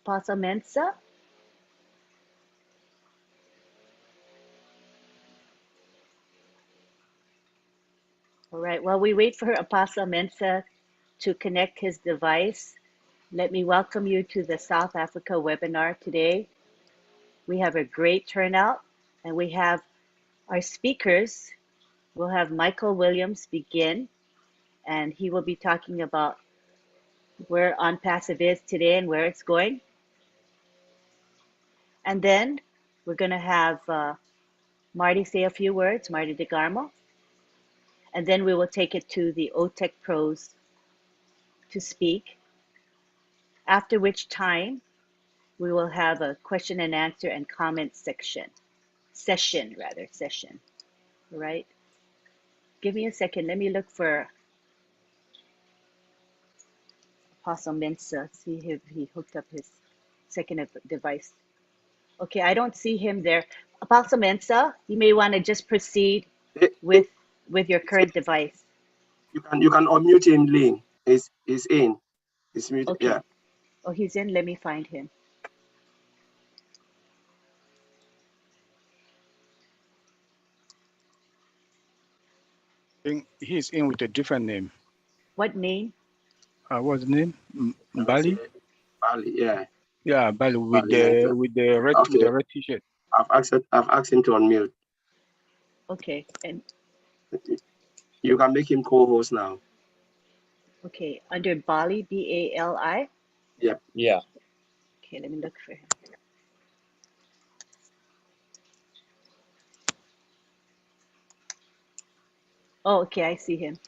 Apostle Mensa? All right, while we wait for Apostle Mensa to connect his device, let me welcome you to the South Africa webinar today. We have a great turnout, and we have our speakers. We'll have Michael Williams begin, and he will be talking about where OnPassive is today and where it's going. And then we're going to have Marty say a few words, Marty DeGarmo, and then we will take it to the OTEC pros to speak, after which time we will have a question and answer and comment session. All right? Give me a second. Let me look for Apostle Mensa, see if he hooked up his second device. Okay, I don't see him there. Apostle Mensa, you may want to just proceed with your current device. You can unmute him, Lynn. He's in. He's muted. Okay. Yeah. Oh, he's in. Let me find him. He's in with a different name. What name? What's the name? Bali? Bali, yeah. Yeah, Bali with Bali, with the red t-shirt. I've asked him to unmute. Okay, and you can make him co-host now. Okay, under Bali, B-A-L-I? Yep. Yeah. Okay, let me look for him. Oh, okay, I see him.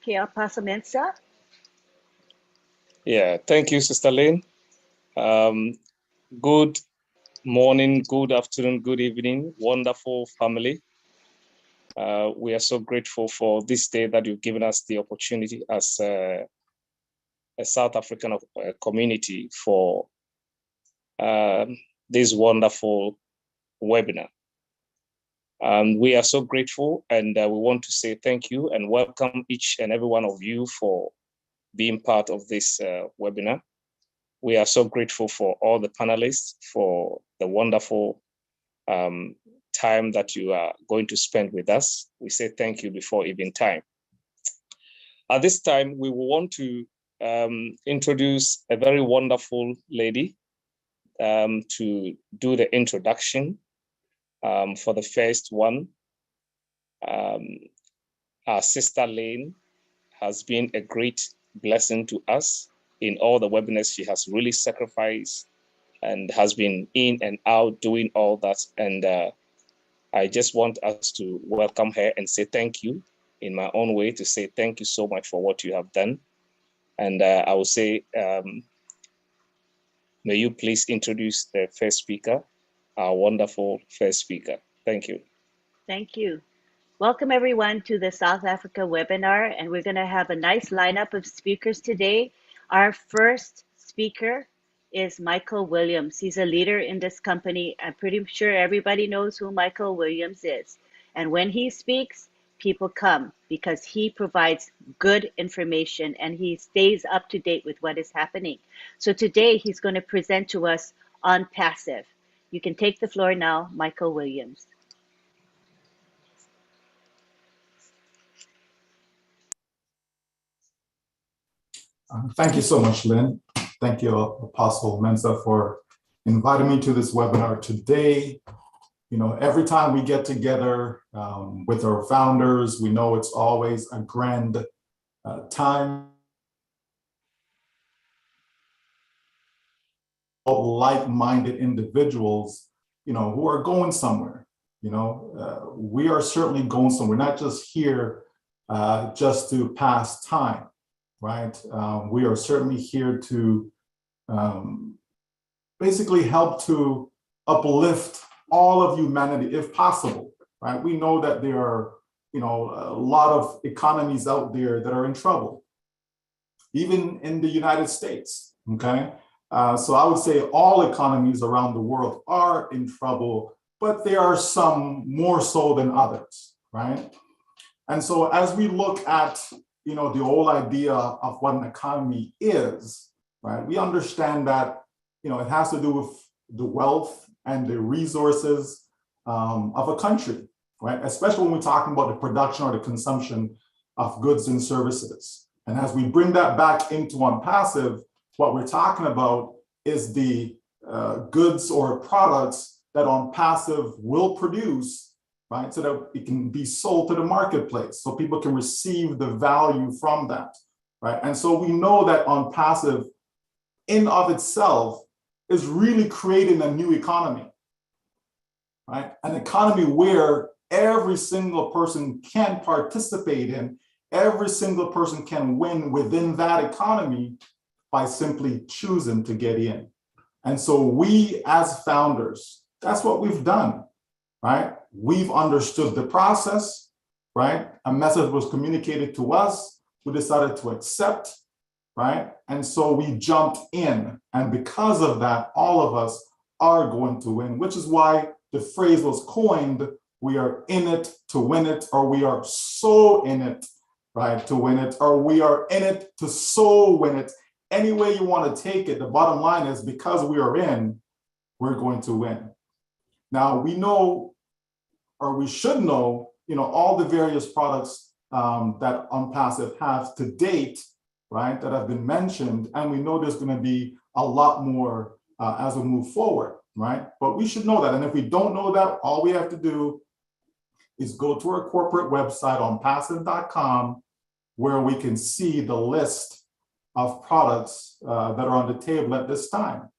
Okay, Apostle Mensa. Yeah, thank you, Sister Lynn. Good morning, good afternoon, good evening, wonderful family. We are so grateful for this day that you've given us the opportunity as a South African community for this wonderful webinar. We are so grateful, and we want to say thank you and welcome each and every one of you for being part of this webinar. We are so grateful for all the panelists for the wonderful time that you are going to spend with us. We say thank you before even time. At this time, we will want to introduce a very wonderful lady to do the introduction for the first one. Our sister Lynn has been a great blessing to us in all the webinars. She has really sacrificed and has been in and out doing all that. And I just want us to welcome her and say thank you in my own way, to say thank you so much for what you have done. And I will say, may you please introduce the first speaker, our wonderful first speaker. Thank you. Thank you. Welcome everyone to the South Africa webinar, and we're going to have a nice lineup of speakers today. Our first speaker is Michael Williams. He's a leader in this company. I'm pretty sure everybody knows who Michael Williams is. And when he speaks, people come because he provides good information and he stays up to date with what is happening. So today he's going to present to us OnPassive. You can take the floor now, Michael Williams. Thank you so much, Lynn. Thank you, Apostle Mensa, for inviting me to this webinar today. You know, every time we get together with our founders, we know it's always a grand time. Like-minded individuals, you know, who are going somewhere. You know, we are certainly going somewhere, not just here just to pass time. Right? We are certainly here to basically help to uplift all of humanity, if possible, right? We know that there are, you know, a lot of economies out there that are in trouble, even in the United States, okay? So I would say all economies around the world are in trouble, but there are some more so than others. right? And so as we look at, the whole idea of what an economy is, right? We understand that, it has to do with the wealth and the resources of a country, right? Especially when we're talking about the production or the consumption of goods and services. And as we bring that back into OnPassive, what we're talking about is the goods or products that OnPassive will produce, right? So that it can be sold to the marketplace, so people can receive the value from that, right? And so we know that OnPassive in of itself is really creating a new economy, right? An economy where every single person can participate in, every single person can win within that economy by simply choosing to get in. And so we as founders, that's what we've done, right? We've understood the process, right? A message was communicated to us, we decided to accept, right? And so we jumped in. And because of that, all of us are going to win, which is why the phrase was coined, we are in it to win it, or we are so in it, right, to win it, or we are in it to so win it. Any way you want to take it, the bottom line is because we are in, we're going to win. Now we know, or we should know, all the various products that OnPassive have to date, right, that have been mentioned, and we know there's going to be a lot more as we move forward, right? But we should know that, and if we don't know that, all we have to do is go to our corporate website, onpassive.com, where we can see the list of products that are on the table at this time,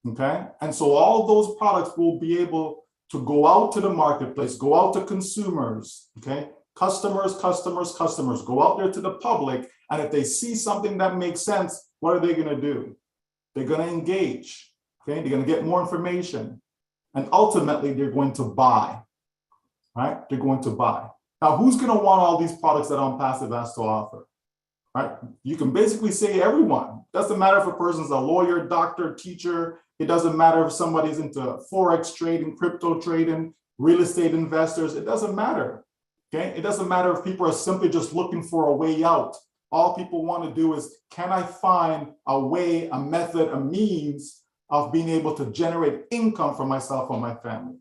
okay? And so all those products will be able to go out to the marketplace, go out to consumers, okay? Customers, go out there to the public, and if they see something that makes sense, what are they gonna do? They're gonna engage, okay? They're gonna get more information, and ultimately they're going to buy, right? They're going to buy. Now, who's gonna want all these products that OnPassive has to offer, right? You can basically say everyone. Doesn't matter if a person's a lawyer, doctor, teacher. It doesn't matter if somebody's into Forex trading, crypto trading, real estate investors. It doesn't matter, okay? It doesn't matter if people are simply just looking for a way out. All people want to do is, can I find a way, a method, a means of being able to generate income for myself or my family?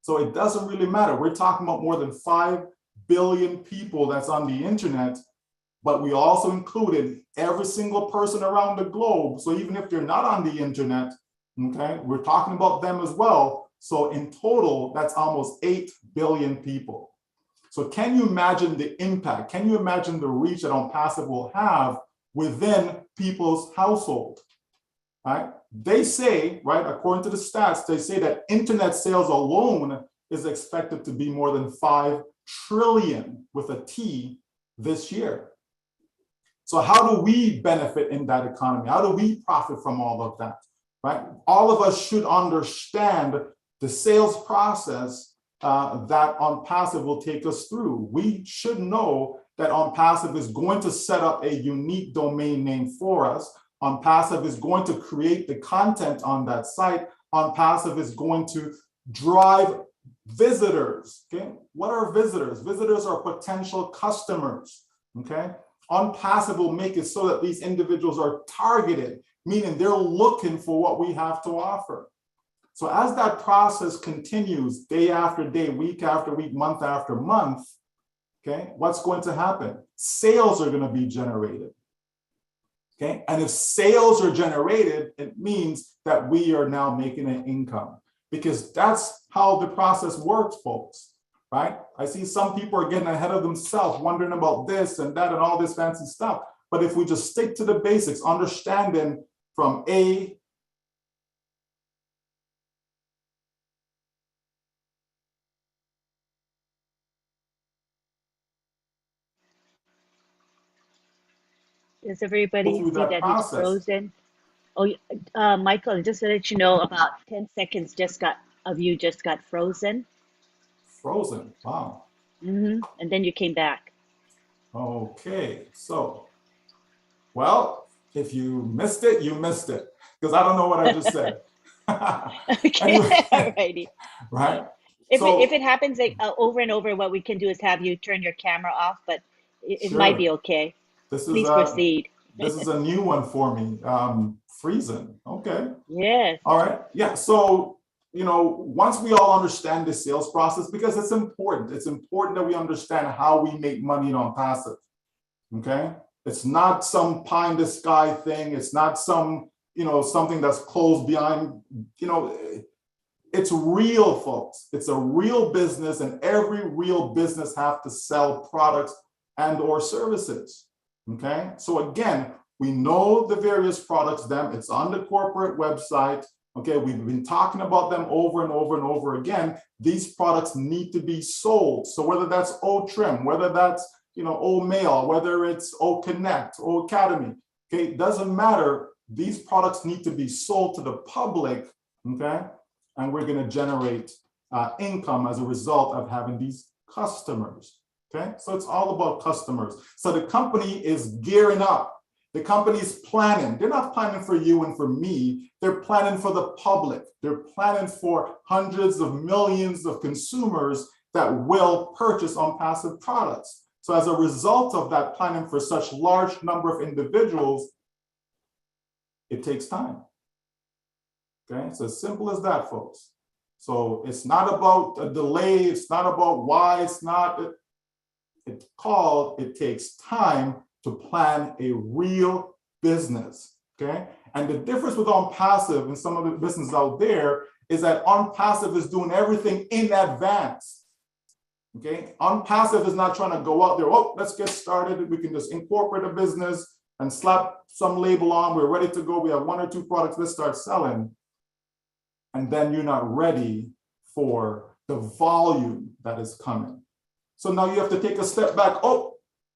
So it doesn't really matter. We're talking about more than 5 billion people that's on the internet, but we also included every single person around the globe. So even if they're not on the internet, okay, we're talking about them as well. So in total, that's almost 8 billion people. So can you imagine the impact? Can you imagine the reach that OnPassive will have within people's household, right? They say, right, according to the stats, they say that internet sales alone is expected to be more than 5 trillion with a T this year. So how do we benefit in that economy? How do we profit from all of that, right? All of us should understand the sales process that OnPassive will take us through. We should know that OnPassive is going to set up a unique domain name for us. OnPassive is going to create the content on that site. OnPassive is going to drive visitors, okay? What are visitors? Visitors are potential customers, okay? OnPassive will make it so that these individuals are targeted, meaning they're looking for what we have to offer. So as that process continues day after day, week after week, month after month, okay, what's going to happen? Sales are going to be generated, okay? And if sales are generated, it means that we are now making an income, because that's how the process works, folks, right? I see some people are getting ahead of themselves, wondering about this and that and all this fancy stuff. But if we just stick to the basics, understanding from A Does everybody through see that that he's process. frozen? Oh, Michael, just to let you know, about 10 seconds just got frozen. Frozen, wow. And then you came back. Okay, so, well, if you missed it, you missed it, because I don't know what I just said. Okay, Anyway, alrighty. right? If So it happens like, over and over, what we can do is have you turn your camera off, but it might be sure, okay. this is Please a proceed. this is a new one for me. Freezing. Okay. Yes. All right. Yeah. So, once we all understand the sales process, because it's important that we understand how we make money on passive. Okay. It's not some pie in the sky thing. It's not some, something that's closed behind, it's real, folks. It's a real business, and every real business have to sell products and or services. Okay. So again, we know the various products, it's on the corporate website. Okay, we've been talking about them over and over and over again. These products need to be sold. So whether that's O-Trim, whether that's O-Mail, whether it's O-Connect, O-Academy, okay, it doesn't matter. These products need to be sold to the public, okay? And we're gonna generate income as a result of having these customers, okay? So it's all about customers. So the company is gearing up. The company's planning. They're not planning for you and for me. They're planning for the public. They're planning for hundreds of millions of consumers that will purchase on passive products. So as a result of that planning for such large number of individuals, it takes time. Okay, it's as simple as that, folks. So it's not about a delay. It's not about why it's not. It takes time to plan a real business, okay? And the difference with on passive and some of the businesses out there is that on passive is doing everything in advance, okay? On passive is not trying to go out there, oh, let's get started. We can just incorporate a business and slap some label on. We're ready to go. We have 1 or 2 products. Let's start selling. And then you're not ready for the volume that is coming. So now you have to take a step back. Oh,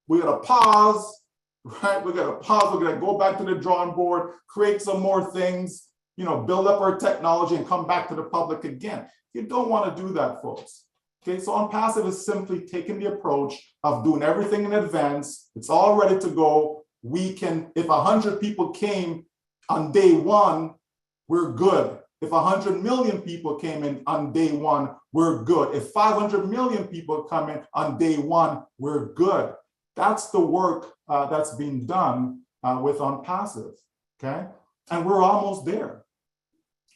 we gotta pause, right? We gotta pause, we're gonna go back to the drawing board, create some more things, build up our technology and come back to the public again. You don't wanna do that, folks. Okay, so on passive is simply taking the approach of doing everything in advance. It's all ready to go. We can, if 100 people came on day 1, we're good. If 100 million people came in on day 1, we're good. If 500 million people come in on day 1, we're good. That's the work that's being done with on passive, okay? And we're almost there.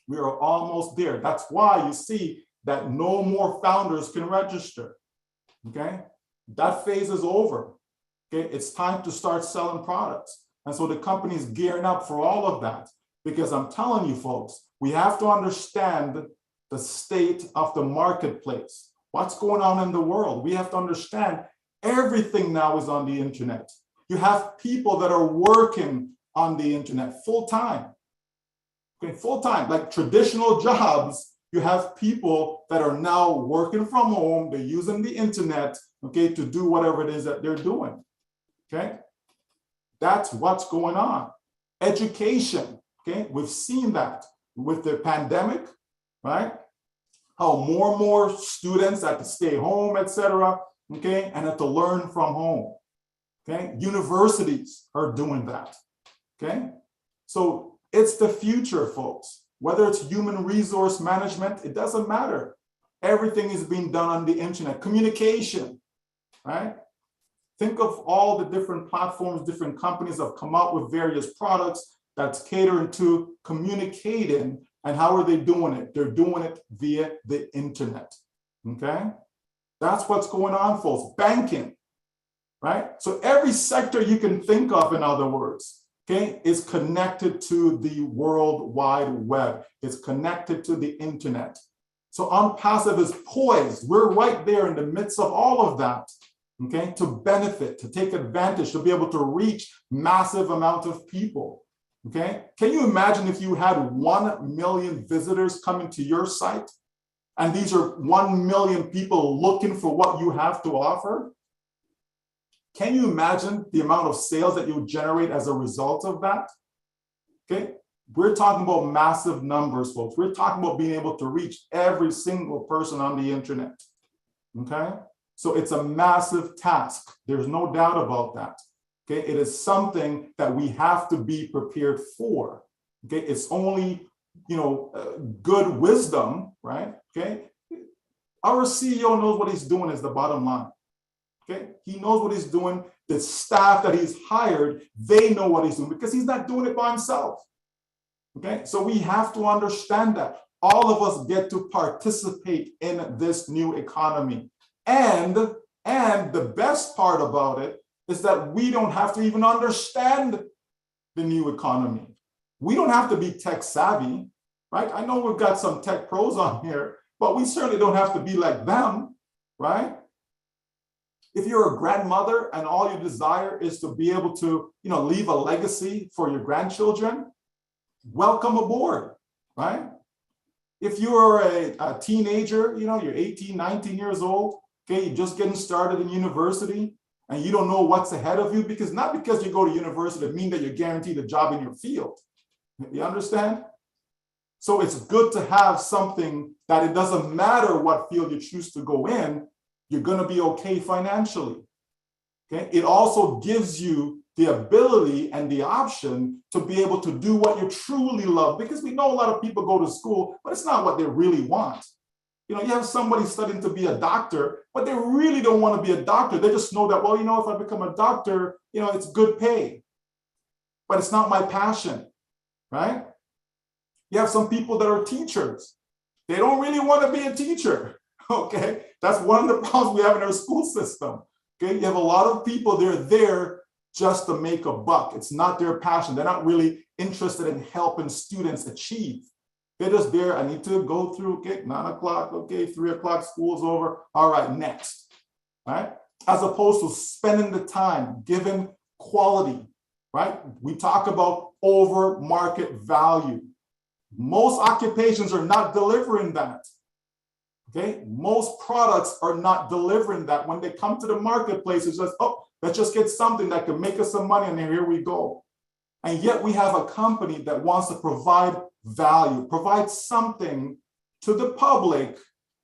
We are almost there. That's why you see that no more founders can register, okay? That phase is over, okay? It's time to start selling products. And so the company is gearing up for all of that, because I'm telling you, folks, we have to understand the state of the marketplace. What's going on in the world? We have to understand everything now is on the internet. You have people that are working on the internet full-time. Okay, full-time, like traditional jobs, you have people that are now working from home, they're using the internet, okay, to do whatever it is that they're doing, okay? That's what's going on. Education, okay, we've seen that with the pandemic, right? How more and more students had to stay home, etc., okay, and have to learn from home, okay? Universities are doing that, okay? So it's the future, folks. Whether it's human resource management, it doesn't matter. Everything is being done on the internet. Communication, right? Think of all the different platforms, different companies have come out with various products that's catering to communicating. And how are they doing it? They're doing it via the internet, okay? That's what's going on, folks. Banking, right? So every sector you can think of, in other words, okay, is connected to the World Wide Web. It's connected to the internet. So OnPassive is poised. We're right there in the midst of all of that, okay, to benefit, to take advantage, to be able to reach massive amount of people, okay? Can you imagine if you had 1 million visitors coming to your site? And these are 1 million people looking for what you have to offer? Can you imagine the amount of sales that you generate as a result of that? Okay, we're talking about massive numbers, folks. We're talking about being able to reach every single person on the internet, okay? So it's a massive task. There's no doubt about that, okay? It is something that we have to be prepared for, okay? It's only, good wisdom, right? Okay, Our CEO knows what he's doing is the bottom line. Okay, he knows what he's doing. The staff that he's hired, they know what he's doing because he's not doing it by himself. Okay, so we have to understand that all of us get to participate in this new economy. And the best part about it is that we don't have to even understand the new economy. We don't have to be tech savvy, right? I know we've got some tech pros on here, but we certainly don't have to be like them, right? If you're a grandmother and all you desire is to be able to, leave a legacy for your grandchildren, welcome aboard, right? If you're a teenager, you're 18, 19 years old, okay, you're just getting started in university and you don't know what's ahead of you, not because you go to university to mean that you're guaranteed a job in your field. You understand? So it's good to have something that it doesn't matter what field you choose to go in, you're going to be okay financially. Okay. It also gives you the ability and the option to be able to do what you truly love, because we know a lot of people go to school, but it's not what they really want. You have somebody studying to be a doctor, but they really don't want to be a doctor. They just know that, well, if I become a doctor, it's good pay, but it's not my passion, right? You have some people that are teachers. They don't really want to be a teacher. Okay, that's one of the problems we have in our school system. Okay, you have a lot of people, they're there just to make a buck. It's not their passion. They're not really interested in helping students achieve. They're just there. I need to go through, okay, 9 o'clock, okay, 3 o'clock, school's over. All right, next, right? As opposed to spending the time, giving quality, right? We talk about over market value. Most occupations are not delivering that. Okay, most products are not delivering that. When they come to the marketplace, it's just, oh, let's just get something that can make us some money, and then here we go. And yet we have a company that wants to provide value, provide something to the public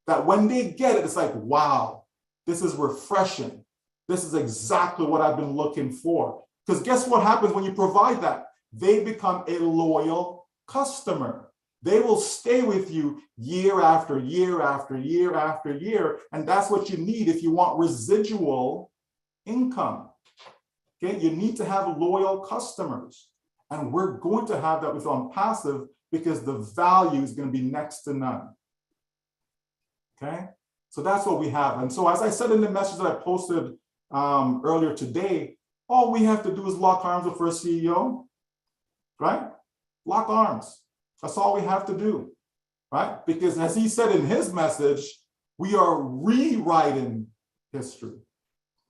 that when they get it, it's like, wow, this is refreshing. This is exactly what I've been looking for. Because guess what happens when you provide that? They become a loyal customer. They will stay with you year after year after year after year. And that's what you need if you want residual income. Okay, you need to have loyal customers. And we're going to have that with OnPassive because the value is going to be next to none. Okay, so that's what we have. And so as I said in the message that I posted earlier today, all we have to do is lock arms with our CEO, right? Lock arms. That's all we have to do, right? Because as he said in his message, we are rewriting history.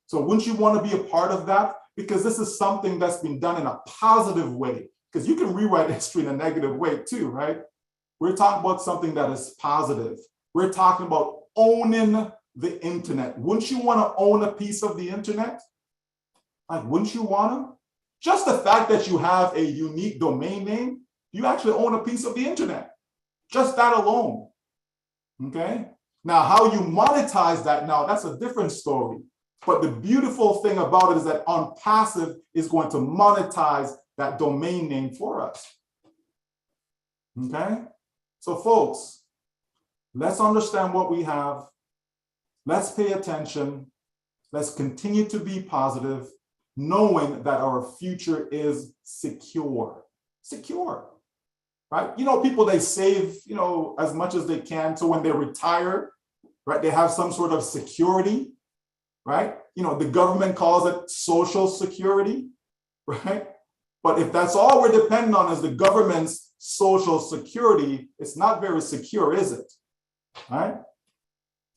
So wouldn't you want to be a part of that? Because this is something that's been done in a positive way, because you can rewrite history in a negative way too, right? We're talking about something that is positive. We're talking about owning the internet. Wouldn't you want to own a piece of the internet? Like, wouldn't you want to? Just the fact that you have a unique domain name, you actually own a piece of the internet. Just that alone, okay? Now, how you monetize that now, that's a different story. But the beautiful thing about it is that OnPassive is going to monetize that domain name for us, okay? So folks, let's understand what we have. Let's pay attention. Let's continue to be positive, knowing that our future is secure. Secure. Right? People, they save, as much as they can. So when they retire, right, they have some sort of security, right? The government calls it social security, right? But if that's all we're dependent on is the government's social security, it's not very secure, is it? Right?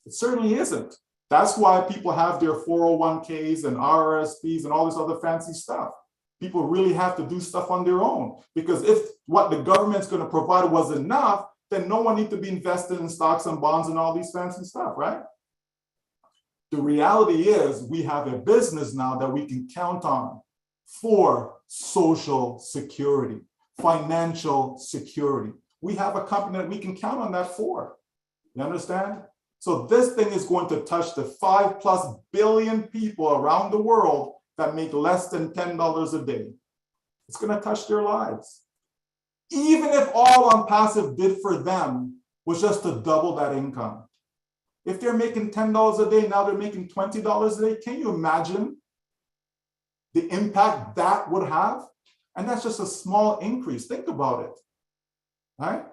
It certainly isn't. That's why people have their 401ks and RRSPs and all this other fancy stuff. People really have to do stuff on their own, because if what the government's going to provide was enough, then no one needs to be invested in stocks and bonds and all these fancy stuff, right? The reality is we have a business now that we can count on for social security, financial security. We have a company that we can count on that for. You understand? So this thing is going to touch the 5+ billion people around the world that make less than $10 a day. It's going to touch their lives. Even if all OnPassive did for them was just to double that income. If they're making $10 a day, now they're making $20 a day. Can you imagine the impact that would have? And that's just a small increase. Think about it, right?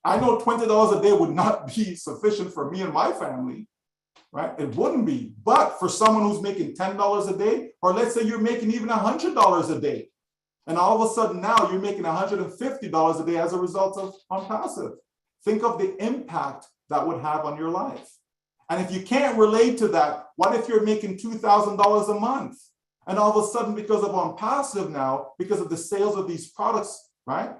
I know $20 a day would not be sufficient for me and my family, right? It wouldn't be. But for someone who's making $10 a day, or let's say you're making even $100 a day, and all of a sudden now you're making $150 a day as a result of OnPassive. Think of the impact that would have on your life. And if you can't relate to that, what if you're making $2,000 a month? And all of a sudden, because of OnPassive now, because of the sales of these products, right?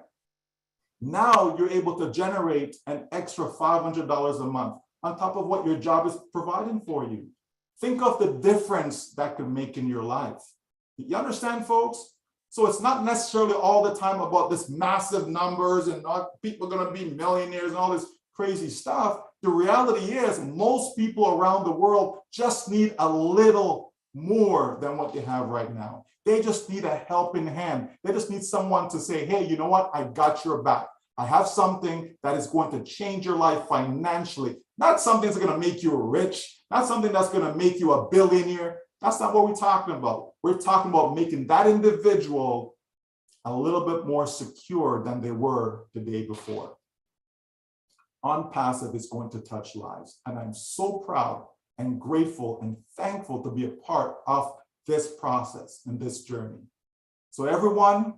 Now you're able to generate an extra $500 a month on top of what your job is providing for you. Think of the difference that could make in your life. You understand, folks? So it's not necessarily all the time about this massive numbers and not people going to be millionaires and all this crazy stuff. The reality is most people around the world just need a little more than what they have right now. They just need a helping hand. They just need someone to say, hey, you know what? I got your back. I have something that is going to change your life financially. Not something that's going to make you rich, not something that's going to make you a billionaire. That's not what we're talking about. We're talking about making that individual a little bit more secure than they were the day before. OnPassive is going to touch lives. And I'm so proud and grateful and thankful to be a part of this process and this journey. So everyone,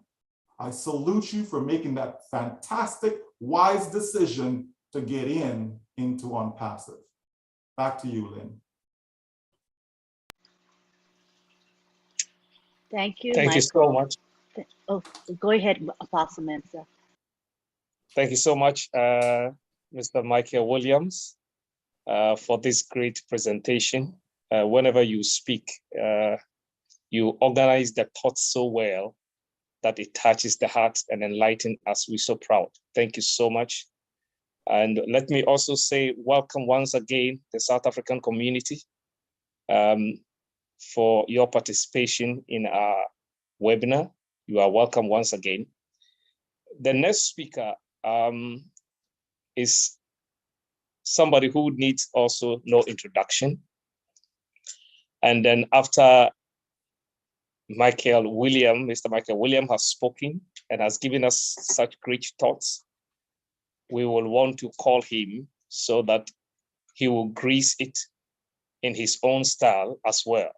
I salute you for making that fantastic, wise decision to get into OnPassive. Back to you, Lynn. Thank you, Thank Michael. you so much. Oh, go ahead, Apostle Mensah. Thank you so much, Mr. Michael Williams, for this great presentation. Whenever you speak, you organize the thoughts so well that it touches the heart and enlightens us. We're so proud. Thank you so much. And let me also say welcome once again the South African community for your participation in our webinar. You are welcome once again. The next speaker is somebody who needs also no introduction. And then after Mr. Michael William has spoken and has given us such great thoughts, we will want to call him so that he will grease it in his own style as well.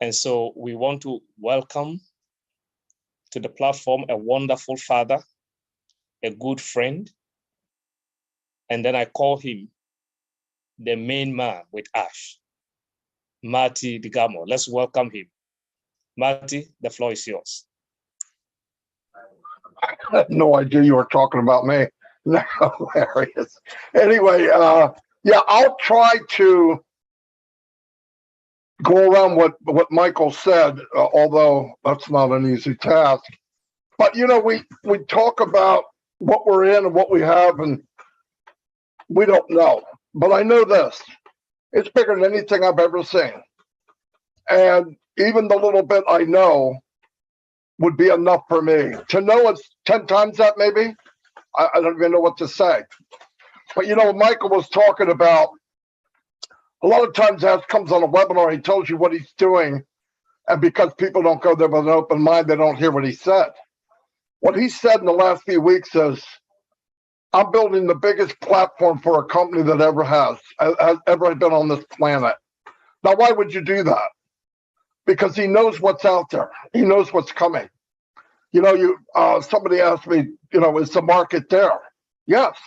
And so we want to welcome to the platform a wonderful father, a good friend, and then I call him the main man with Ash, Marty Digamo. Let's welcome him. Marty, the floor is yours. I had no idea you were talking about me. No, hilarious. Anyway, yeah, I'll try to go around what Michael said, although that's not an easy task. But, you know, we talk about what we're in and what we have, and we don't know. But I know this. It's bigger than anything I've ever seen. And even the little bit I know would be enough for me. To know it's 10 times that maybe, I don't even know what to say. But, you know, Michael was talking about, a lot of times Ash comes on a webinar, he tells you what he's doing, and because people don't go there with an open mind, they don't hear what he said. What he said in the last few weeks is, I'm building the biggest platform for a company that has ever been on this planet. Now, why would you do that? Because he knows what's out there. He knows what's coming. You know, somebody asked me, you know, is the market there? Yes.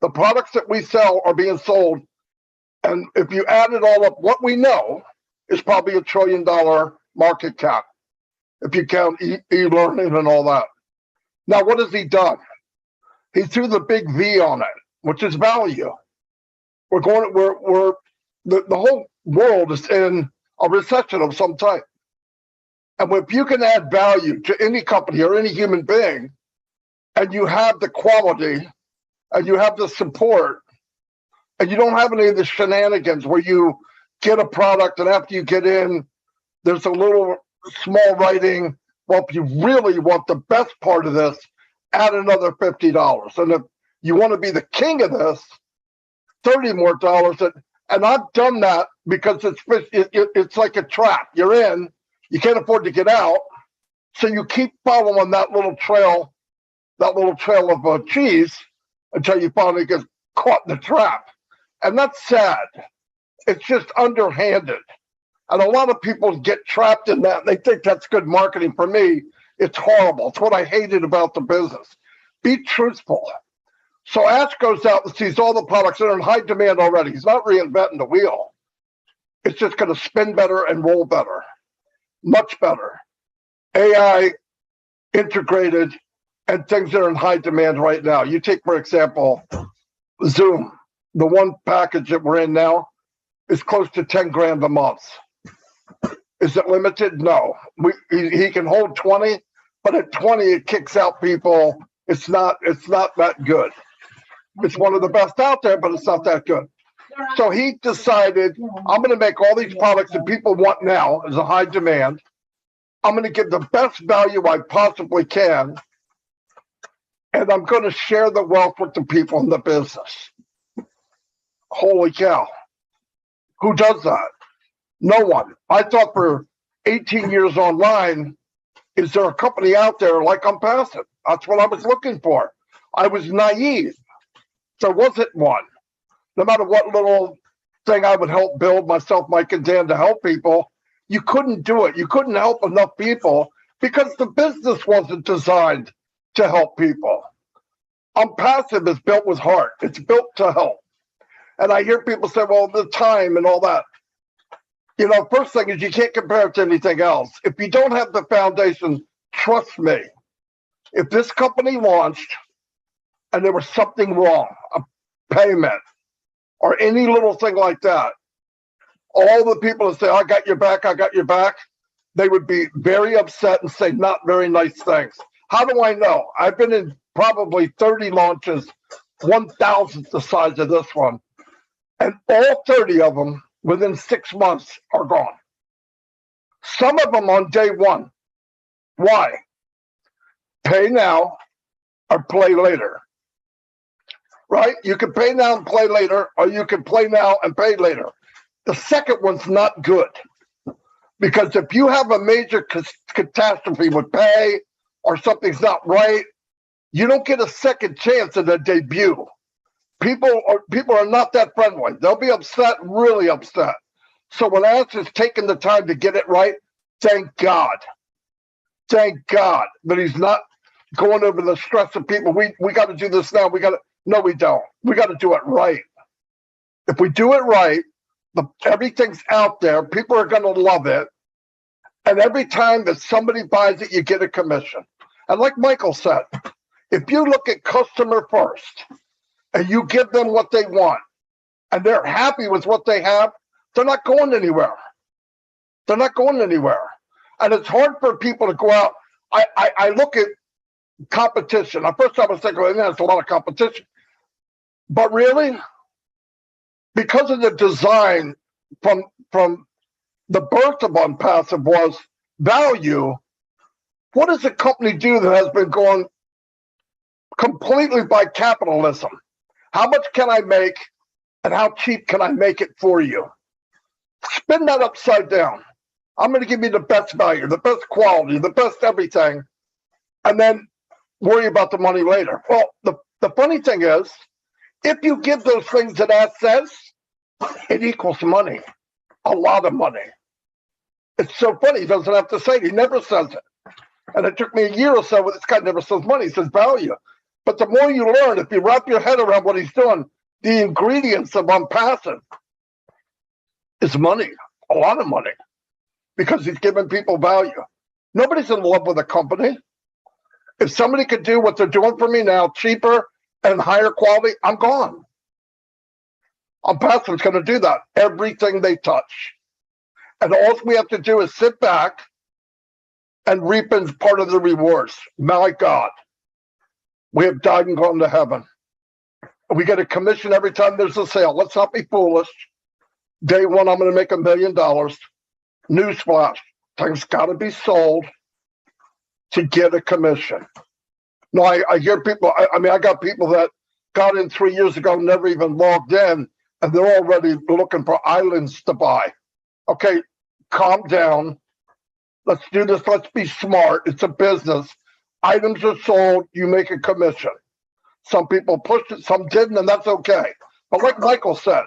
The products that we sell are being sold. And if you add it all up, what we know is probably $1 trillion market cap, if you count e-learning and all that. Now, what has he done? He threw the big V on it, which is value. The whole world is in a recession of some type. And if you can add value to any company or any human being, and you have the quality and you have the support, and you don't have any of the shenanigans where you get a product and after you get in, there's a little small writing, well, if you really want the best part of this, add another $50. And if you want to be the king of this, $30 more. And I've done that because it's like a trap. You're in, you can't afford to get out. So you keep following that little trail of cheese until you finally get caught in the trap. And that's sad. It's just underhanded. And a lot of people get trapped in that. And they think that's good marketing. For me, it's horrible. It's what I hated about the business. Be truthful. So Ash goes out and sees all the products that are in high demand already. He's not reinventing the wheel. It's just going to spin better and roll better. Much better. AI integrated and things that are in high demand right now. You take, for example, Zoom. The one package that we're in now is close to 10 grand a month. Is it limited? No. He can hold 20, but at 20 it kicks out people. It's not that good. It's one of the best out there, but it's not that good. So he decided, I'm going to make all these products that people want now as a high demand. I'm going to give the best value I possibly can. And I'm going to share the wealth with the people in the business. Holy cow. Who does that? No one. I thought for 18 years online, is there a company out there like Unpassive? That's what I was looking for. I was naive. There wasn't one. No matter what little thing I would help build myself, Mike and Dan, to help people, you couldn't do it. You couldn't help enough people because the business wasn't designed to help people. Unpassive is built with heart. It's built to help. And I hear people say, well, the time and all that. You know, first thing is you can't compare it to anything else. If you don't have the foundation, trust me, if this company launched and there was something wrong, a payment or any little thing like that, all the people that say, I got your back, they would be very upset and say not very nice things. How do I know? I've been in probably 30 launches, 1,000th the size of this one. And all 30 of them within 6 months are gone. Some of them on day one. Why? Pay now or play later. Right? You can pay now and play later, or you can play now and pay later. The second one's not good. Because if you have a major catastrophe with pay or something's not right, you don't get a second chance at a debut. People are not that friendly. They'll be upset, really upset. So when Ash is taking the time to get it right, thank God. Thank God that he's not going over the stress of people. We got to do this now. No, we don't. We got to do it right. If we do it right, everything's out there. People are going to love it. And every time that somebody buys it, you get a commission. And like Michael said, if you look at customer first and you give them what they want and they're happy with what they have, they're not going anywhere. They're not going anywhere. And it's hard for people to go out. I look at competition. At first I was thinking, well, there's a lot of competition. But really, because of the design from the birth of Unpassive was value, what does a company do that has been going completely by capitalism? How much can I make and how cheap can I make it for you? Spin that upside down. I'm going to give you the best value, the best quality, the best everything, and then worry about the money later. Well, the funny thing is, if you give those things that Ash says, it equals money, a lot of money. It's so funny, he doesn't have to say it. He never says it. And it took me a year or so, but this guy never says money, he says value. But the more you learn, if you wrap your head around what he's doing, the ingredients of Unpassive is money, a lot of money, because he's giving people value. Nobody's in love with a company. If somebody could do what they're doing for me now, cheaper and higher quality, I'm gone. Unpassive's going to do that, everything they touch. And all we have to do is sit back and reap part of the rewards. My God, we have died and gone to heaven. We get a commission every time there's a sale. Let's not be foolish. Day one, I'm going to make $1 million. Newsflash, things got to be sold to get a commission. No, I hear people, I got people that got in 3 years ago, never even logged in, and they're already looking for islands to buy. Okay, calm down. Let's do this. Let's be smart. It's a business. Items are sold. You make a commission. Some people pushed it, some didn't, and that's okay. But like Michael said,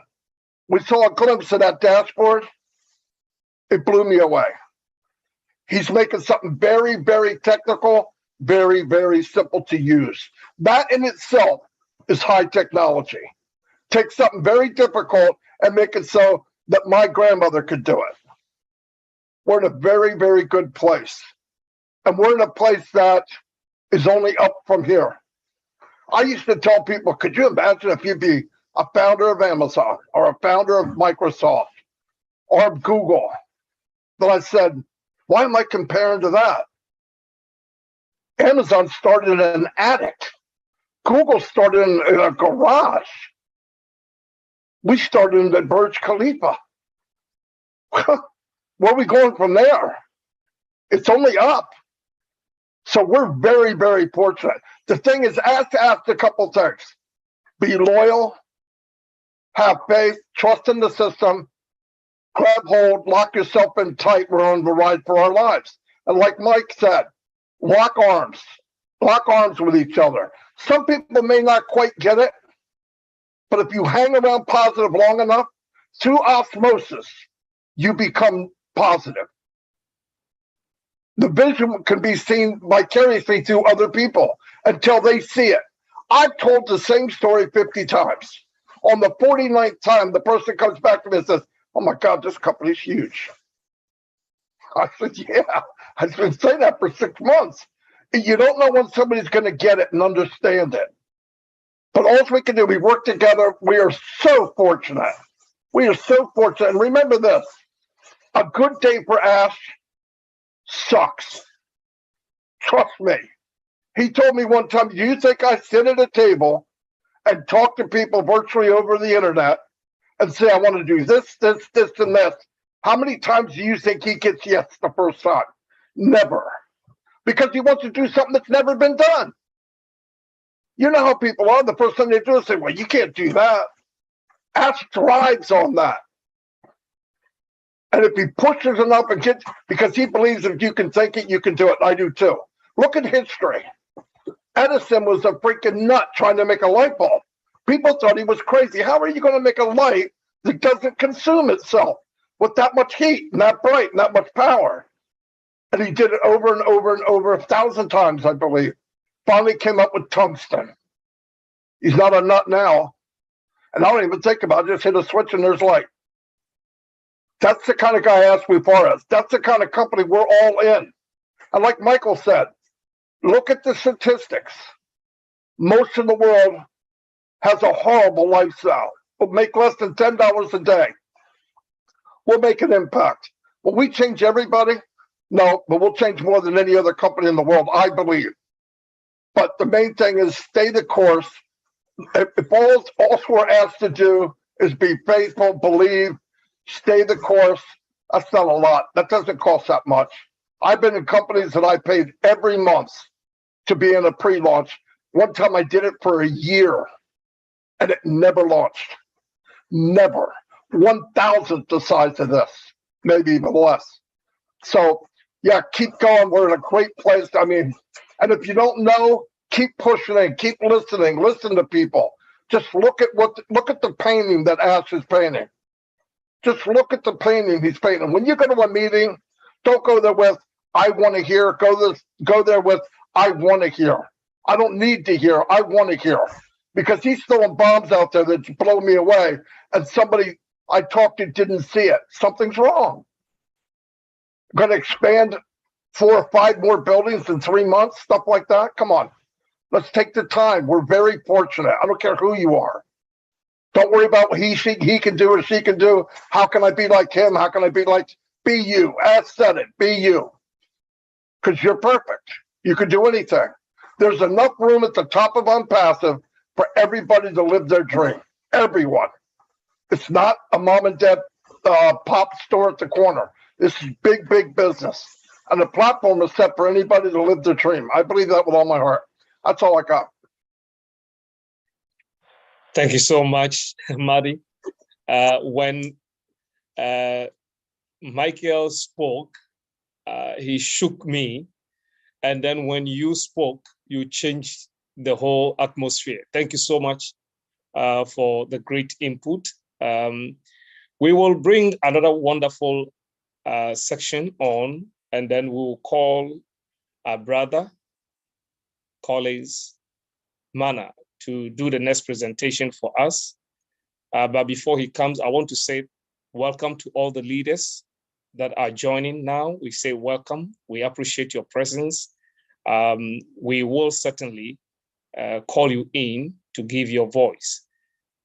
we saw a glimpse of that dashboard. It blew me away. He's making something very, very technical, very, very simple to use. That in itself is high technology. Take something very difficult and make it so that my grandmother could do it. We're in a very, very good place. And we're in a place that is only up from here. I used to tell people, could you imagine if you'd be a founder of Amazon or a founder of Microsoft or Google? But I said, why am I comparing to that? Amazon started in an attic. Google started in a garage. We started in the Burj Khalifa. Where are we going from there? It's only up. So we're very, very fortunate. The thing is, ask a couple things. Be loyal, have faith, trust in the system, grab hold, lock yourself in tight. We're on the ride for our lives. And like Mike said, lock arms with each other. Some people may not quite get it, but if you hang around positive long enough, through osmosis, you become positive. The vision can be seen vicariously through other people until they see it. I've told the same story 50 times. On the 49th time, the person comes back to me and says, oh my God, this company's huge. I said, yeah, I've been saying that for 6 months. You don't know when somebody's going to get it and understand it. But all we can do, we work together. We are so fortunate. We are so fortunate. And remember this, a good day for Ash sucks. Trust me. He told me one time, do you think I sit at a table and talk to people virtually over the internet and say, I want to do this, this, this, and this? How many times do you think he gets yes the first time? Never. Because he wants to do something that's never been done. You know how people are. The first thing they do is say, well, you can't do that. Ash thrives on that. And if he pushes enough and gets, because he believes if you can think it, you can do it. I do too. Look at history. Edison was a freaking nut trying to make a light bulb. People thought he was crazy. How are you going to make a light that doesn't consume itself with that much heat and that bright and that much power? And he did it over and over and over 1,000 times, I believe. Finally came up with tungsten. He's not a nut now. And I don't even think about it. Just hit a switch and there's light. That's the kind of guy Ashby Farr is. That's the kind of company we're all in. And like Michael said, look at the statistics. Most of the world has a horrible lifestyle. We'll make less than $10 a day. We'll make an impact. Will we change everybody? No, but we'll change more than any other company in the world, I believe. But the main thing is stay the course. If all we're asked to do is be faithful, believe, stay the course, that's not a lot. That doesn't cost that much. I've been in companies that I paid every month to be in a pre-launch. One time I did it for a year and it never launched. Never. 1,000th the size of this, maybe even less. So yeah, keep going. We're in a great place. I mean, and if you don't know, keep pushing in, keep listening, listen to people. Just look at the painting that Ash is painting. Just look at the painting he's painting. When you go to a meeting, don't go there with, I want to hear. Go there with, I want to hear. I don't need to hear. I want to hear. Because he's throwing bombs out there that blow me away. And somebody I talked to didn't see it. Something's wrong. Going to expand 4 or 5 more buildings in 3 months, stuff like that. Come on. Let's take the time. We're very fortunate. I don't care who you are. Don't worry about what he can do or she can do. How can I be like him? How can I be you? Ash said it, be you. Because you're perfect. You can do anything. There's enough room at the top of Unpassive for everybody to live their dream. Everyone. It's not a mom and dad pop store at the corner. This is big, big business. And the platform is set for anybody to live their dream. I believe that with all my heart. That's all I got. Thank you so much, Marty. When Michael spoke, he shook me. And then when you spoke, you changed the whole atmosphere. Thank you so much for the great input. We will bring another wonderful section on, and then we'll call our brother, Collins Mana, to do the next presentation for us. But before he comes, I want to say welcome to all the leaders that are joining now. We say welcome. We appreciate your presence. We will certainly call you in to give your voice.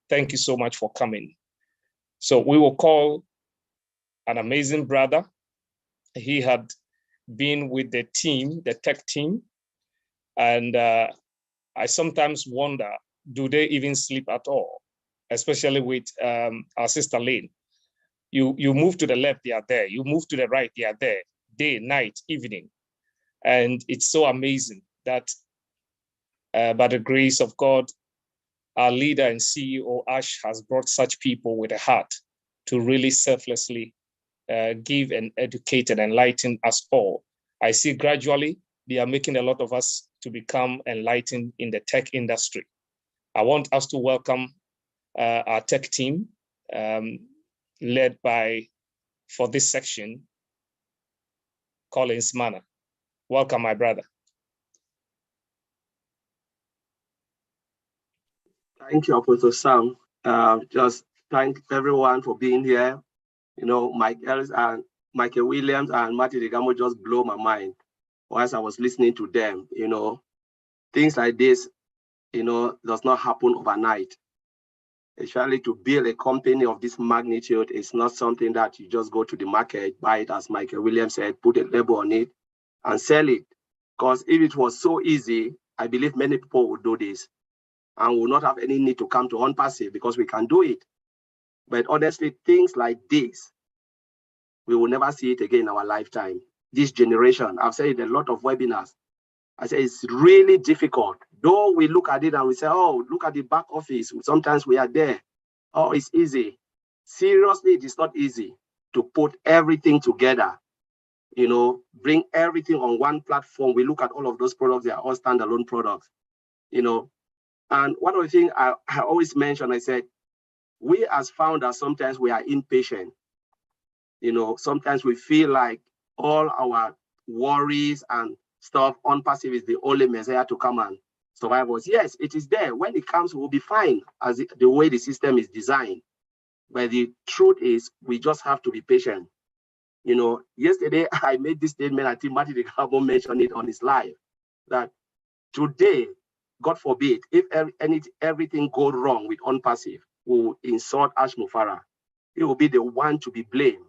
Thank you so much for coming. So we will call an amazing brother. He had been with the team, the tech team, and I sometimes wonder, do they even sleep at all? Especially with our sister Lynn. You move to the left, they are there. You move to the right, they are there. Day, night, evening. And it's so amazing that by the grace of God, our leader and CEO, Ash, has brought such people with a heart to really selflessly give and educate and enlighten us all. I see gradually they are making a lot of us to become enlightened in the tech industry. I want us to welcome our tech team led by, for this section, Collins Mana. Welcome, my brother. Thank you, Apostle Sam. Just thank everyone for being here. You know, Michael Williams and Marty Degamo just blow my mind whilst I was listening to them. You know, things like this, you know, does not happen overnight. Especially to build a company of this magnitude is not something that you just go to the market, buy it, as Michael Williams said, put a label on it and sell it. Because if it was so easy, I believe many people would do this and will not have any need to come to OnPassive because we can do it. But honestly, things like this, we will never see it again in our lifetime. This generation, I've said it in a lot of webinars. I say it's really difficult. Though we look at it and we say, oh, look at the back office. Sometimes we are there. Oh, it's easy. Seriously, it is not easy to put everything together, you know, bring everything on one platform. We look at all of those products, they are all standalone products, you know. And one of the things I always mention, I said, we as founders, sometimes we are impatient. You know, sometimes we feel like all our worries and stuff, OnPassive is the only messiah to come and survive us. Yes, it is there. When it comes, we'll be fine as the way the system is designed. But the truth is, we just have to be patient. You know, yesterday I made this statement, I think Marty Degamo mentioned it on his live, that today, God forbid, if everything goes wrong with OnPassive, we'll insult Ash Mufarah. He will be the one to be blamed.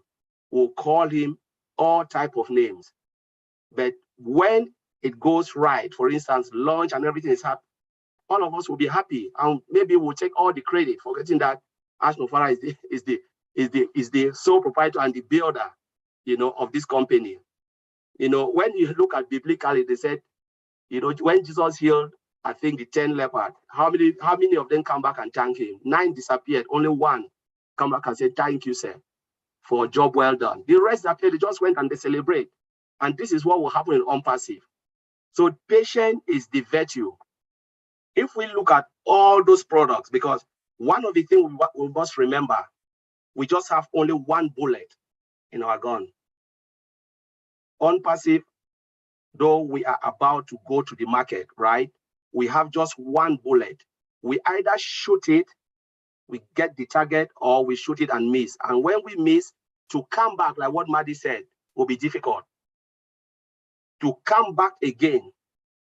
We'll call him all type of names. But when it goes right, for instance, launch and everything is happy, all of us will be happy, and maybe we'll take all the credit, forgetting that Ash Mufarah is the sole proprietor and the builder, you know, of this company. You know, when you look at biblically, they said, you know, when Jesus healed, I think the 10 lepers, how many of them come back and thank him? 9 disappeared, only 1 come back and said, thank you, sir, for a job well done. The rest appeared, they just went and they celebrate. And this is what will happen in OnPassive. So patience is the virtue. If we look at all those products, because one of the things we must remember, we just have only one bullet in our gun. OnPassive, though we are about to go to the market, right? We have just one bullet. We either shoot it, we get the target, or we shoot it and miss. And when we miss, to come back, like what Maddie said, will be difficult. To come back again,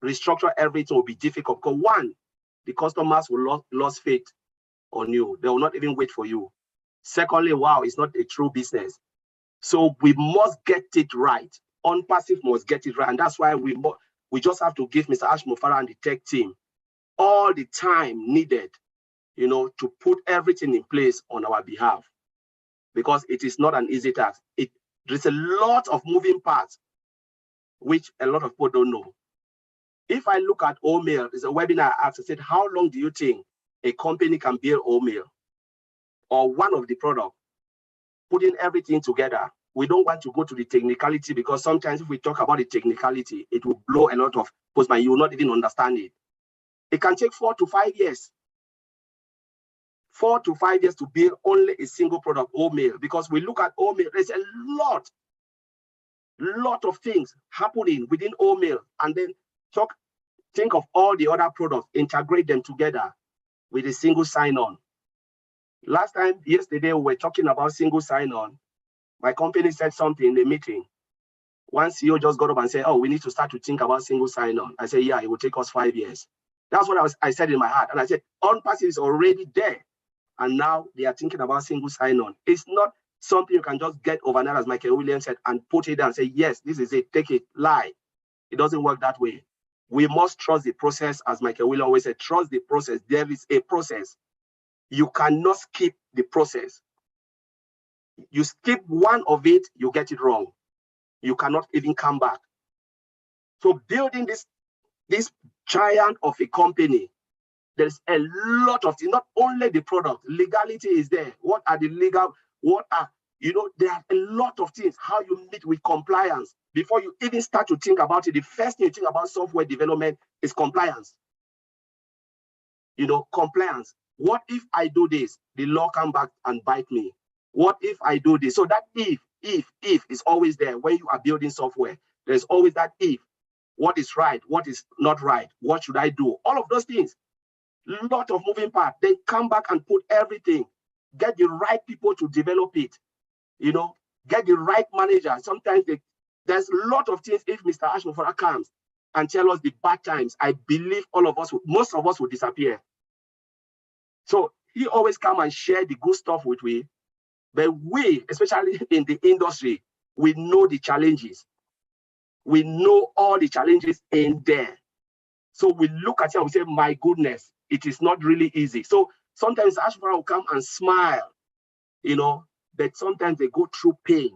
restructure everything will be difficult. Because one, the customers will lose faith on you. They will not even wait for you. Secondly, wow, it's not a true business. So we must get it right. OnPassive must get it right. And that's why we just have to give Mr. Ash Mufarah and the tech team all the time needed, you know, to put everything in place on our behalf. Because it is not an easy task. There's a lot of moving parts, which a lot of people don't know. If I look at Omail, there's a webinar I asked, I said, how long do you think a company can build Omail? or one of the product, putting everything together. We don't want to go to the technicality, because sometimes if we talk about the technicality, it will blow a lot of postman. You will not even understand it. It can take 4 to 5 years. 4 to 5 years to build only a single product, oatmeal, because we look at oatmeal, there's a lot of things happening within oatmeal, and then think of all the other products, integrate them together with a single sign-on. Yesterday, we were talking about single sign-on. My company said something in the meeting. One CEO just got up and said, oh, we need to start to think about single sign-on. I said, yeah, it will take us 5 years. That's what I said in my heart. And I said, on-passive is already there. And now they are thinking about single sign-on. It's not something you can just get overnight, as Michael Williams said, and put it down and say, yes, this is it, take it, lie. It doesn't work that way. We must trust the process, as Michael Williams always said, trust the process. There is a process. You cannot skip the process. You skip one of it, you get it wrong. You cannot even come back. So building this giant of a company, there's a lot of things, not only the product, legality is there. What are the legal, there are a lot of things, how you meet with compliance. Before you even start to think about it, the first thing you think about software development is compliance. Compliance. What if I do this? The law come back and bite me. What if I do this? So that if is always there when you are building software. There's always that if. What is right? What is not right? What should I do? All of those things. A lot of moving parts. Then come back and put everything. Get the right people to develop it. Get the right manager. Sometimes there's a lot of things. If Mr. Ashmofara comes and tell us the bad times, I believe most of us will disappear. So he always come and share the good stuff with we. But we, especially in the industry, we know the challenges. We know all the challenges in there. So we look at it and we say, my goodness, it is not really easy. So sometimes Ashmofara will come and smile, but sometimes they go through pain,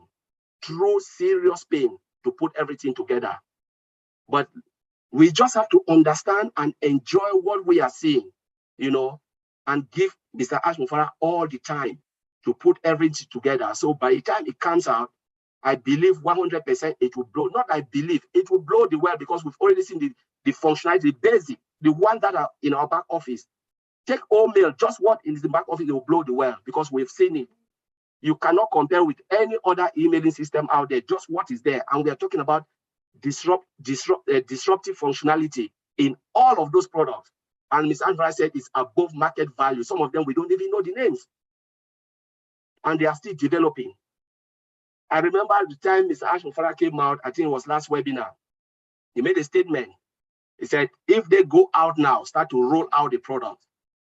through serious pain to put everything together. But we just have to understand and enjoy what we are seeing, and give Mr. Ashmofara all the time to put everything together. So by the time it comes out, I believe 100% it will blow. Not I believe, it will blow the well, because we've already seen the functionality, the basic, the ones that are in our back office. Take oatmeal, just what is in the back office, it will blow the well, because we've seen it. You cannot compare with any other emailing system out there, just what is there. And we are talking about disruptive functionality in all of those products. And Ms. Ashmofara said it's above market value. Some of them, we don't even know the names. And they are still developing. I remember at the time Mr. Ashmofara came out, I think it was last webinar, he made a statement. He said, if they go out now, start to roll out the product,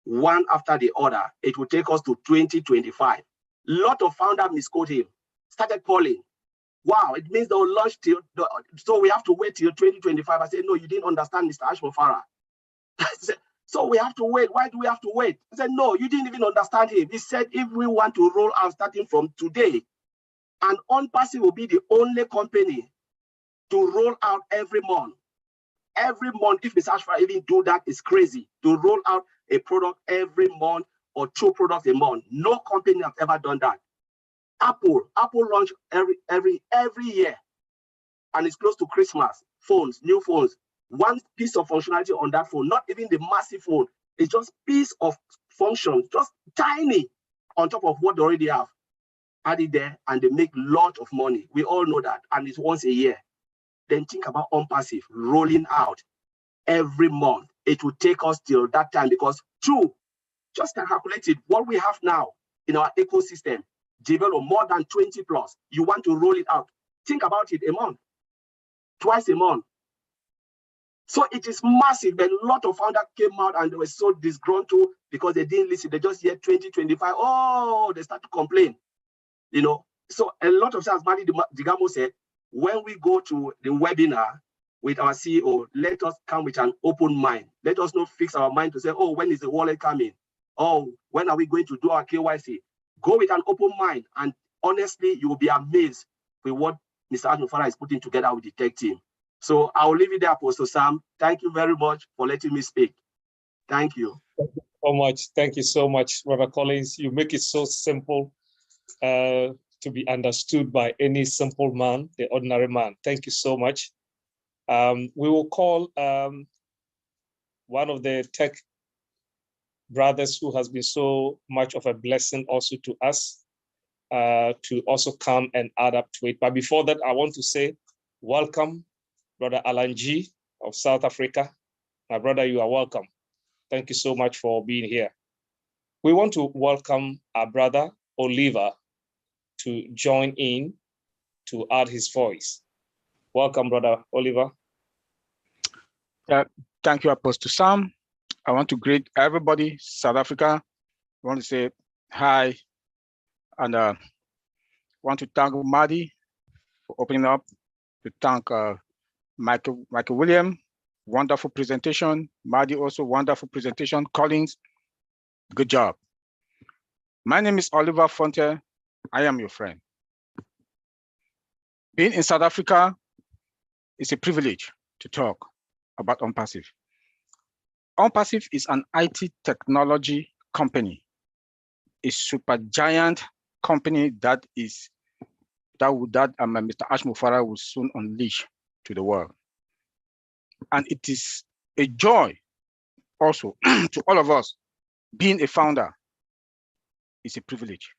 one after the other, it will take us to 2025. A lot of founders misquote him, started calling. Wow, it means they'll launch so we have to wait till 2025. I said, no, you didn't understand Mr. Ashmofara. So we have to wait. Why do we have to wait? He said, no, you didn't even understand him. He said, if we want to roll out starting from today, and on-passive will be the only company to roll out every month. Every month, if Mr. Ashmofara even do that, is crazy. To roll out a product every month or 2 products a month. No company has ever done that. Apple launch every year, and it's close to Christmas. Phones, new phones. One piece of functionality on that phone, not even the massive phone. It's just piece of function, just tiny on top of what they already have. Add it there, and they make a lot of money. We all know that, and it's once a year. Then think about on-passive rolling out every month. It will take us till that time, because 2, just calculate it, what we have now in our ecosystem, develop more than 20 plus. You want to roll it out. Think about it, a month, twice a month. So it is massive. But a lot of founders came out and they were so disgruntled because they didn't listen. They just hear 2025. Oh, they start to complain. So a lot of times, Madi Digamo said, when we go to the webinar with our CEO, let us come with an open mind. Let us not fix our mind to say, oh, when is the wallet coming? Oh, when are we going to do our KYC? Go with an open mind, and honestly, you will be amazed with what Mr. Ashmofara is putting together with the tech team. So I'll leave it there, Apostle Sam. Thank you very much for letting me speak. Thank you. so much. Thank you so much, Brother Collins. You make it so simple to be understood by any simple man, the ordinary man. Thank you so much. We will call one of the tech brothers who has been so much of a blessing also to us to also come and add up to it. But before that, I want to say welcome, Brother Alan G of South Africa. My brother, you are welcome. Thank you so much for being here. We want to welcome our brother Oliver to join in to add his voice. Welcome, Brother Oliver. Thank you, Apostle Sam. I want to greet everybody, South Africa. I want to say hi, and want to thank Madi for opening up, to thank Michael William, wonderful presentation. Madi also wonderful presentation. Collins, good job. My name is Oliver Fonte. I am your friend. Being in South Africa is a privilege to talk about OnPassive. OnPassive is an IT technology company, a super giant company that Mr. Ash Mufarah will soon unleash to the world. And it is a joy also to all of us. Being a founder is a privilege.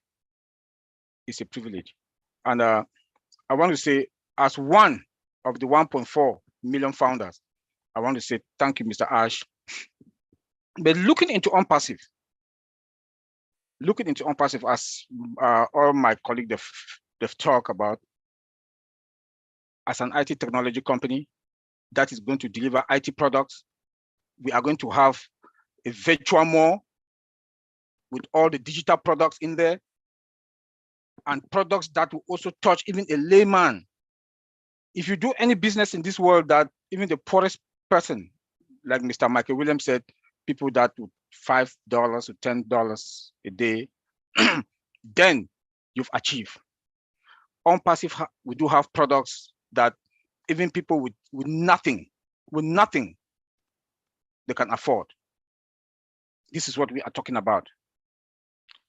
It's a privilege. And I want to say, as one of the 1.4 million founders, I want to say thank you, Mr. Ash. But looking into OnPassive, as all my colleagues they've talked about, as an IT technology company that is going to deliver IT products, we are going to have a virtual mall with all the digital products in there, and products that will also touch even a layman. If you do any business in this world, that even the poorest person, like Mr. Michael Williams said, people that would $5 to $10 a day, then you've achieved. OnPassive, we do have products that even people with nothing, they can afford. This is what we are talking about.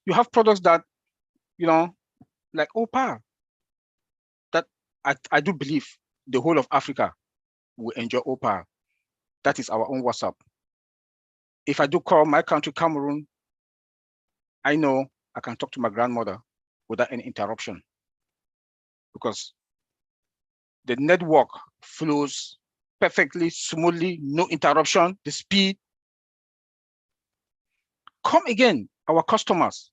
You have products that, like OPA, that I do believe the whole of Africa will enjoy OPA. That is our own WhatsApp. If I do call my country, Cameroon, I know I can talk to my grandmother without any interruption, because the network flows perfectly, smoothly, no interruption, the speed. Come again, our customers,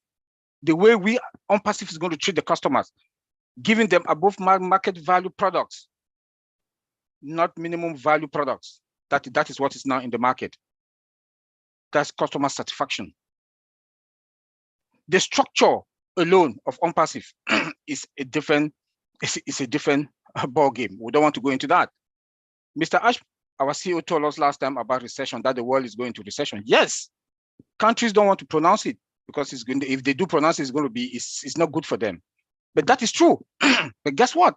the way we OnPassive is going to treat the customers, giving them above market value products, not minimum value products. That is what is now in the market. That's customer satisfaction. The structure alone of OnPassive is a different ball game. We don't want to go into that. Mr. Ash, our CEO, told us last time about recession, that the world is going to recession. Yes, countries don't want to pronounce it because it's going to, if they do pronounce it, it's going to be, it's not good for them. But that is true. But guess what?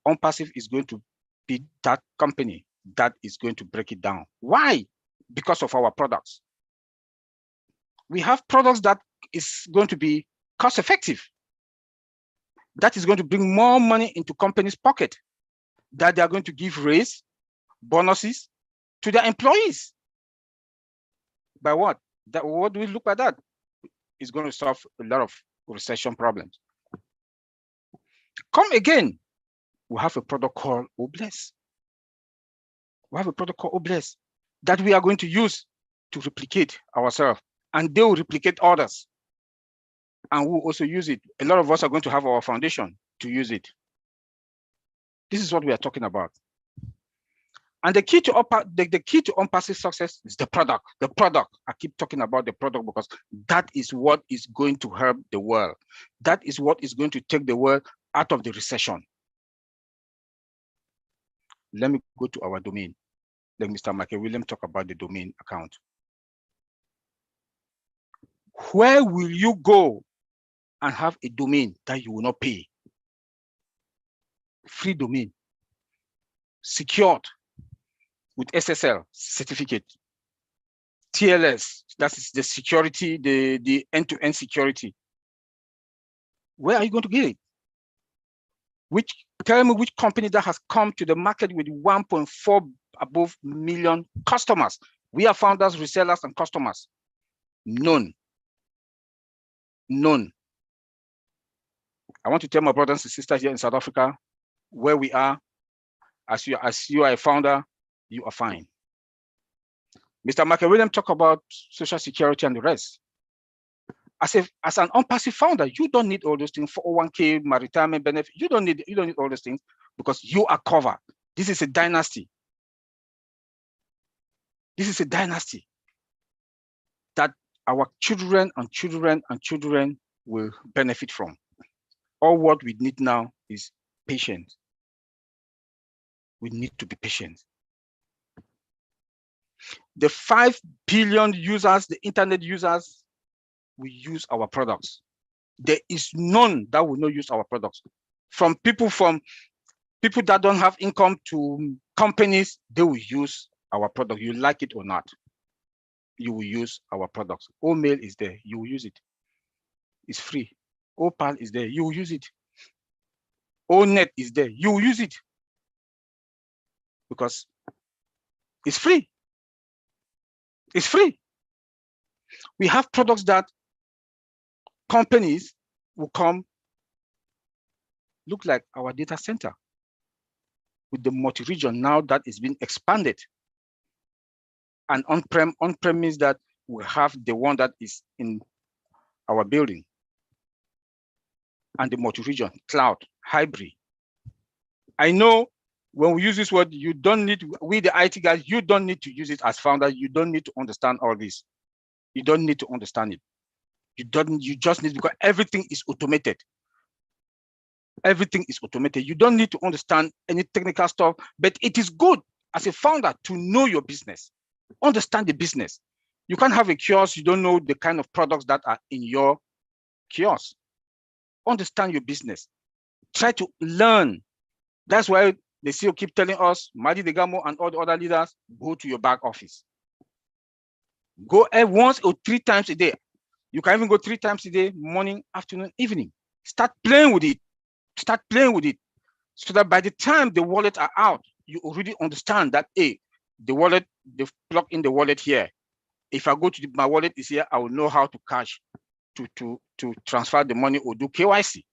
OnPassive is going to be that company that is going to break it down. Why? Because of our products. We have products that is going to be cost effective. That is going to bring more money into companies' pocket, that they are going to give raise, bonuses to their employees. By what? What do we look at that? It's going to solve a lot of recession problems. Come again, we have a product called Obless. We have a product called Obless that we are going to use to replicate ourselves, and they will replicate others. And we'll also use it. A lot of us are going to have our foundation to use it. This is what we are talking about. And the key to OnPassive success is the product. The product. I keep talking about the product because that is what is going to help the world. That is what is going to take the world out of the recession. Let me go to our domain. Let Mr. Michael Williams talk about the domain account. Where will you go and have a domain that you will not pay? Free domain, secured with SSL certificate. TLS, that is the security, the end-to-end security. Where are you going to get it? Tell me which company that has come to the market with 1.4 above million customers. We are founders, resellers, and customers. None. None. I want to tell my brothers and sisters here in South Africa, where we are, as you are a founder, you are fine. Mr. Michael Williams talked about social security and the rest. As an unpassive founder, you don't need all those things, 401k, retirement benefit. You don't need all those things because you are covered. This is a dynasty. This is a dynasty that our children and children and children will benefit from. All what we need now is patience. We need to be patient. The 5 billion users, the internet users, will use our products. There is none that will not use our products. From people that don't have income to companies, they will use our product. You like it or not, you will use our products. Mail is there, you will use it. It's free. Opal is there, you will use it. Net is there, you will use it. Because it's free. It's free. We have products that companies will come, look like our data center with the multi-region now that is being expanded. And on-prem means that we have the one that is in our building. And the multi-region, cloud, hybrid. I know when we use this word, you don't need, we the IT guys, you don't need to use it as founder. You don't need to understand all this. You don't need to understand it. You just need, because everything is automated. Everything is automated. You don't need to understand any technical stuff, but it is good as a founder to know your business, understand the business. You can't have a kiosk, you don't know the kind of products that are in your kiosk. Understand your business. Try to learn. That's why the CEO keep telling us, Madi Degamo and all the other leaders, go to your back office. Go once or 3 times a day. You can even go 3 times a day, morning, afternoon, evening. Start playing with it. Start playing with it. So that by the time the wallet are out, you already understand that, hey, the wallet, they've plugged in the wallet here. If I go to my wallet is here, I will know how to cash, to transfer the money or do KYC.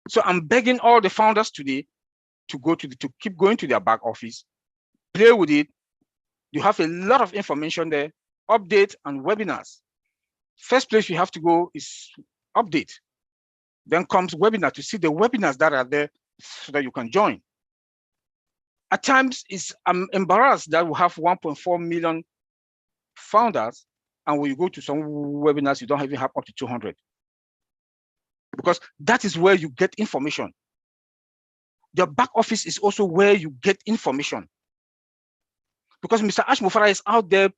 So I'm begging all the founders today to keep going to their back office, play with it. You have a lot of information there, update and webinars. First place you have to go is update. Then comes webinar to see the webinars that are there so that you can join. At times, I'm embarrassed that we have 1.4 million founders, and when you go to some webinars, you don't even have up to 200. Because that is where you get information. The back office is also where you get information. Because Mr. Ash Mufara is out there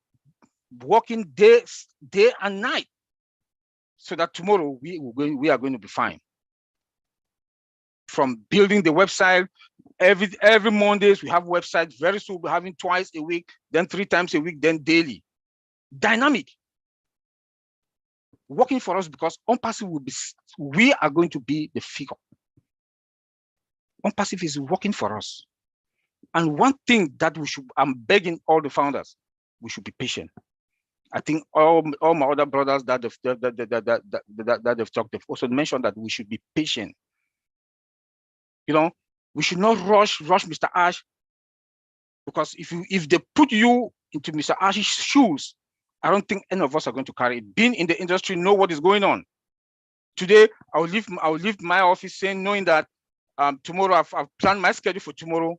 working day and night, so that tomorrow we are going to be fine. From building the website, every Mondays we have websites. Very soon we're having twice a week, then 3 times a week, then daily. Dynamic. Working for us because OnPassive will be, we are going to be the figure. OnPassive is working for us. And one thing that I'm begging all the founders, we should be patient. I think all my other brothers that they've talked, they've also mentioned that we should be patient. You know, we should not rush Mr. Ash, because if they put you into Mr. Ash's shoes, I don't think any of us are going to carry it. Being in the industry, know what is going on. Today, I'll leave my office knowing that tomorrow I've planned my schedule for tomorrow.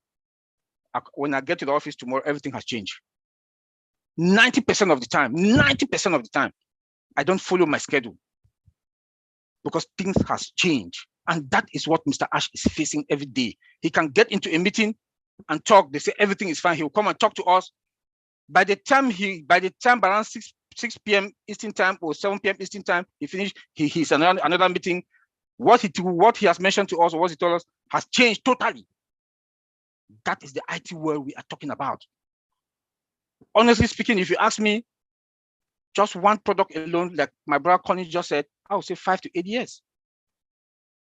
When I get to the office tomorrow, everything has changed. 90% of the time, I don't follow my schedule because things has changed. And that is what Mr. Ash is facing every day. He can get into a meeting and talk. They say everything is fine. He will come and talk to us. By the time around 6 p.m. Eastern time or 7 p.m. Eastern time, he finished. He's another meeting. What he has mentioned to us or what he told us has changed totally. That is the IT world we are talking about. Honestly speaking, if you ask me, just one product alone, like my brother Connie just said, I would say 5 to 8 years.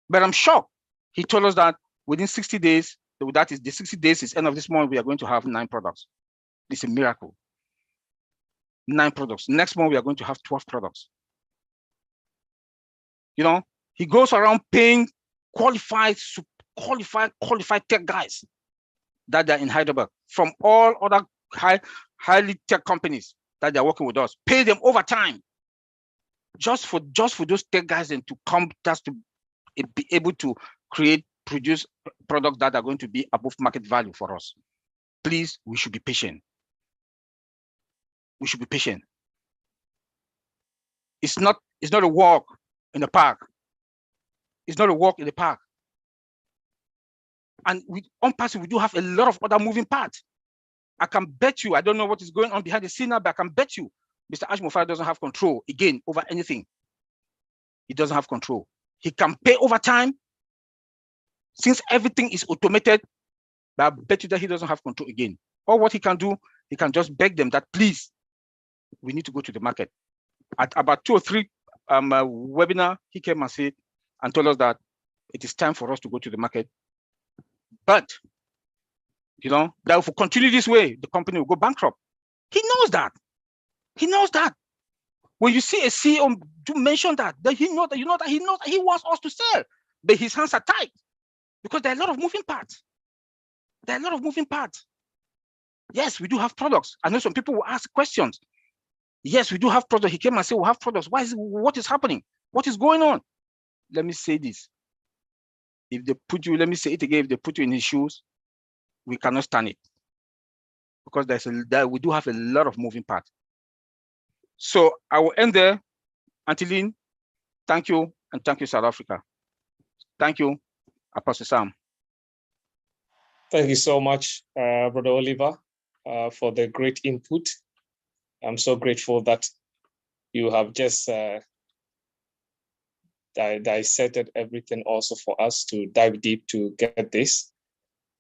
But I'm shocked. He told us that within 60 days, that is the 60 days is end of this month, we are going to have 9 products. It's a miracle. 9 products. Next month, we are going to have 12 products. You know, he goes around paying qualified tech guys that are in Hyderabad from all other highly tech companies that they're working with us. Pay them overtime just for those tech guys and to come just to be able to produce products that are going to be above market value for us. Please, we should be patient. We should be patient. It's not a walk in the park. It's not a walk in the park. And on passive, we do have a lot of other moving parts. I can bet you, I don't know what is going on behind the scene now, but I can bet you Mr. Ash Mufarah doesn't have control, again, over anything. He doesn't have control. He can pay overtime. Since everything is automated, but I bet you that he doesn't have control again. Or what he can do, he can just beg them that, please, we need to go to the market. At about 2 or 3 webinar, he came and said, and told us that it is time for us to go to the market. But, you know, that if we continue this way, the company will go bankrupt. He knows that. He knows that. When you see a CEO to mention that he knows that, he knows that he wants us to sell, but his hands are tied because there are a lot of moving parts. There are a lot of moving parts. Yes, we do have products. I know some people will ask questions. Yes, we do have products. He came and said, we have products. What is happening? What is going on? Let me say this. If they put you, let me say it again, if they put you in his shoes, we cannot stand it. Because we do have a lot of moving parts. So I will end there. Antilin, thank you, and thank you, South Africa. Thank you, Apostle Sam. Thank you so much, Brother Oliver, for the great input. I'm so grateful that you have just dissected everything also for us to dive deep to get this.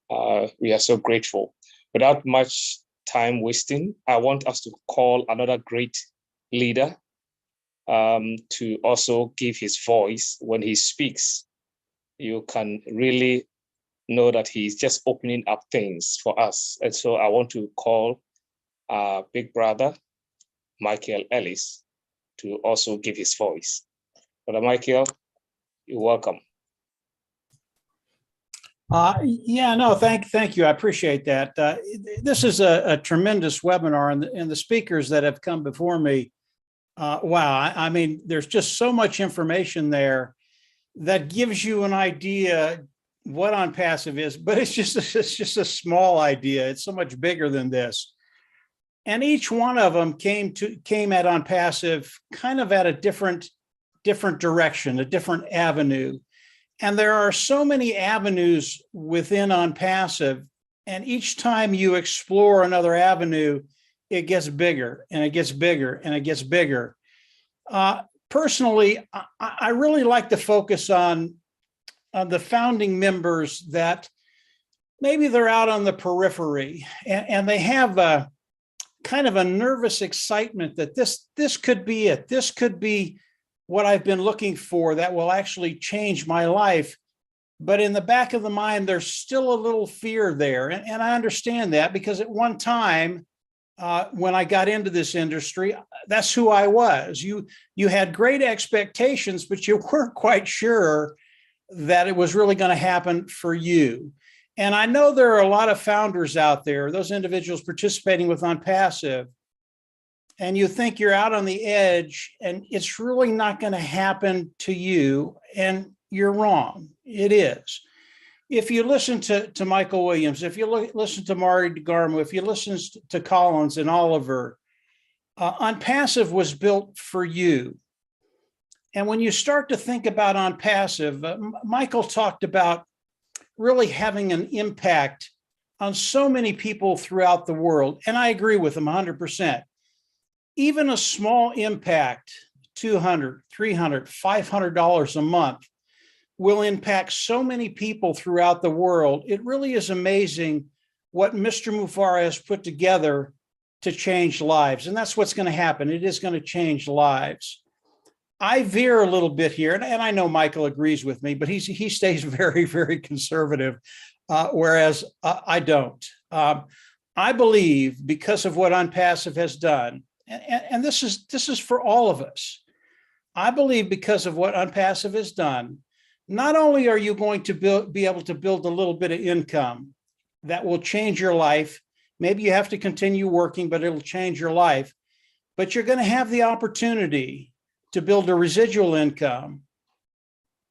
We are so grateful. Without much time wasting, I want us to call another great leader to also give his voice. When he speaks, you can really know that he's just opening up things for us. And so I want to call our big brother, Michael Ellis, to also give his voice. Brother Michael, you're welcome. Thank you. I appreciate that. This is a tremendous webinar, and the speakers that have come before me, wow, I mean, there's just so much information there that gives you an idea what OnPassive is, but it's just a small idea. It's so much bigger than this. And each one of them came at OnPassive kind of at a different direction, a different avenue. And there are so many avenues within OnPassive, and each time you explore another avenue, it gets bigger and it gets bigger and it gets bigger. Personally, I really like to focus on the founding members that maybe they're out on the periphery and they have a kind of a nervous excitement that this could be it. This could be what I've been looking for that will actually change my life. But in the back of the mind, there's still a little fear there. And I understand that because at one time, when I got into this industry, that's who I was. You had great expectations, but you weren't quite sure that it was really going to happen for you. And I know there are a lot of founders out there, those individuals participating with OnPassive, and you think you're out on the edge and it's really not going to happen to you, and you're wrong. It is. If you listen to Michael Williams, if you listen to Marty DeGarmo, if you listen to Collins and Oliver, OnPassive was built for you. And when you start to think about OnPassive, Michael talked about really having an impact on so many people throughout the world. And I agree with him 100%. Even a small impact, $200, $300, $500 a month, will impact so many people throughout the world. It really is amazing what Mr. Mufarah has put together to change lives. And that's what's going to happen. It is going to change lives. I veer a little bit here, and I know Michael agrees with me, but he stays very, very conservative, whereas I don't. I believe because of what UnPassive has done, and this is for all of us. I believe because of what UnPassive has done, not only are you going to be able to build a little bit of income that will change your life. Maybe you have to continue working, but it'll change your life. But you're going to have the opportunity to build a residual income,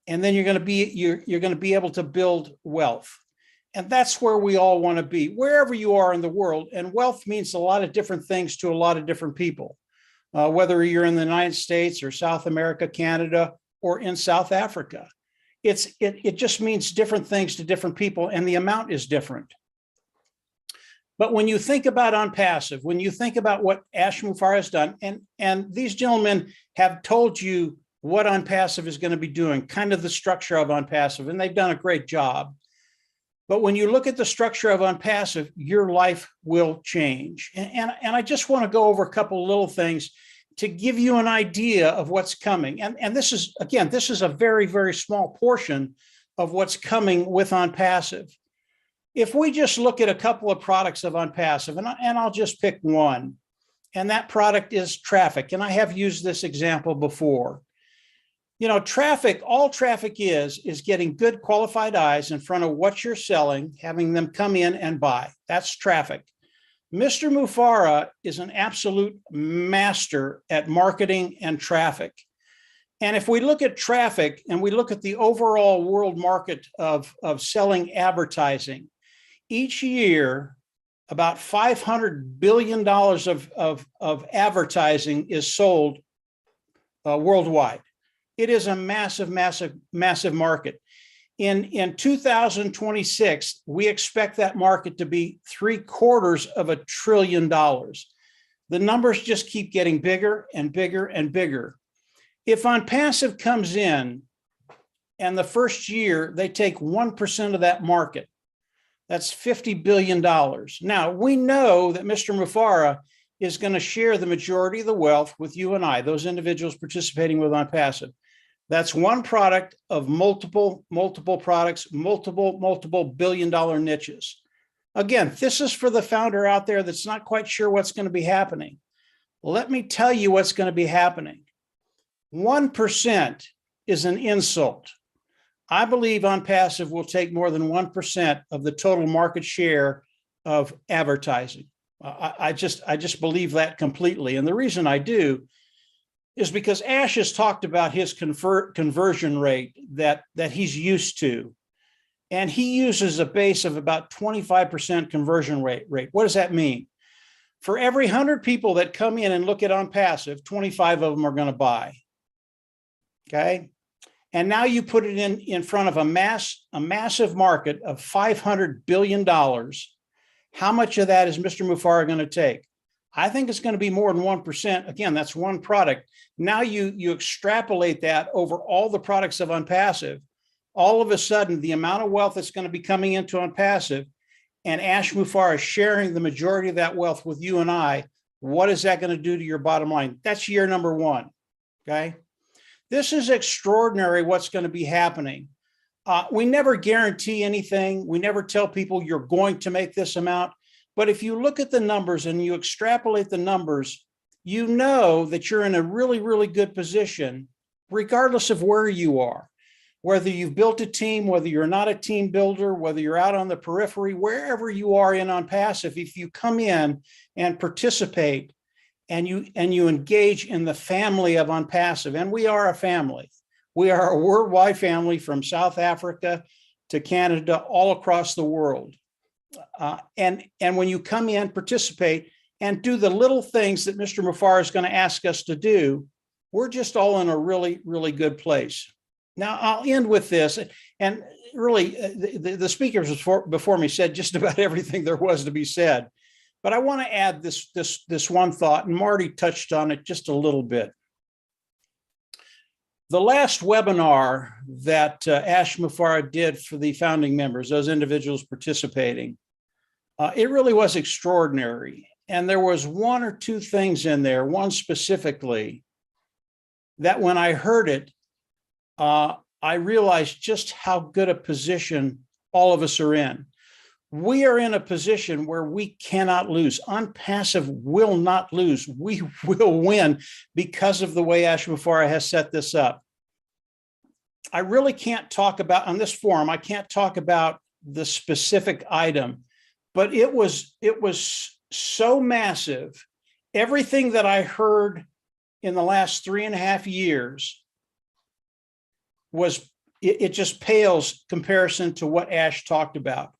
and then you're going to be able to build wealth. And that's where we all want to be, wherever you are in the world. And wealth means a lot of different things to a lot of different people, whether you're in the United States or South America, Canada, or in South Africa. It just means different things to different people, and the amount is different. But when you think about UnPassive, when you think about what Ash Mufareh has done, and these gentlemen have told you what UnPassive is going to be doing, kind of the structure of UnPassive, and they've done a great job. But when you look at the structure of UnPassive, your life will change. And I just want to go over a couple of little things to give you an idea of what's coming. And this is, again, this is a very, very small portion of what's coming with UnPassive. If we just look at a couple of products of UnPassive, and I'll just pick one, and that product is traffic. And I have used this example before. You know, traffic, all traffic is getting good qualified eyes in front of what you're selling, having them come in and buy. That's traffic. Mr. Mufareh is an absolute master at marketing and traffic. And if we look at traffic and we look at the overall world market of selling advertising, each year, about $500 billion of advertising is sold worldwide. It is a massive, massive, massive market. In 2026, we expect that market to be $750 billion. The numbers just keep getting bigger and bigger and bigger. If UnPassive comes in and the first year they take 1% of that market, that's $50 billion. Now, we know that Mr. Mufareh is going to share the majority of the wealth with you and I, those individuals participating with UnPassive. That's one product of multiple products, multiple billion-dollar niches. Again, this is for the founder out there that's not quite sure what's going to be happening. Let me tell you what's going to be happening. 1% is an insult. I believe UnPassive will take more than 1% of the total market share of advertising. I just believe that completely. And the reason I do is because Ash has talked about his conversion rate that he's used to. And he uses a base of about 25% conversion rate. What does that mean? For every 100 people that come in and look at UnPassive, 25 of them are going to buy. Okay. And now you put it in front of a massive market of $500 billion. How much of that is Mr. Mufareh going to take? I think it's going to be more than 1%. Again, that's one product. Now you extrapolate that over all the products of UnPassive. All of a sudden, the amount of wealth that's going to be coming into UnPassive, and Ash Mufareh sharing the majority of that wealth with you and I, what is that going to do to your bottom line? That's year number one. Okay. This is extraordinary what's going to be happening. We never guarantee anything. We never tell people you're going to make this amount. But if you look at the numbers and you extrapolate the numbers, you know that you're in a really, really good position, regardless of where you are, whether you've built a team, whether you're not a team builder, whether you're out on the periphery, wherever you are in UnPassive, if you come in and participate and you engage in the family of UnPassive, and we are a family. We are a worldwide family from South Africa to Canada, all across the world. And when you come in, participate, and do the little things that Mr. Mufareh is going to ask us to do, we're just all in a really, really good place. Now, I'll end with this. And really, the speakers before me said just about everything there was to be said. But I want to add this one thought, and Marty touched on it just a little bit. The last webinar that Ash Mufareh did for the founding members, those individuals participating, it really was extraordinary. And there was one or two things in there, one specifically, that when I heard it, I realized just how good a position all of us are in. We are in a position where we cannot lose. OnPassive will not lose. We will win because of the way Ash Mufareh has set this up. I really can't talk about, on this forum, I can't talk about the specific item, but it was so massive. Everything that I heard in the last 3.5 years it just pales comparison to what Ash talked about.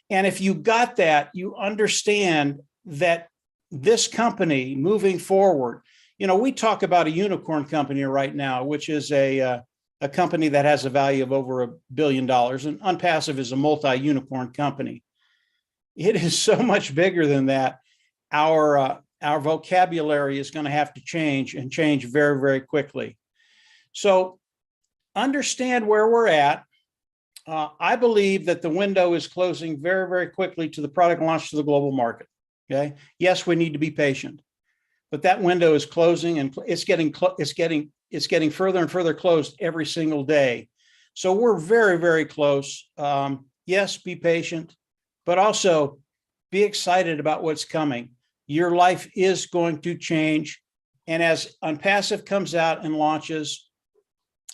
And if you got that, you understand that this company moving forward, we talk about a unicorn company right now, which is a company that has a value of over $1 billion, and OnPassive is a multi-unicorn company. It is so much bigger than that. Our vocabulary is going to have to change, and change very, very quickly. So understand where we're at. I believe that the window is closing very, very quickly to the product launch to the global market. Okay. Yes, we need to be patient, but that window is closing, and it's getting further and further closed every single day. So we're very, very close. Yes, be patient, but also be excited about what's coming. Your life is going to change. And as OnPassive comes out and launches,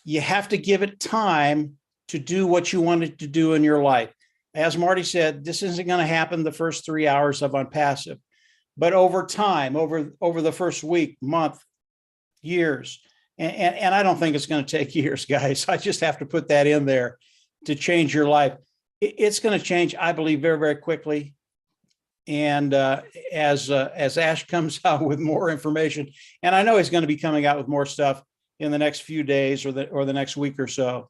you have to give it time to do what you wanted to do in your life. As Marty said, this isn't going to happen the first 3 hours of OnPassive, but over time, over the first week, month, years, and I don't think it's going to take years, guys. I just have to put that in there to change your life. It's going to change, I believe, very, very quickly. And as Ash comes out with more information, and I know he's going to be coming out with more stuff in the next few days or the next week or so.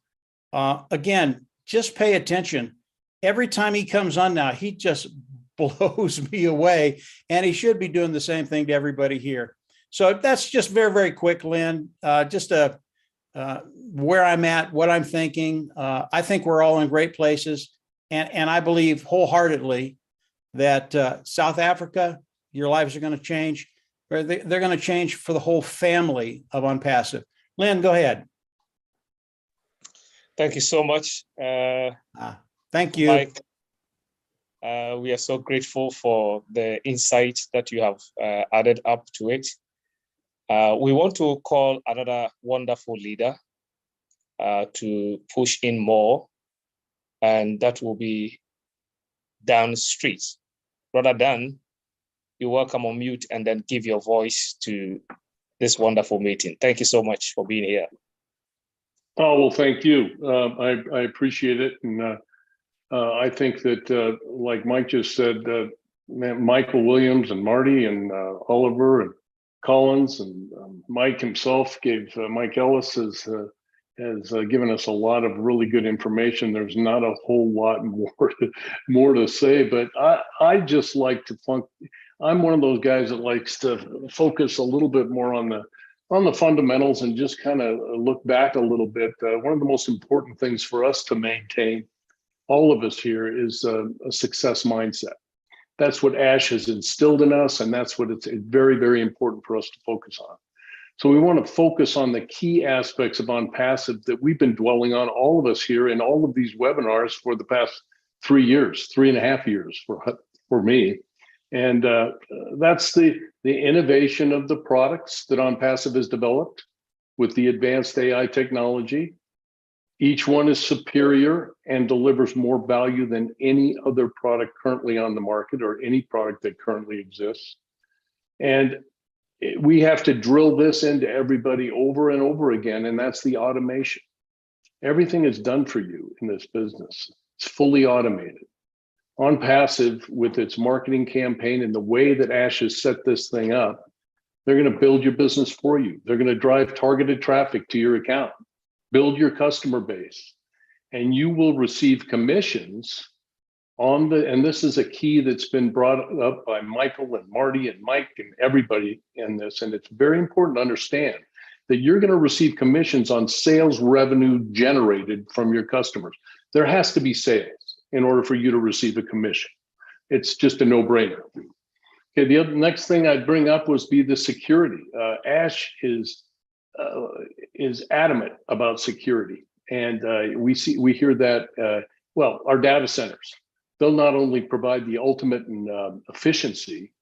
Again, just pay attention. Every time he comes on now, he just blows me away, and he should be doing the same thing to everybody here. So that's just very, very quick, Lynn, just where I'm at, what I'm thinking. I think we're all in great places, and I believe wholeheartedly that South Africa, your lives are going to change. They're going to change for the whole family of OnPassive. Lynn, go ahead. Thank you so much. Thank you. Mike, we are so grateful for the insight that you have added up to it. We want to call another wonderful leader to push in more, and that will be Dan Street. Brother Dan, you're welcome on mute and then give your voice to this wonderful meeting. Thank you so much for being here. Oh, well, thank you. I appreciate it. And I think that, like Mike just said, Michael Williams and Marty and Oliver and Collins and Mike himself Mike Ellis has given us a lot of really good information. There's not a whole lot more to say, but I just like to I'm one of those guys that likes to focus a little bit more on the fundamentals and just kind of look back a little bit. One of the most important things for us to maintain, all of us here, is a success mindset. That's what Ash has instilled in us, and that's what it's very, very important for us to focus on. So we want to focus on the key aspects of OnPassive that we've been dwelling on, all of us here in all of these webinars for the past 3.5 years for me. And that's the innovation of the products that OnPassive has developed with the advanced AI technology. Each one is superior and delivers more value than any other product currently on the market or any product that currently exists. And we have to drill this into everybody over and over again, and that's the automation. Everything is done for you in this business. It's fully automated. OnPassive, with its marketing campaign and the way that Ash has set this thing up, they're going to build your business for you. They're going to drive targeted traffic to your account, build your customer base, and you will receive commissions on and this is a key that's been brought up by Michael and Marty and Mike and everybody in this. And it's very important to understand that you're going to receive commissions on sales revenue generated from your customers. There has to be sales in order for you to receive a commission. It's just a no-brainer. Okay, the next thing I'd bring up was the security. Ash is adamant about security, and we hear that. Well, our data centers, they'll not only provide the ultimate in efficiency,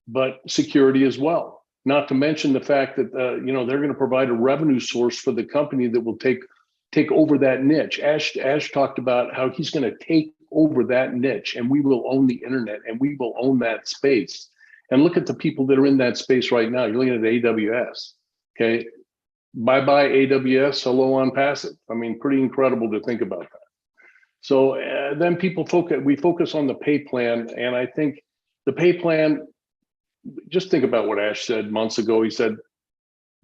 but security as well. Not to mention the fact that they're going to provide a revenue source for the company that will take over that niche. Ash talked about how he's going to take over that niche, and we will own the internet, and we will own that space. And look at the people that are in that space right now. You're looking at AWS. Okay, bye-bye AWS, hello OnPassive. I mean, pretty incredible to think about that. So then we focus on the pay plan, and I think the pay plan. Just think about what Ash said months ago. He said,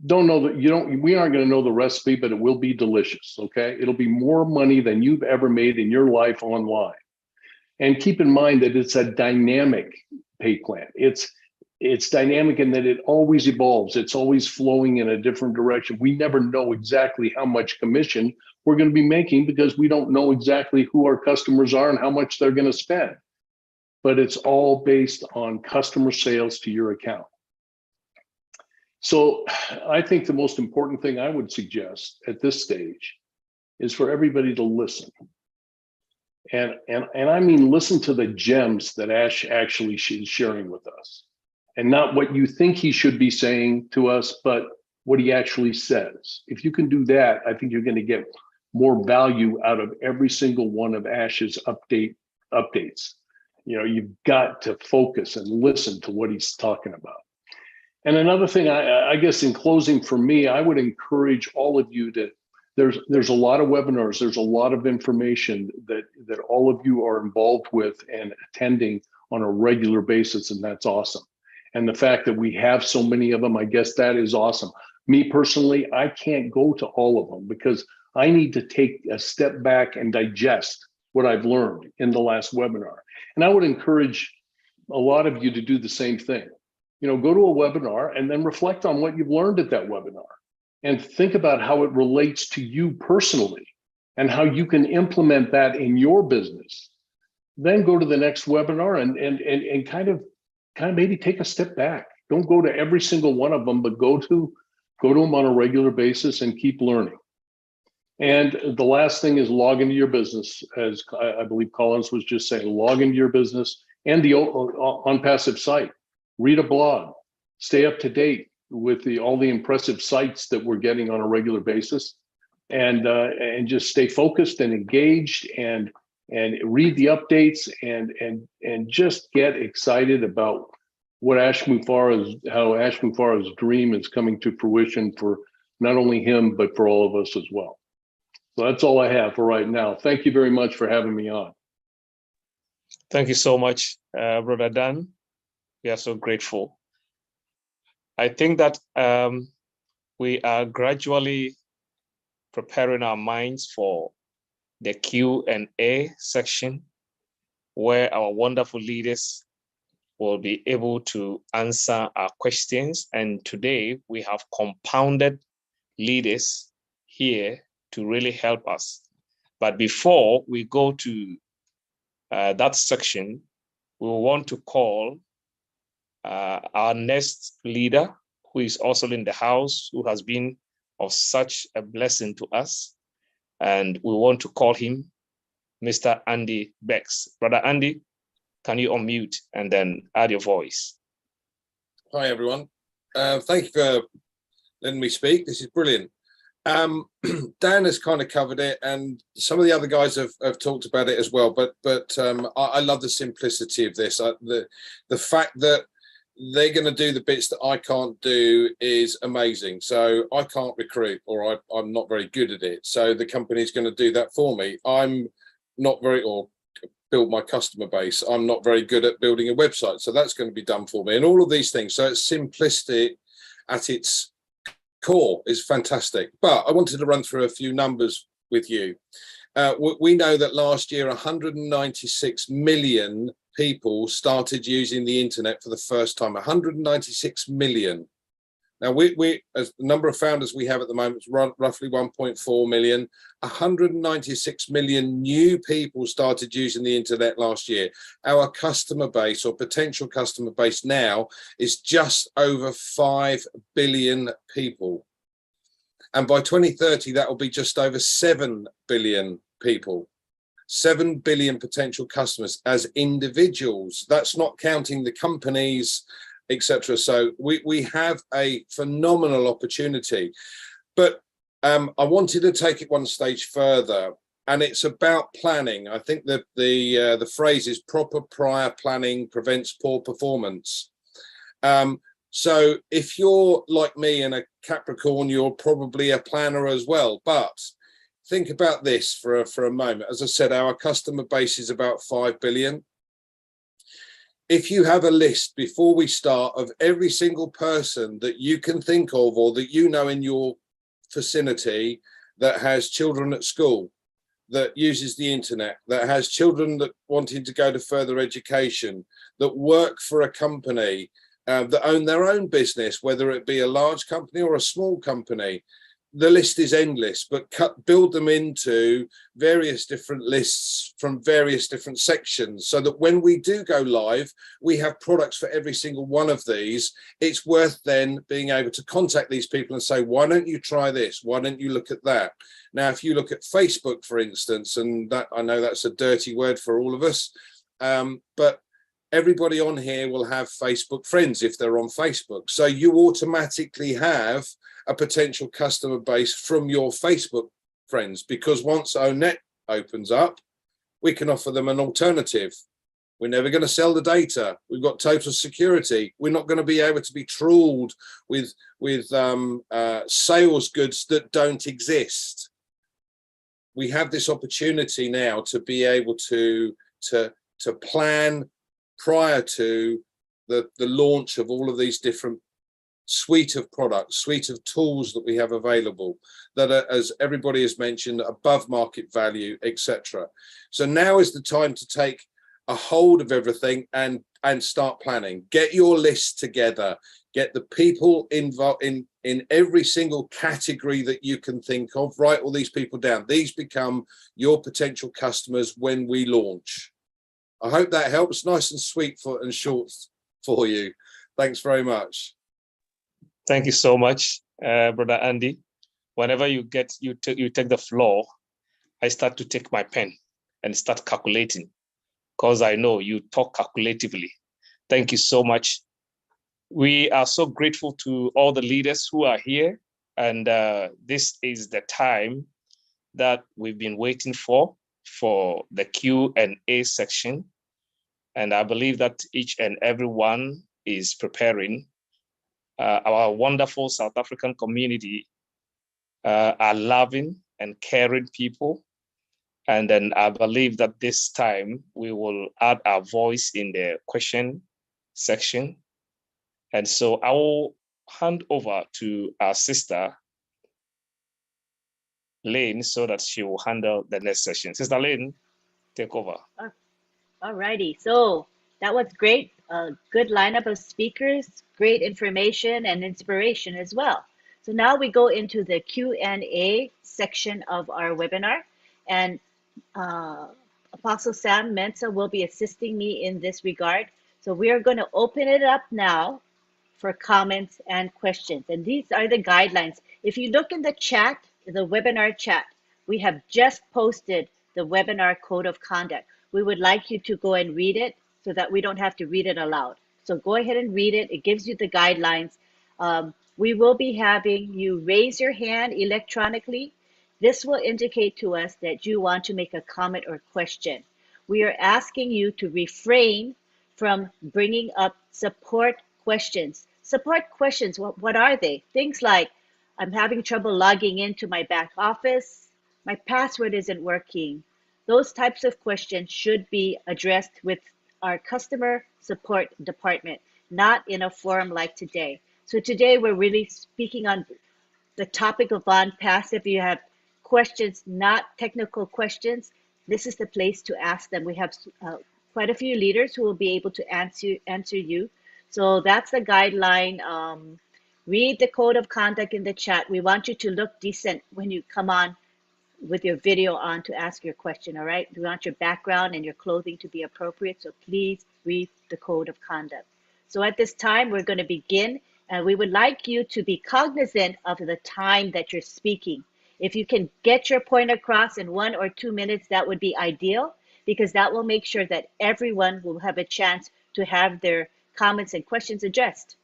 we aren't going to know the recipe, but it will be delicious. Okay. It'll be more money than you've ever made in your life online. And keep in mind that it's a dynamic pay plan. It's dynamic in that it always evolves. It's always flowing in a different direction. We never know exactly how much commission we're going to be making because we don't know exactly who our customers are and how much they're going to spend. But it's all based on customer sales to your account. So I think the most important thing I would suggest at this stage is for everybody to listen. And I mean, listen to the gems that Ash actually is sharing with us, and not what you think he should be saying to us, but what he actually says. If you can do that, I think you're going to get more value out of every single one of Ash's updates. You've got to focus and listen to what he's talking about. And another thing, I guess in closing for me, I would encourage all of you to, there's a lot of webinars, there's a lot of information that all of you are involved with and attending on a regular basis, and that's awesome. And the fact that we have so many of them, I guess that is awesome. Me personally, I can't go to all of them because I need to take a step back and digest what I've learned in the last webinar. And I would encourage a lot of you to do the same thing. Go to a webinar and then reflect on what you've learned at that webinar and think about how it relates to you personally and how you can implement that in your business. Then go to the next webinar and kind of maybe take a step back. Don't go to every single one of them, but go to them on a regular basis and keep learning. And the last thing is log into your business, as I believe Collins was just saying, log into your business and the OnPassive site. Read a blog, stay up to date with all the impressive sites that we're getting on a regular basis, and just stay focused and engaged and read the updates and just get excited about what how Ash Mufareh's dream is coming to fruition for not only him, but for all of us as well. So that's all I have for right now. Thank you very much for having me on. Thank you so much, Brother Dan. We are so grateful. I think that we are gradually preparing our minds for the Q&A section, where our wonderful leaders will be able to answer our questions. And today we have compounded leaders here to really help us. But before we go to that section, we want to call our next leader, who is also in the house, who has been of such a blessing to us. And we want to call him Mr. Andy Bex. Brother Andy, can you unmute and then add your voice? Hi, everyone. Thank you for letting me speak. This is brilliant. Dan has kind of covered it, and some of the other guys have talked about it as well. But I love the simplicity of this. The fact that they're going to do the bits that I can't do is amazing. So I can't recruit, or I'm not very good at it. So the company's going to do that for me. I'm not very, or build my customer base. I'm not very good at building a website. So that's going to be done for me, and all of these things. So it's simplistic at its core is fantastic. But I wanted to run through a few numbers with you. We know that last year 196 million people started using the internet for the first time. 196 million. Now, we as the number of founders we have at the moment is roughly 1.4 million. 196 million new people started using the internet last year. Our customer base or potential customer base now is just over 5 billion people. And by 2030, that will be just over 7 billion people. 7 billion potential customers as individuals. That's not counting the companies, etc. So we have a phenomenal opportunity. But I wanted to take it one stage further, and it's about planning. I think that the phrase is proper prior planning prevents poor performance. So if you're like me and a Capricorn, you're probably a planner as well. But think about this for a moment. As I said, our customer base is about 5 billion. If you have a list before we start of every single person that you can think of or that you know in your vicinity that has children at school, that uses the internet, that has children that wanting to go to further education, that work for a company, that own their own business, whether it be a large company or a small company, the list is endless, but build them into various different lists from various different sections so that when we do go live, we have products for every single one of these. It's worth then being able to contact these people and say, why don't you try this? Why don't you look at that? Now, if you look at Facebook, for instance, and that I know that's a dirty word for all of us, but everybody on here will have Facebook friends if they're on Facebook. So you automatically have a potential customer base from your Facebook friends, because once O-Net opens up, we can offer them an alternative. We're never going to sell the data. We've got total security. We're not going to be able to be trawled with sales goods that don't exist. We have this opportunity now to be able to plan prior to the launch of all of these different suite of products, suite of tools that we have available that are, as everybody has mentioned, above market value, etc. So now is the time to take a hold of everything and start planning. Get your list together. Get the people involved in every single category that you can think of. Write all these people down. These become your potential customers when we launch. I hope that helps. Nice and sweet and short for you. Thanks very much. Thank you so much, Brother Andy. Whenever you take the floor, I start to take my pen and start calculating, because I know you talk calculatively. Thank you so much. We are so grateful to all the leaders who are here, and this is the time that we've been waiting for the Q&A section. And I believe that each and every one is preparing. Our wonderful South African community are loving and caring people. And then I believe that this time we will add our voice in the question section. And so I will hand over to our sister, Lane, so that she will handle the next session. Sister Lane, take over. All righty. So that was great. A good lineup of speakers, great information and inspiration as well. So now we go into the Q&A section of our webinar, and Apostle Sam Mensah will be assisting me in this regard. So we are going to open it up now for comments and questions. And these are the guidelines. If you look in the chat, the webinar chat, we have just posted the webinar code of conduct. We would like you to go and read it so that we don't have to read it aloud. So go ahead and read it. It gives you the guidelines. We will be having you raise your hand electronically. This will indicate to us that you want to make a comment or question. We are asking you to refrain from bringing up support questions. Support questions, what are they? Things like, I'm having trouble logging into my back office. My password isn't working. Those types of questions should be addressed with our customer support department, not in a forum like today. So today we're really speaking on the topic of bond pass. If you have questions, not technical questions, this is the place to ask them. We have quite a few leaders who will be able to answer you. So that's the guideline. Read the code of conduct in the chat. We want you to look decent when you come on with your video on to ask your question, all right? We want your background and your clothing to be appropriate, so please read the code of conduct. So at this time, we're going to begin, and we would like you to be cognizant of the time that you're speaking. If you can get your point across in 1 or 2 minutes, that would be ideal, because that will make sure that everyone will have a chance to have their comments and questions addressed,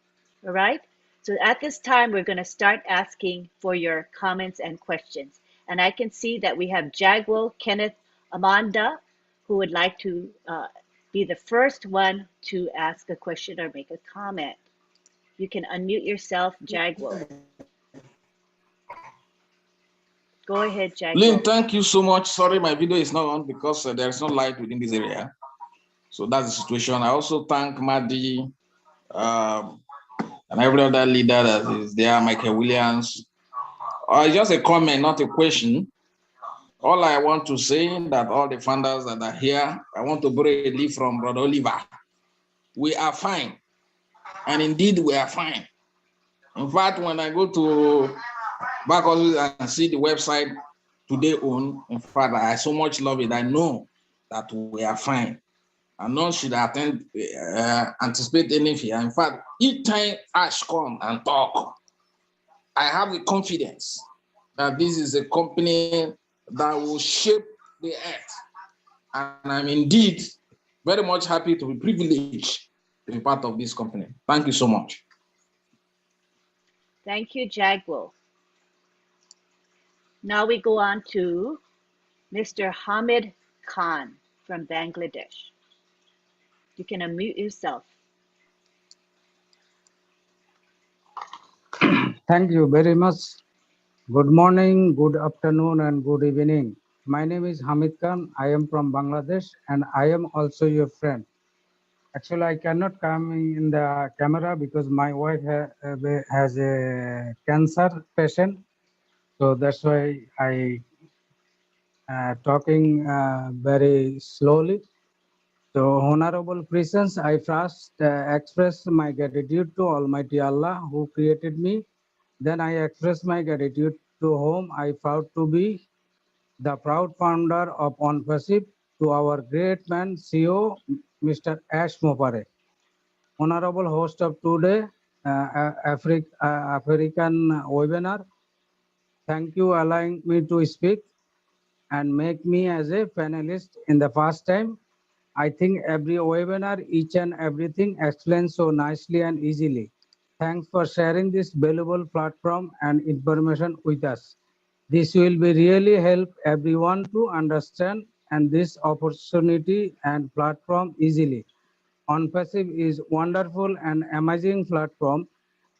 all right? So at this time, we're going to start asking for your comments and questions. And I can see that we have Jagwell Kenneth Amanda, who would like to be the first one to ask a question or make a comment. You can unmute yourself, Jagwell. Go ahead, Lynn, Jagwell. thank you so much. Sorry, my video is not on because there's no light within this area. So that's the situation. I also thank Madi and every other leader that is there, Michael Williams. Just a comment, not a question. All I want to say that all the founders that are here, I want to borrow a leaf from Brother Oliver. We are fine. And indeed, we are fine. In fact, when I go to back office and see the website today on, in fact, I so much love it. I know that we are fine. And none should anticipate any fear. In fact, each time Ash come and talk, I have the confidence that this is a company that will shape the earth. And I'm indeed very much happy to be privileged to be part of this company. Thank you so much. Thank you, Jagwell. Now we go on to Mr. Hamid Khan from Bangladesh. You can unmute yourself. Thank you very much. Good morning, good afternoon, and good evening. My name is Hamid Khan. I am from Bangladesh, and I am also your friend. Actually, I cannot come in the camera because my wife has a cancer patient. So that's why I talking very slowly. So, Honorable Presence, I first express my gratitude to Almighty Allah who created me. Then I express my gratitude to whom I proud to be, the proud founder of ONPASIP, to our great man CEO, Mr. Ash Mopare. Honorable host of today, African webinar, thank you allowing me to speak and make me as a panelist in the first time. I think every webinar, each and everything explains so nicely and easily. Thanks for sharing this valuable platform and information with us. This will be really help everyone to understand and this opportunity and platform easily. ONPASIP is wonderful and amazing platform,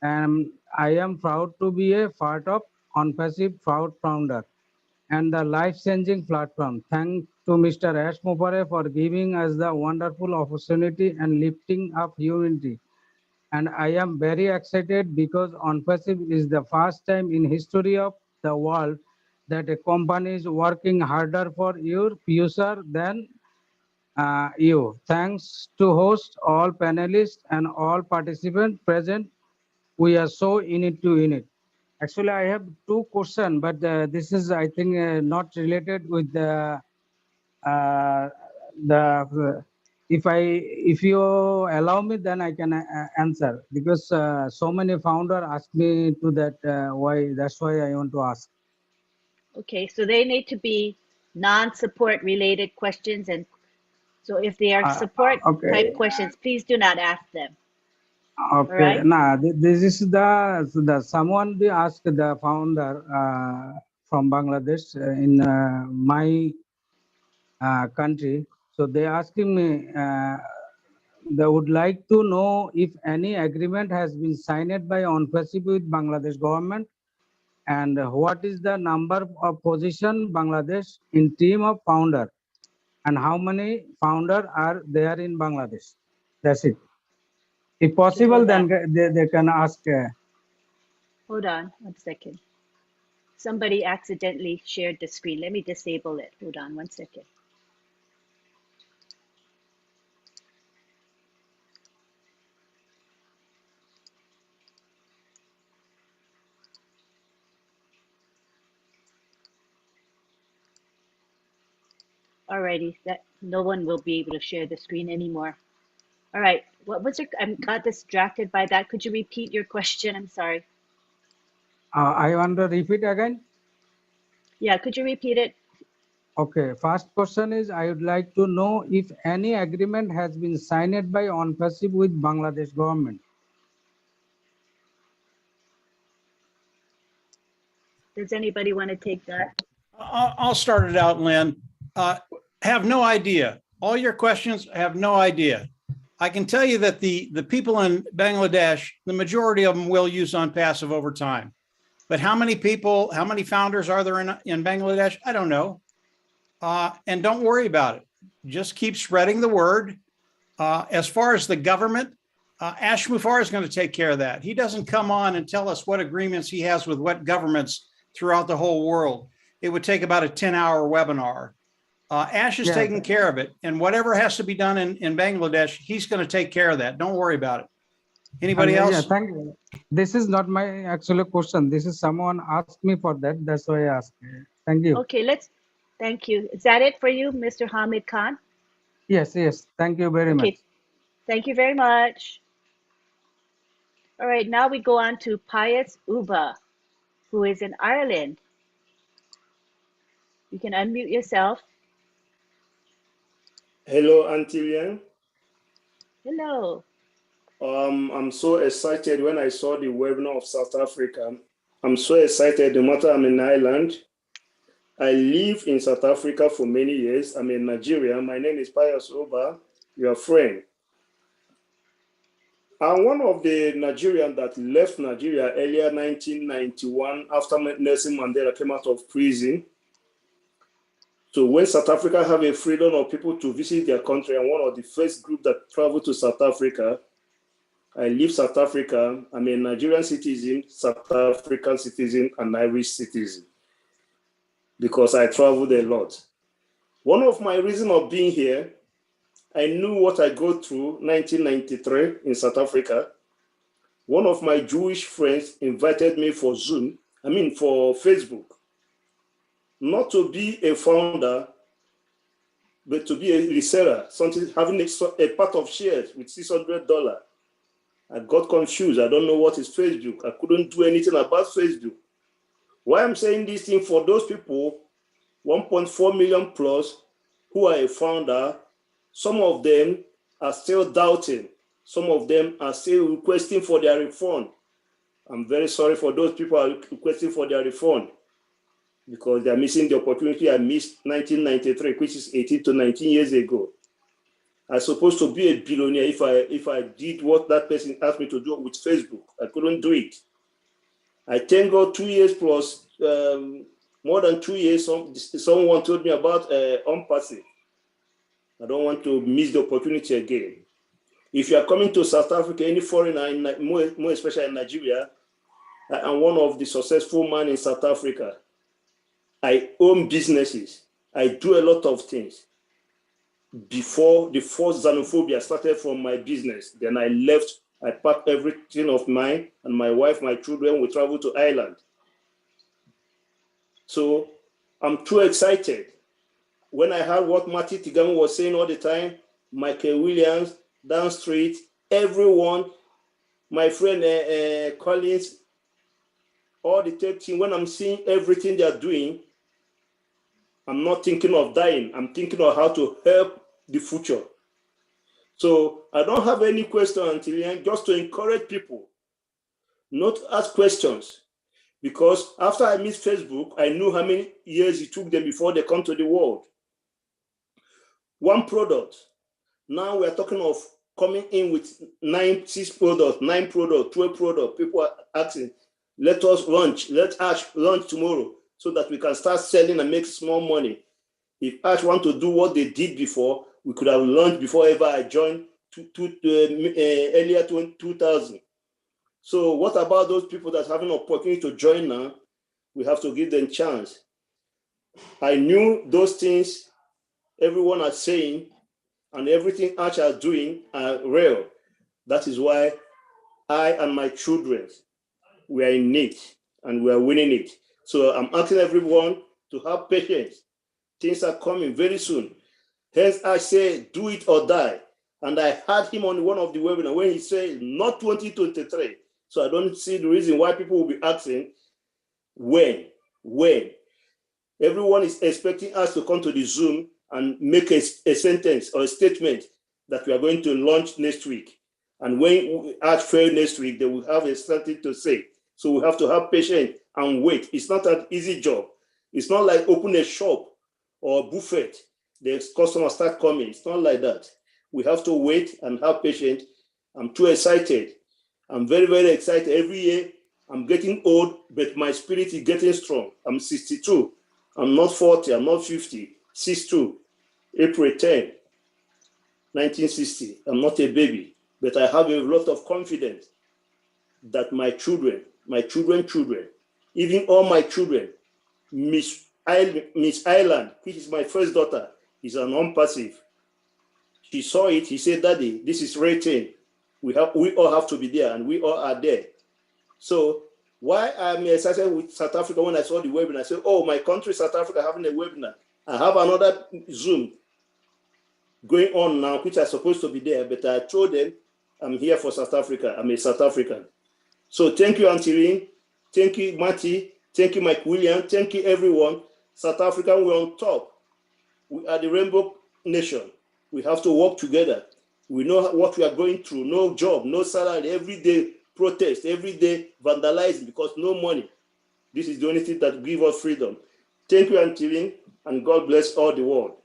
and I am proud to be a part of ONPASIP proud founder and the life-changing platform. Thanks to Mr. Ash Mopare for giving us the wonderful opportunity and lifting up humanity. And I am very excited because ONPASIP is the first time in history of the world that a company is working harder for your future than you. Thanks to host all panelists and all participants present. We are so in it to in it. Actually, I have two questions, but this is, I think, not related with the if you allow me, then I can answer because so many founder ask me to that why. That's why I want to ask. Okay, so they need to be non-support related questions, and so if they are support type questions, please do not ask them. Okay, right? nah, this is the someone they asked the founder from Bangladesh in my country. So they asking me, they would like to know if any agreement has been signed by ONPASIP with Bangladesh government, and what is the number of position Bangladesh in team of founder, and how many founder are there in Bangladesh. That's it. If possible, then they can ask. Hold on 1 second. Somebody accidentally shared the screen. Let me disable it. Hold on 1 second. Alrighty, that no one will be able to share the screen anymore. All right, what was your, I got distracted by that. Could you repeat your question? I'm sorry. I want to repeat again. Yeah, could you repeat it? Okay, first question is I would like to know if any agreement has been signed by ONPASSIVE with Bangladesh government. Does anybody want to take that? I'll start it out, Lynn. Have no idea. All your questions, I have no idea. I can tell you that the people in Bangladesh, the majority of them will use OnPassive over time. But how many people, how many founders are there in Bangladesh? I don't know. And don't worry about it. Just keep spreading the word. As far as the government, Ash Mufareh is going to take care of that. He doesn't come on and tell us what agreements he has with what governments throughout the whole world. It would take about a 10-hour webinar. Ash is taking care of it. And whatever has to be done in Bangladesh, he's going to take care of that. Don't worry about it. Anybody else? Yeah, thank you. This is not my actual question. This is someone asked me for that. That's why I asked. Thank you. Okay, thank you. Is that it for you, Mr. Hamid Khan? Yes. Thank you very much. Thank you very much. All right, now we go on to Pius Uba, who is in Ireland. You can unmute yourself. Hello, Auntie Lian. Hello. I'm so excited when I saw the webinar of South Africa. I'm so excited no matter I'm in Ireland. I live in South Africa for many years. I'm in Nigeria. My name is Pius Uba, your friend. I'm one of the Nigerians that left Nigeria earlier 1991 after Nelson Mandela came out of prison. So when South Africa have a freedom of people to visit their country, I'm one of the first group that traveled to South Africa. I leave South Africa. I'm a Nigerian citizen, South African citizen, and Irish citizen because I traveled a lot. One of my reasons of being here, I knew what I go through 1993 in South Africa. One of my Jewish friends invited me for for Facebook. Not to be a founder, but to be a reseller, something having a part of shares with $600. I got confused. I don't know what is Facebook. I couldn't do anything about Facebook. Why I'm saying this thing for those people, 1.4 million plus, who are a founder, some of them are still doubting. Some of them are still requesting for their refund. I'm very sorry for those people who are requesting for their refund because they're missing the opportunity I missed 1993, which is 18 to 19 years ago. I'm supposed to be a billionaire if I did what that person asked me to do with Facebook. I couldn't do it. I thank God 2 years plus, more than 2 years, someone told me about OnPassive. I don't want to miss the opportunity again. If you are coming to South Africa, any foreigner, more especially in Nigeria, I am one of the successful men in South Africa. I own businesses. I do a lot of things. Before the first xenophobia started from my business, then I left. I packed everything of mine and my wife, my children, we traveled to Ireland. So I'm too excited. When I heard what Marty Tigamo was saying all the time, Michael Williams, Down Street, everyone, my friend Collins, all the tech team, when I'm seeing everything they're doing, I'm not thinking of dying. I'm thinking of how to help the future. So I don't have any question until then, just to encourage people not to ask questions. Because after I missed Facebook, I knew how many years it took them before they come to the world. One product. Now we are talking of coming in with 9 products, 12 products. People are asking, let us launch, let Ash launch tomorrow so that we can start selling and make small money. If Ash want to do what they did before, we could have launched before ever I joined earlier 2000. So what about those people that have an opportunity to join now? We have to give them a chance. I knew those things everyone is saying and everything Ash is doing are real. That is why I and my children, we are in it and we are winning it. So I'm asking everyone to have patience. Things are coming very soon. Hence, I say, do it or die. And I heard him on one of the webinars when he said, not 2023. So I don't see the reason why people will be asking, when? Everyone is expecting us to come to the Zoom and make a sentence or a statement that we are going to launch next week. And when we ask fail next week, they will have something to say. So we have to have patience and wait. It's not an easy job. It's not like open a shop or a buffet. The customers start coming. It's not like that. We have to wait and have patience. I'm too excited. I'm very, very excited. Every year, I'm getting old, but my spirit is getting strong. I'm 62. I'm not 40. I'm not 50. 62. April 10, 1960. I'm not a baby, but I have a lot of confidence that my children, even all my children, Miss Island, which is my first daughter, is a non-passive. She saw it. He said, "Daddy, this is rating. We all have to be there, and we all are there." So why I'm excited with South Africa when I saw the webinar, I said, "Oh, my country, South Africa, having a webinar. I have another Zoom going on now, which are supposed to be there, but I told them I'm here for South Africa. I'm a South African." So thank you, Antirin. Thank you, Matty. Thank you, Mike William. Thank you, everyone. South Africa, we're on top. We are the Rainbow Nation. We have to work together. We know what we are going through. No job, no salary, every day protest, every day vandalizing because no money. This is the only thing that gives us freedom. Thank you, Antirin, and God bless all the world.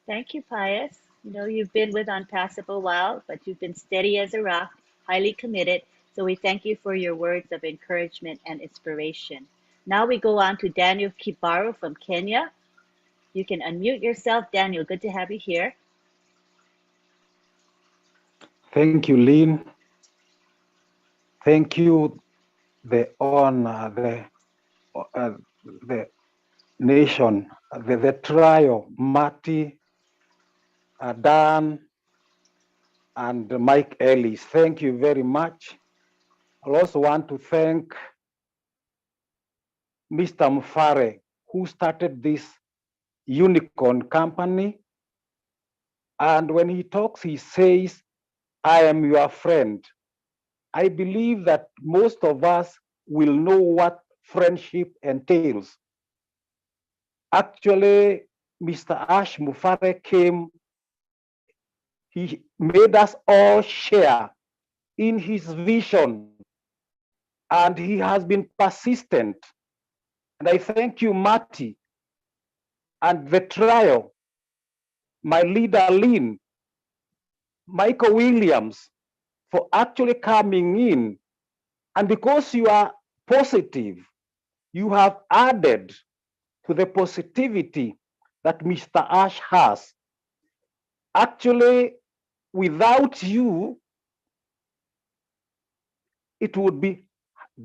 Thank you, Pius. You know, you've been with OnPassive a while, but you've been steady as a rock, highly committed. So we thank you for your words of encouragement and inspiration. Now we go on to Daniel Kibaru from Kenya. You can unmute yourself, Daniel. Good to have you here. Thank you, Lynn. Thank you, the nation, the trio, Marty, Dan, and Mike Ellis. Thank you very much. I also want to thank Mr. Mufare, who started this unicorn company. And when he talks, he says, "I am your friend." I believe that most of us will know what friendship entails. Actually, Mr. Ash Mufare came, he made us all share in his vision, and he has been persistent. And I thank you, Marty, and the trio, my leader, Lynn, Michael Williams, for actually coming in. And because you are positive, you have added to the positivity that Mr. Ash has. Actually, without you, it would be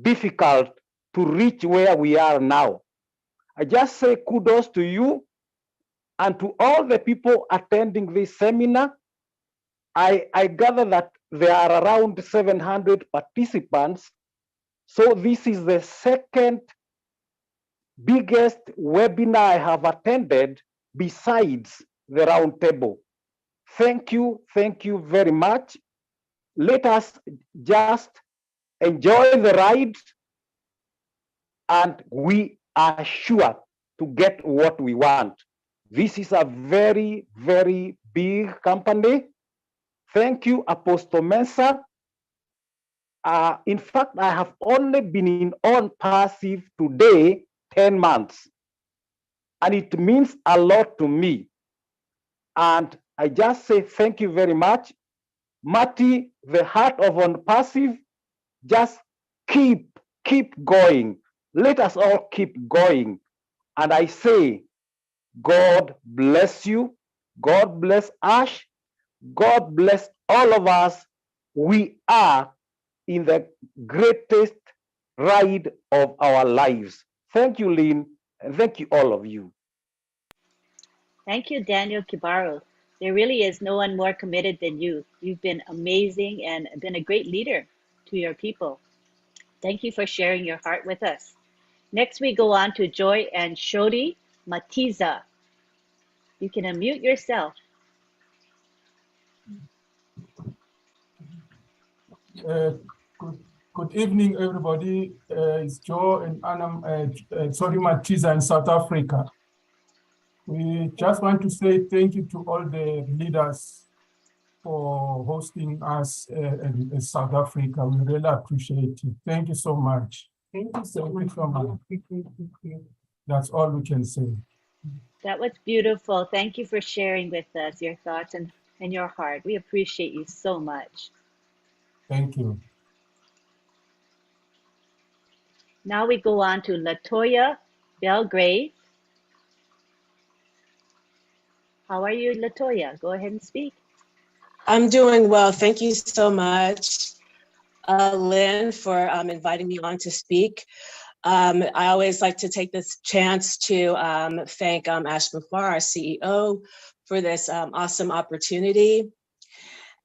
difficult to reach where we are now. I just say kudos to you and to all the people attending this seminar. I gather that there are around 700 participants. So this is the second biggest webinar I have attended besides the roundtable. Thank you very much. Let us just enjoy the ride, and we are sure to get what we want. This is a very, very big company. Thank you, Apostle Mensah. In fact, I have only been in OnPassive today 10 months, and it means a lot to me. And I just say thank you very much. Marty, the heart of OnPassive, just keep going. Let us all keep going. And I say, God bless you. God bless Ash. God bless all of us. We are in the greatest ride of our lives. Thank you, Lynn, and thank you, all of you. Thank you, Daniel Kibaru. There really is no one more committed than you. You've been amazing and been a great leader to your people. Thank you for sharing your heart with us. Next, we go on to Joy and Shodi Matiza You can unmute yourself. Good evening, everybody. It's Joe and Anam, sorry, Matiza in South Africa. We just want to say thank you to all the leaders for hosting us in South Africa. We really appreciate it. Thank you so much. Thank you so much. That's all we can say. That was beautiful. Thank you for sharing with us your thoughts and your heart. We appreciate you so much. Thank you. Now we go on to Latoya Belgrave. How are you, Latoya? Go ahead and speak. I'm doing well. Thank you so much, Lynn, for inviting me on to speak. I always like to take this chance to thank Ash Mufareh, our CEO, for this awesome opportunity.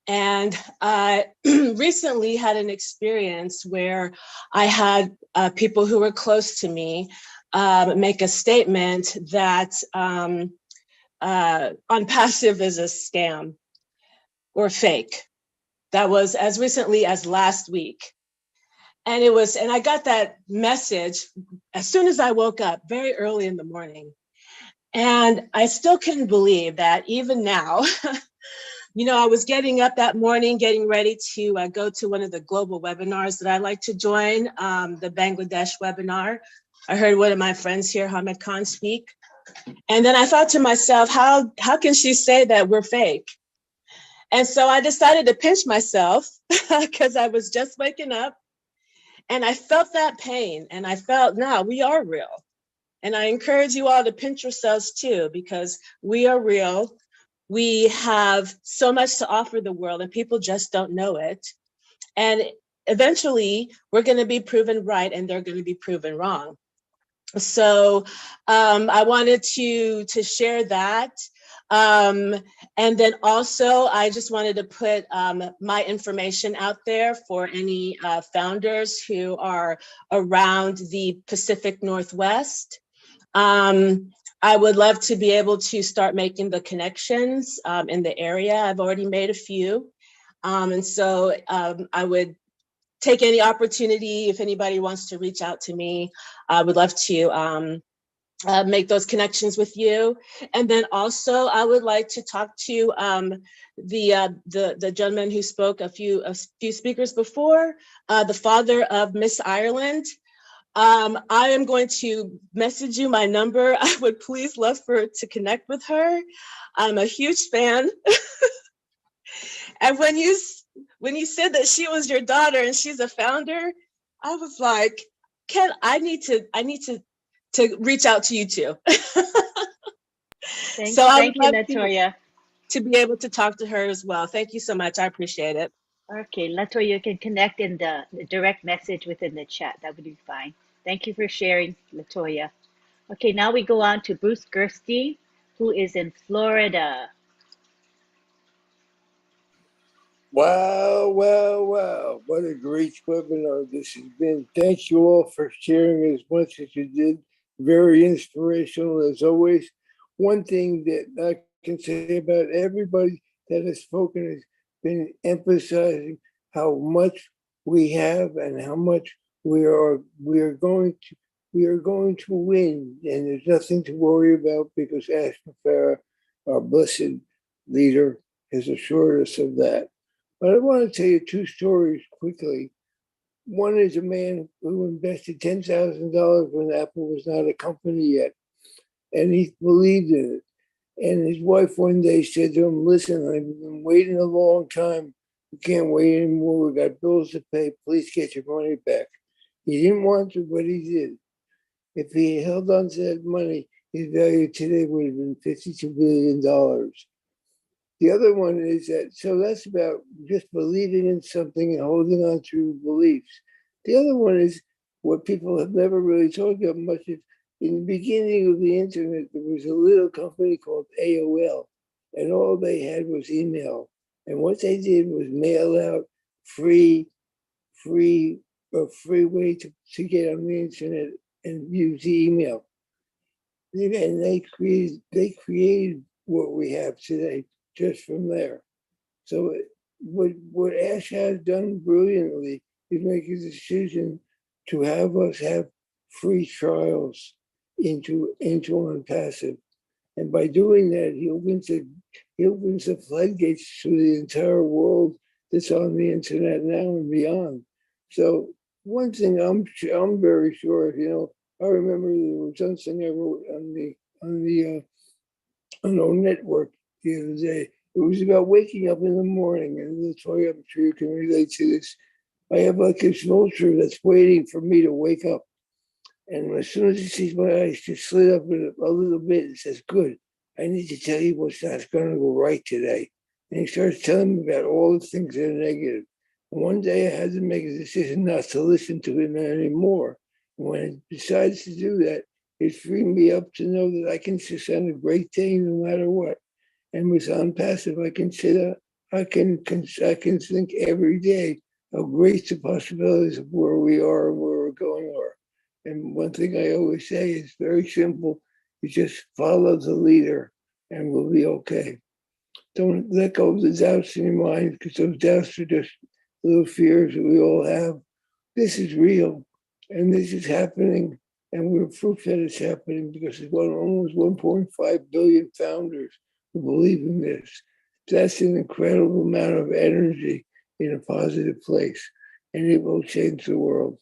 And I recently had an experience where I had people who were close to me make a statement that OnPassive is a scam or fake. That was as recently as last week. And I got that message as soon as I woke up, very early in the morning. And I still couldn't believe that even now, you know, I was getting up that morning, getting ready to go to one of the global webinars that I like to join, the Bangladesh webinar. I heard one of my friends here, Hamid Khan, speak. And then I thought to myself, how can she say that we're fake? And so I decided to pinch myself because I was just waking up and I felt that pain and I felt, no, we are real. And I encourage you all to pinch yourselves too, because we are real. We have so much to offer the world and people just don't know it. And eventually we're going to be proven right and they're going to be proven wrong. So I wanted to share that. And then also, I just wanted to put my information out there for any founders who are around the Pacific Northwest. I would love to be able to start making the connections in the area. I've already made a few. And so I would take any opportunity if anybody wants to reach out to me. I would love to make those connections with you. And then also I would like to talk to the gentleman who spoke a few speakers before, the father of Miss Ireland. I am going to message you my number. I would please love to connect with her. I'm a huge fan. And when you said that she was your daughter and she's a founder, I was like, I need to reach out to you too. Thank I you, would love Latoya. to be able to talk to her as well. Thank you so much. I appreciate it. Okay, Latoya, you can connect in the direct message within the chat. That would be fine. Thank you for sharing, Latoya. Okay, now we go on to Bruce Gerstein, who is in Florida. Wow, wow, wow. What a great webinar this has been. Thank you all for sharing as much as you did. Very inspirational as always. One thing that I can say about everybody that has spoken has been emphasizing how much we have and how much we are going to win. And there's nothing to worry about because Ash Mufareh, our blessed leader, has assured us of that. But I want to tell you two stories quickly. One is a man who invested $10,000 when Apple was not a company yet, and he believed in it. And his wife one day said to him, "Listen, I've been waiting a long time. We can't wait anymore. We got bills to pay. Please get your money back." He didn't want to, but he did. If he held on to that money, his value today would have been $52 billion. The other one is that, so that's about just believing in something and holding on to beliefs. The other one is what people have never really talked about much is in the beginning of the internet, there was a little company called AOL, and all they had was email. And what they did was mail out free way to get on the internet and use the email. And they created what we have today just from there. So what Ash has done brilliantly is make a decision to have us have free trials into OnPassive. And by doing that, he opens the floodgates to the entire world that's on the internet now and beyond. So one thing I'm very sure of, I remember there was something I wrote on our network the other day. It was about waking up in the morning, and that's why I'm sure you can relate to this. I have like this vulture that's waiting for me to wake up. And as soon as he sees my eyes just slid up a little bit, it says, good, I need to tell you what's not going to go right today. And he starts telling me about all the things that are negative. And one day I had to make a decision not to listen to him anymore. And when it decides to do that, it freed me up to know that I can sit on a great day no matter what. And with OnPassive, I can think every day how great the possibilities of where we are and where we're going are. And one thing I always say is very simple. You just follow the leader and we'll be okay. Don't let go of the doubts in your mind, because those doubts are just little fears that we all have. This is real and this is happening, and we're proof that it's happening because there's almost 1.5 billion founders who believe in this. That's an incredible amount of energy in a positive place, and it will change the world.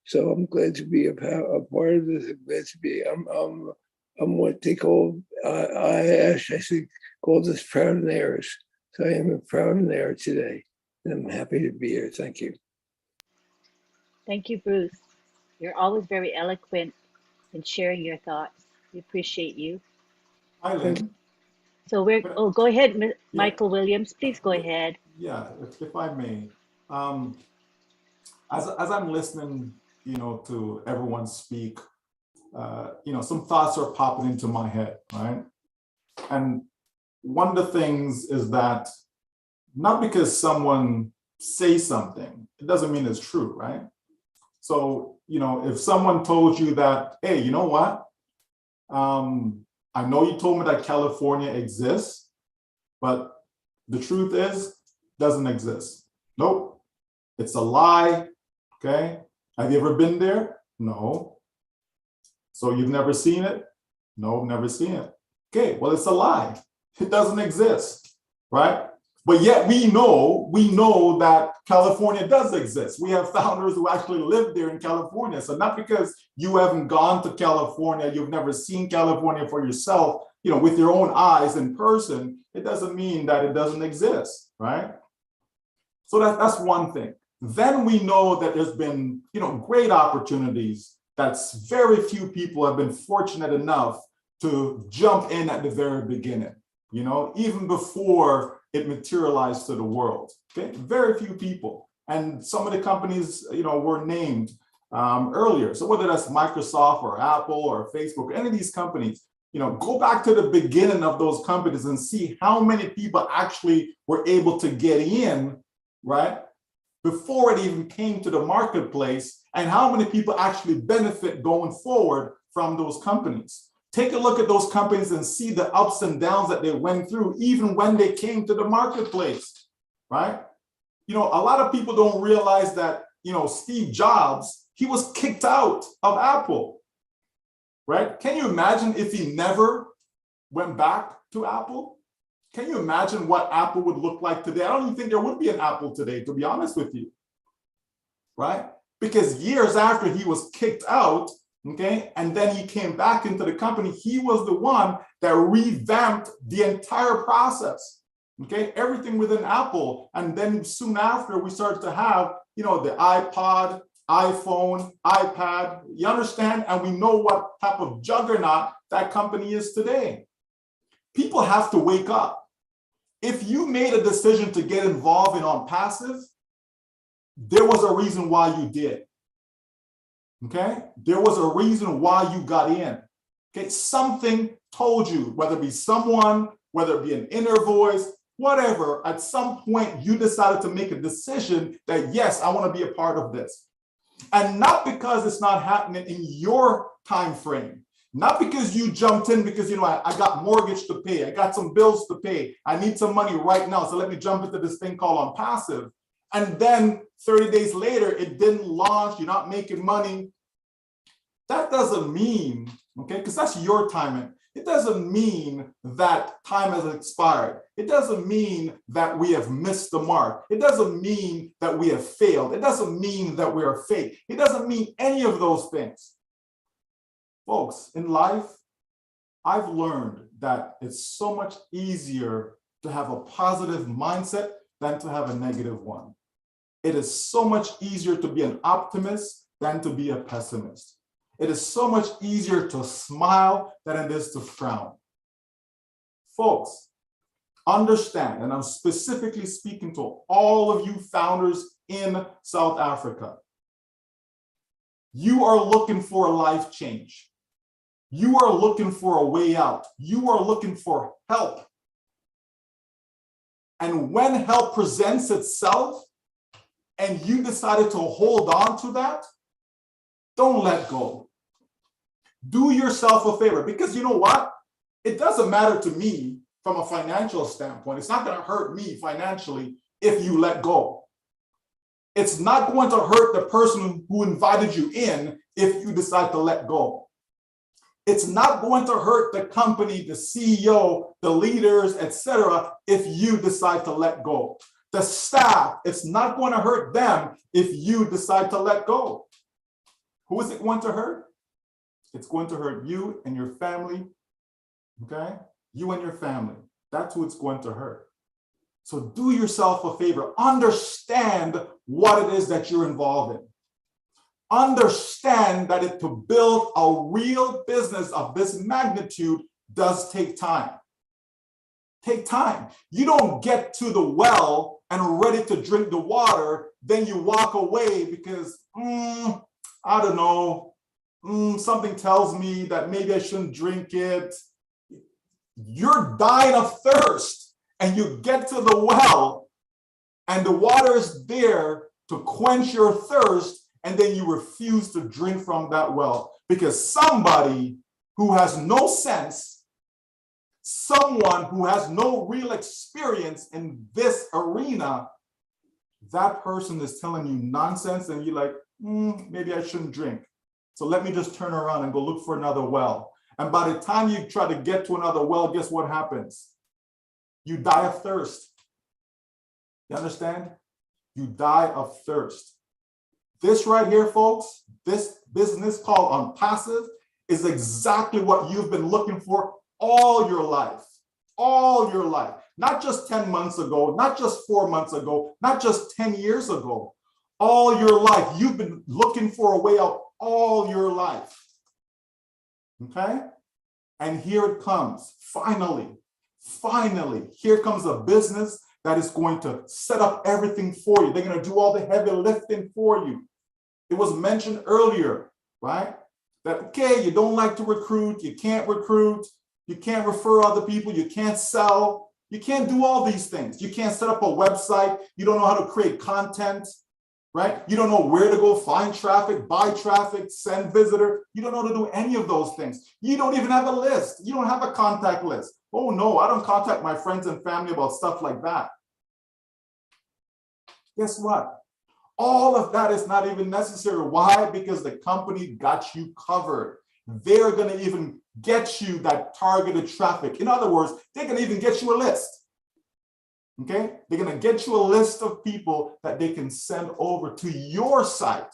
So I'm glad to be a part of this. I'm glad to be. I'm what they call I think called this proud and heirs. So I am a proud and heir today, and I'm happy to be here. Thank you. Thank you, Bruce. You're always very eloquent in sharing your thoughts. We appreciate you. Hi, Lynn. So go ahead, Michael Williams. Please go ahead. Yeah, if I may. As I'm listening, to everyone speak, some thoughts are popping into my head, right? And one of the things is that not because someone says something, it doesn't mean it's true, right? So, if someone told you that, hey, you know what? I know you told me that California exists, but the truth is, it doesn't exist. Nope, it's a lie, okay? Have you ever been there? No. So you've never seen it? No, never seen it. Okay, well, it's a lie. It doesn't exist, right? But yet we know that California does exist. We have founders who actually live there in California. So not because you haven't gone to California, you've never seen California for yourself, with your own eyes in person, it doesn't mean that it doesn't exist, right? So that's one thing. Then we know that there's been, great opportunities that's very few people have been fortunate enough to jump in at the very beginning, even before it materialized to the world. Okay, very few people. And some of the companies, were named earlier. So whether that's Microsoft or Apple or Facebook, any of these companies, go back to the beginning of those companies and see how many people actually were able to get in, right? Before it even came to the marketplace, and how many people actually benefit going forward from those companies. Take a look at those companies and see the ups and downs that they went through, even when they came to the marketplace, right? A lot of people don't realize that, Steve Jobs, he was kicked out of Apple, right? Can you imagine if he never went back to Apple? Can you imagine what Apple would look like today? I don't even think there would be an Apple today, to be honest with you, right? Because years after he was kicked out, okay, and then he came back into the company, he was the one that revamped the entire process, okay, everything within Apple. And then soon after, we started to have, the iPod, iPhone, iPad, you understand? And we know what type of juggernaut that company is today. People have to wake up. If you made a decision to get involved in OnPassive, there was a reason why you did. Okay, there was a reason why you got in. Okay, something told you, whether it be someone, whether it be an inner voice, whatever, at some point you decided to make a decision that, yes, I want to be a part of this. And not because it's not happening in your time frame, Not because you jumped in because, you know, I got mortgage to pay, I got some bills to pay, I need some money right now, so let me jump into this thing called on passive. And then 30 days later, it didn't launch, you're not making money. That doesn't mean, okay, because that's your timing. It doesn't mean that time has expired. It doesn't mean that we have missed the mark. It doesn't mean that we have failed. It doesn't mean that we are fake. It doesn't mean any of those things. Folks, in life, I've learned that it's so much easier to have a positive mindset than to have a negative one. It is so much easier to be an optimist than to be a pessimist. It is so much easier to smile than it is to frown. Folks, understand, and I'm specifically speaking to all of you founders in South Africa. You are looking for a life change. You are looking for a way out. You are looking for help. And when help presents itself and you decided to hold on to that, don't let go. Do yourself a favor, because you know what? It doesn't matter to me from a financial standpoint. It's not going to hurt me financially if you let go. It's not going to hurt the person who invited you in if you decide to let go. It's not going to hurt the company, the CEO, the leaders, etc., if you decide to let go. The staff, it's not going to hurt them if you decide to let go. Who is it going to hurt? It's going to hurt you and your family, okay? You and your family. That's who it's going to hurt. So do yourself a favor. Understand what it is that you're involved in. Understand that to build a real business of this magnitude does take time. Take time. You don't get to the well and ready to drink the water, then you walk away because, I don't know, something tells me that maybe I shouldn't drink it. You're dying of thirst and you get to the well and the water is there to quench your thirst, and then you refuse to drink from that well because somebody who has no sense, someone who has no real experience in this arena, that person is telling you nonsense and you're like, maybe I shouldn't drink. So let me just turn around and go look for another well. And by the time you try to get to another well, guess what happens? You die of thirst. You understand? You die of thirst. This right here, folks, this business called on passive is exactly what you've been looking for all your life. All your life. Not just 10 months ago, not just 4 months ago, not just 10 years ago. All your life. You've been looking for a way out all your life. Okay? And here it comes. Finally, here comes a business that is going to set up everything for you. They're going to do all the heavy lifting for you. It was mentioned earlier, right? That, okay, you don't like to recruit, you can't refer other people, you can't sell, you can't do all these things. You can't set up a website, you don't know how to create content, right? You don't know where to go find traffic, buy traffic, send visitor. You don't know how to do any of those things. You don't even have a list. You don't have a contact list. Oh no, I don't contact my friends and family about stuff like that. Guess what? All of that is not even necessary. Why? Because the company got you covered. They're going to even get you that targeted traffic. In other words, they're going to even get you a list. Okay? They're going to get you a list of people that they can send over to your site.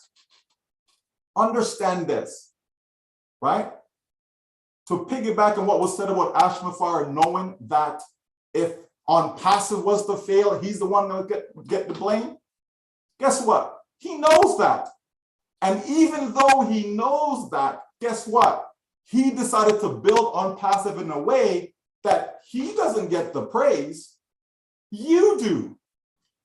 Understand this, right? To piggyback on what was said about Ashmafar, knowing that if on passive was to fail, he's the one going to get the blame. Guess what? He knows that. And even though he knows that, guess what? He decided to build on passive in a way that he doesn't get the praise. You do.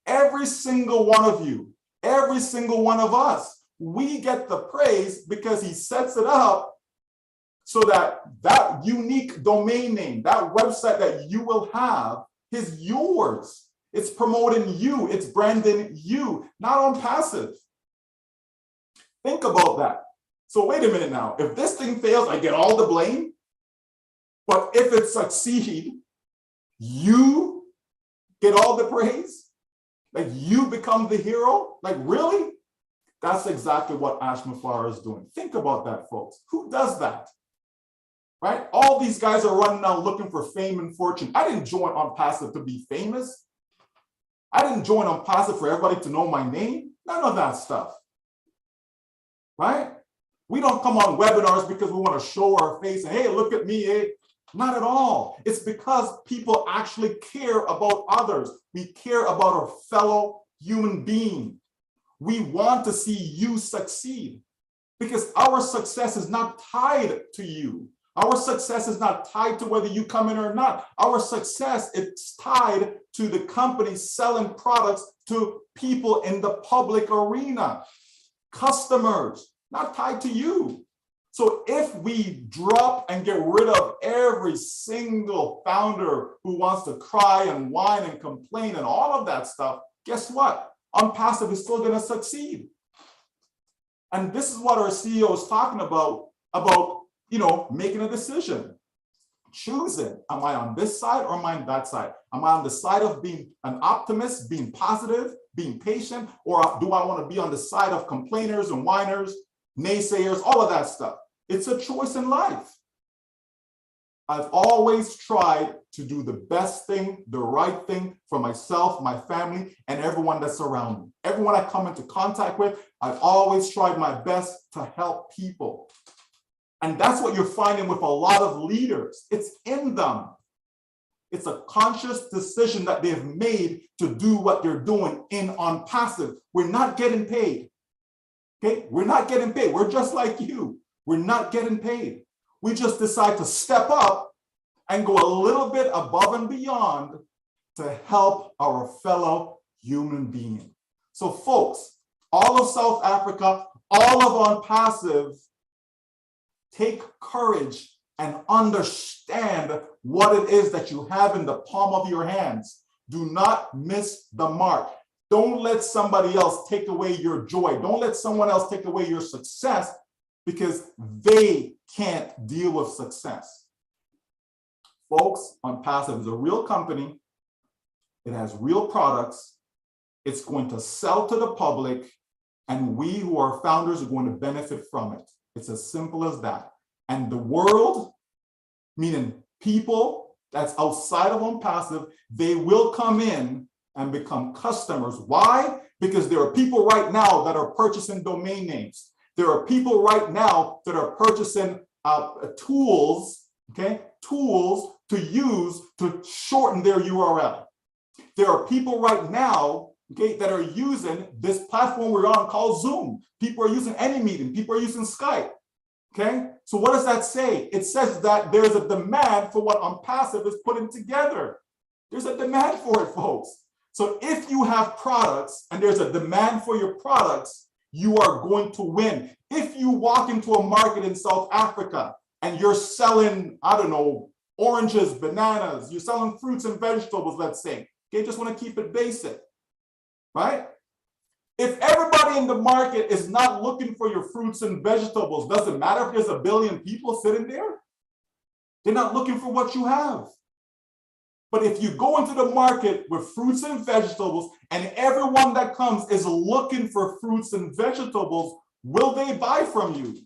Every single one of you, every single one of us, we get the praise because he sets it up so that that unique domain name, that website that you will have is yours. It's promoting you, it's branding you, not on passive. Think about that. So wait a minute now. If this thing fails, I get all the blame. But if it succeeds, you get all the praise? Like you become the hero? Like really? That's exactly what Ash Mufareh is doing. Think about that, folks. Who does that? Right? All these guys are running out looking for fame and fortune. I didn't join OnPassive to be famous. I didn't join OnPassive for everybody to know my name. None of that stuff. Right? We don't come on webinars because we want to show our face and, hey, look at me, hey. Not at all. It's because people actually care about others. We care about our fellow human being. We want to see you succeed because our success is not tied to you. Our success is not tied to whether you come in or not. Our success is tied to the company selling products to people in the public arena, customers, not tied to you. So if we drop and get rid of every single founder who wants to cry and whine and complain and all of that stuff, guess what? OnPassive is still going to succeed. And this is what our CEO is talking about, making a decision, choosing. Am I on this side or am I on that side? Am I on the side of being an optimist, being positive, being patient, or do I want to be on the side of complainers and whiners, naysayers, all of that stuff? It's a choice in life. I've always tried to do the best thing, the right thing for myself, my family, and everyone that's around me. Everyone I come into contact with, I've always tried my best to help people. And that's what you're finding with a lot of leaders. It's in them. It's a conscious decision that they've made to do what they're doing in OnPassive. We're not getting paid. Okay? We're not getting paid. We're just like you. We're not getting paid. We just decide to step up and go a little bit above and beyond to help our fellow human being. So folks, all of South Africa, all of OnPassive, take courage and understand what it is that you have in the palm of your hands. Do not miss the mark. Don't let somebody else take away your joy. Don't let someone else take away your success because they can't deal with success. Folks, OnPassive is a real company. It has real products. It's going to sell to the public, and we who are founders are going to benefit from it. It's as simple as that. And the world, meaning people that's outside of OnPassive, they will come in and become customers. Why? Because there are people right now that are purchasing domain names. There are people right now that are purchasing tools, okay, tools to use to shorten their URL. There are people right now, okay, that are using this platform we're on called Zoom. People are using AnyMeeting. People are using Skype. Okay, so what does that say? It says that there's a demand for what OnPassive is putting together. There's a demand for it, folks. So if you have products and there's a demand for your products, you are going to win. If you walk into a market in South Africa and you're selling, I don't know, oranges, bananas, you're selling fruits and vegetables, let's say, okay, just want to keep it basic, right? If everybody in the market is not looking for your fruits and vegetables, doesn't matter if there's a billion people sitting there, they're not looking for what you have. But if you go into the market with fruits and vegetables and everyone that comes is looking for fruits and vegetables, will they buy from you?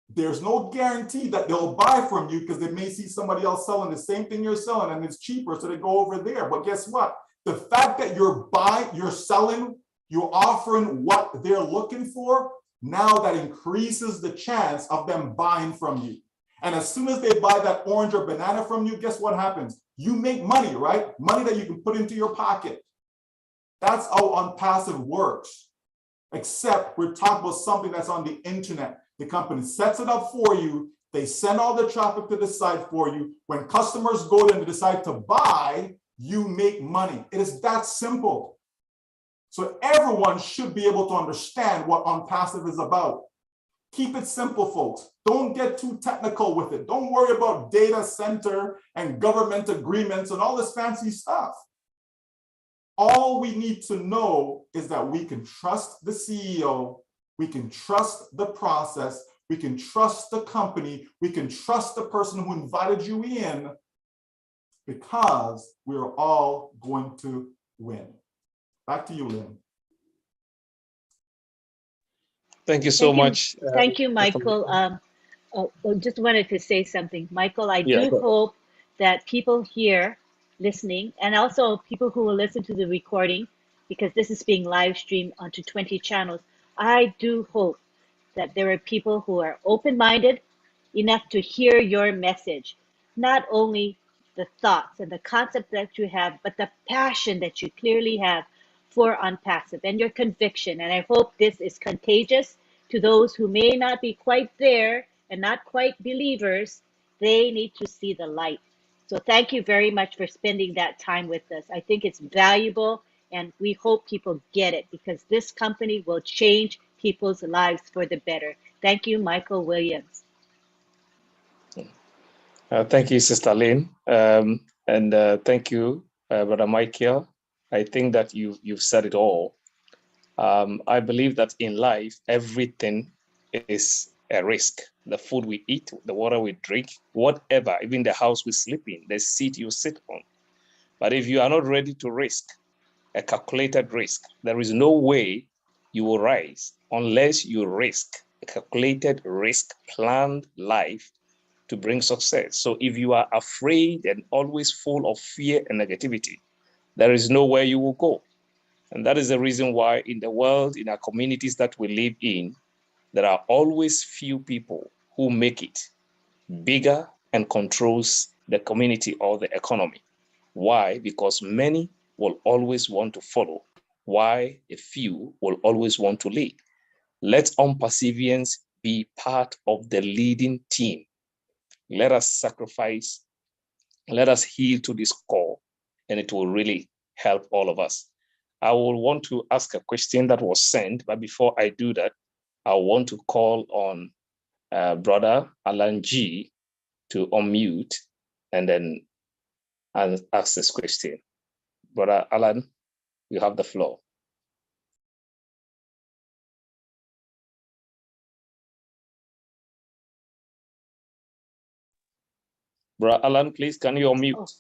There's no guarantee that they'll buy from you because they may see somebody else selling the same thing you're selling and it's cheaper, so they go over there. But guess what? The fact that you're selling, you're offering what they're looking for, now that increases the chance of them buying from you. And as soon as they buy that orange or banana from you, guess what happens? You make money, right? Money that you can put into your pocket. That's how OnPassive works. Except we're talking about something that's on the internet. The company sets it up for you. They send all the traffic to the site for you. When customers go there and decide to buy, you make money. It is that simple. So everyone should be able to understand what OnPassive is about. Keep it simple, folks. Don't get too technical with it. Don't worry about data center and government agreements and all this fancy stuff. All we need to know is that we can trust the CEO we can trust the process, we can trust the company, we can trust the person who invited you in, because we're all going to win. Back to you, Lynn. Thank you so much. Thank you, Michael. Just wanted to say something. Michael, I Yeah, do go ahead. hope that people here listening, and also people who will listen to the recording, because this is being live streamed onto 20 channels, I do hope that there are people who are open-minded enough to hear your message, not only the thoughts and the concept that you have, but the passion that you clearly have for OnPassive and your conviction. And I hope this is contagious to those who may not be quite there and not quite believers. They need to see the light. So thank you very much for spending that time with us. I think it's valuable, and we hope people get it, because this company will change people's lives for the better. Thank you, Michael Williams. Thank you, Sister Lynn. And thank you, Brother Michael. I think that you've said it all. I believe that in life, everything is a risk. The food we eat, the water we drink, whatever, even the house we sleep in, the seat you sit on. But if you are not ready to risk, a calculated risk, there is no way you will rise unless you risk a calculated risk, planned life to bring success. So if you are afraid and always full of fear and negativity, there is nowhere you will go. And that is the reason why in the world, in our communities that we live in, there are always few people who make it bigger and controls the community or the economy. Why? Because many will always want to follow, why a few will always want to lead. Let OnPassivians be part of the leading team. Let us sacrifice, let us heal to this core, and it will really help all of us. I will want to ask a question that was sent, but before I do that, I want to call on Brother Alan G to unmute and then ask this question. Brother Alan, you have the floor. Brother Alan, please, can you unmute?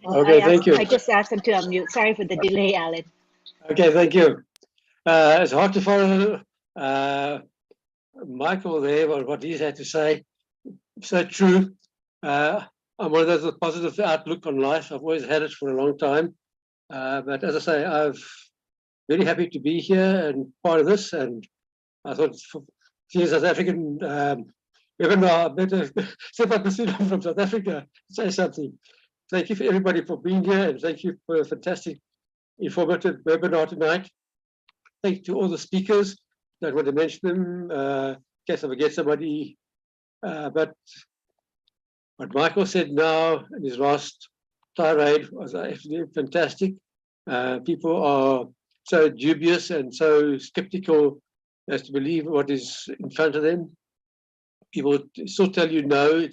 Okay, thank you. I just asked him to unmute. Sorry for the delay, Alan. Okay, thank you. It's hard to follow Michael there, what he's had to say. So true. I'm one of those with positive outlook on life. I've always had it for a long time. But as I say, I'm very happy to be here and part of this. And I thought, seeing South African webinar, better step up from South Africa, say something. Thank you for everybody for being here, and thank you for a fantastic, informative webinar tonight. Thank you to all the speakers. Don't want to mention them in case I forget somebody. But what Michael said now in his last tirade was actually fantastic. People are so dubious and so skeptical as to believe what is in front of them. People still tell you no,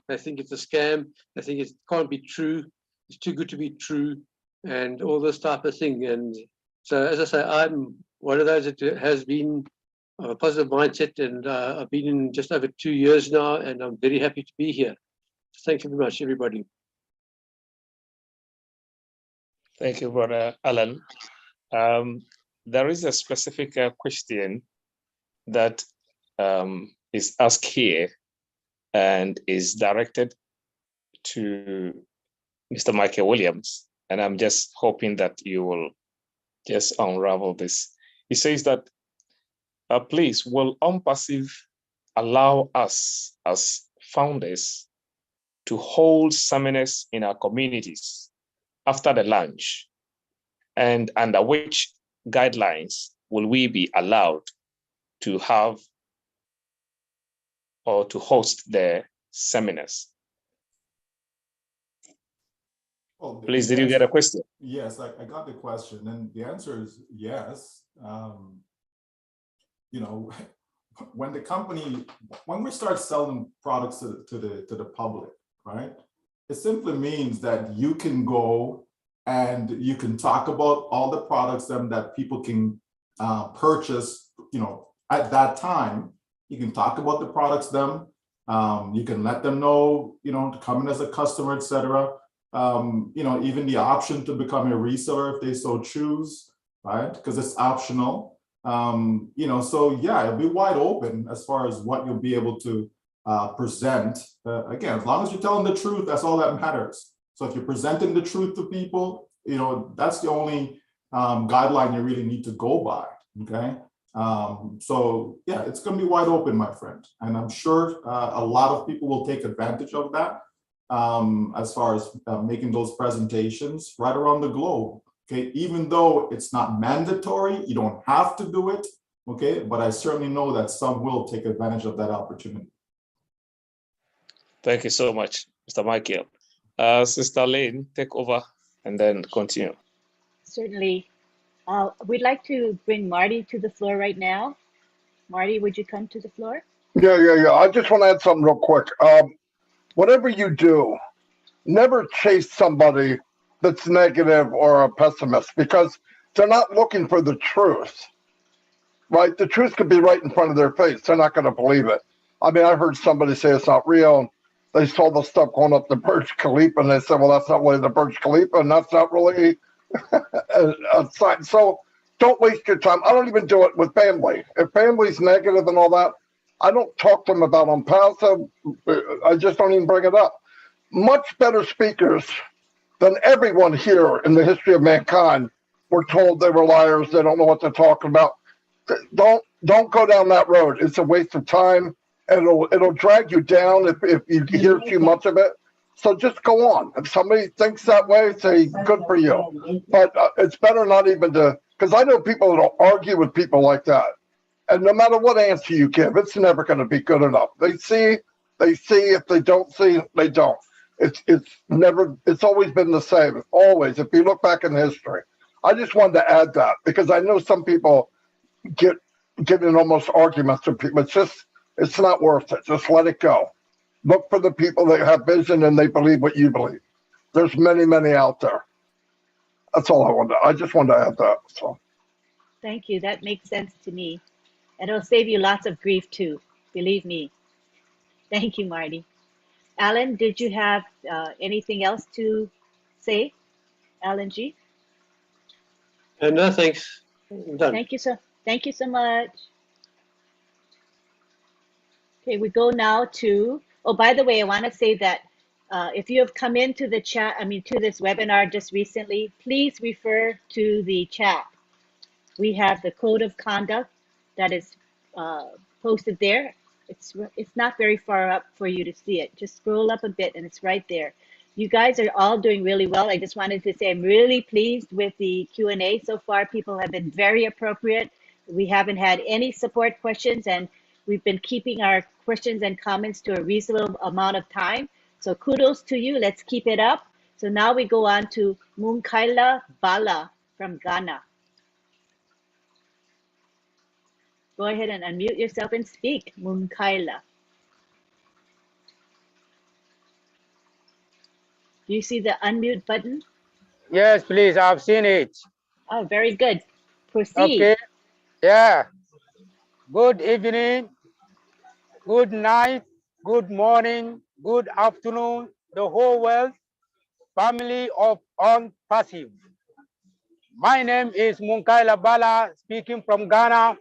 I think it's a scam. I think it can't be true. It's too good to be true, and all this type of thing. And so, as I say, I'm one of those that has been of a positive mindset, and I've been in just over 2 years now, and I'm very happy to be here. Thank you very much, everybody. Thank you, Brother Alan. There is a specific question that is asked here and is directed to Mr. Michael Williams. And I'm just hoping that you will just unravel this. He says that, please, will OnPassive allow us as founders to hold seminars in our communities after the launch? And under which guidelines will we be allowed to have or to host the seminars? Well, please, did you get a question? Yes, I got the question, and the answer is yes. You know, when we start selling products to the public, right? It simply means that you can go and you can talk about all the products that people can purchase, you know, at that time, you can talk about the products them. You can let them know, to come in as a customer, etc. Even the option to become a reseller if they so choose, right? Because it's optional. So yeah, it'll be wide open as far as what you'll be able to present. Again, as long as you're telling the truth, that's all that matters. So if you're presenting the truth to people, that's the only guideline you really need to go by, okay? So yeah, it's going to be wide open, my friend. And I'm sure a lot of people will take advantage of that as far as making those presentations right around the globe. Okay, even though it's not mandatory, you don't have to do it. Okay, but I certainly know that some will take advantage of that opportunity. Thank you so much, Mr. Michael. Sister Lane, take over and then continue. Certainly. We'd like to bring Marty to the floor right now. Marty, would you come to the floor? Yeah. I just want to add something real quick. Whatever you do, never chase somebody that's negative or a pessimist, because they're not looking for the truth, right? The truth could be right in front of their face. They're not going to believe it. I mean, I heard somebody say it's not real. They saw the stuff going up the Burj Khalifa, and they said, well, that's not really the Burj Khalifa, and that's not really a sign. So don't waste your time. I don't even do it with family. If family's negative and all that, I don't talk to them about on-passive. I just don't even bring it up. Much better speakers than everyone here in the history of mankind were told they were liars. They don't know what they're talking about. Don't go down that road. It's a waste of time, and it'll drag you down if you hear too much of it. So just go on. If somebody thinks that way, say good for you. But it's better not even to, because I know people that'll argue with people like that, and no matter what answer you give, it's never going to be good enough. They see. If they don't see, they don't. It's always been the same. Always. If you look back in history, I just wanted to add that because I know some people get in almost arguments with people. It's not worth it. Just let it go. Look for the people that have vision and they believe what you believe. There's many, many out there. That's all I just wanted to add that. So. Thank you. That makes sense to me. And it'll save you lots of grief too. Believe me. Thank you, Marty. Alan, did you have anything else to say? Alan G? No, thanks. I'm done. Thank you so much. Okay, we go now to, oh, by the way, I want to say that if you have come into the chat, to this webinar just recently, please refer to the chat. We have the code of conduct that is posted there. It's not very far up for you to see it. Just scroll up a bit and it's right there. You guys are all doing really well. I just wanted to say I'm really pleased with the Q&A so far. People have been very appropriate. We haven't had any support questions, and we've been keeping our questions and comments to a reasonable amount of time. So kudos to you. Let's keep it up. So now we go on to Munkaila Bala from Ghana. Go ahead and unmute yourself and speak, Munkaila. Do you see the unmute button? Yes, please. I've seen it. Oh, very good. Proceed. Okay. Yeah. Good evening, good night, good morning, good afternoon, the whole world, family of On Passive. My name is Munkaila Bala, speaking from Ghana,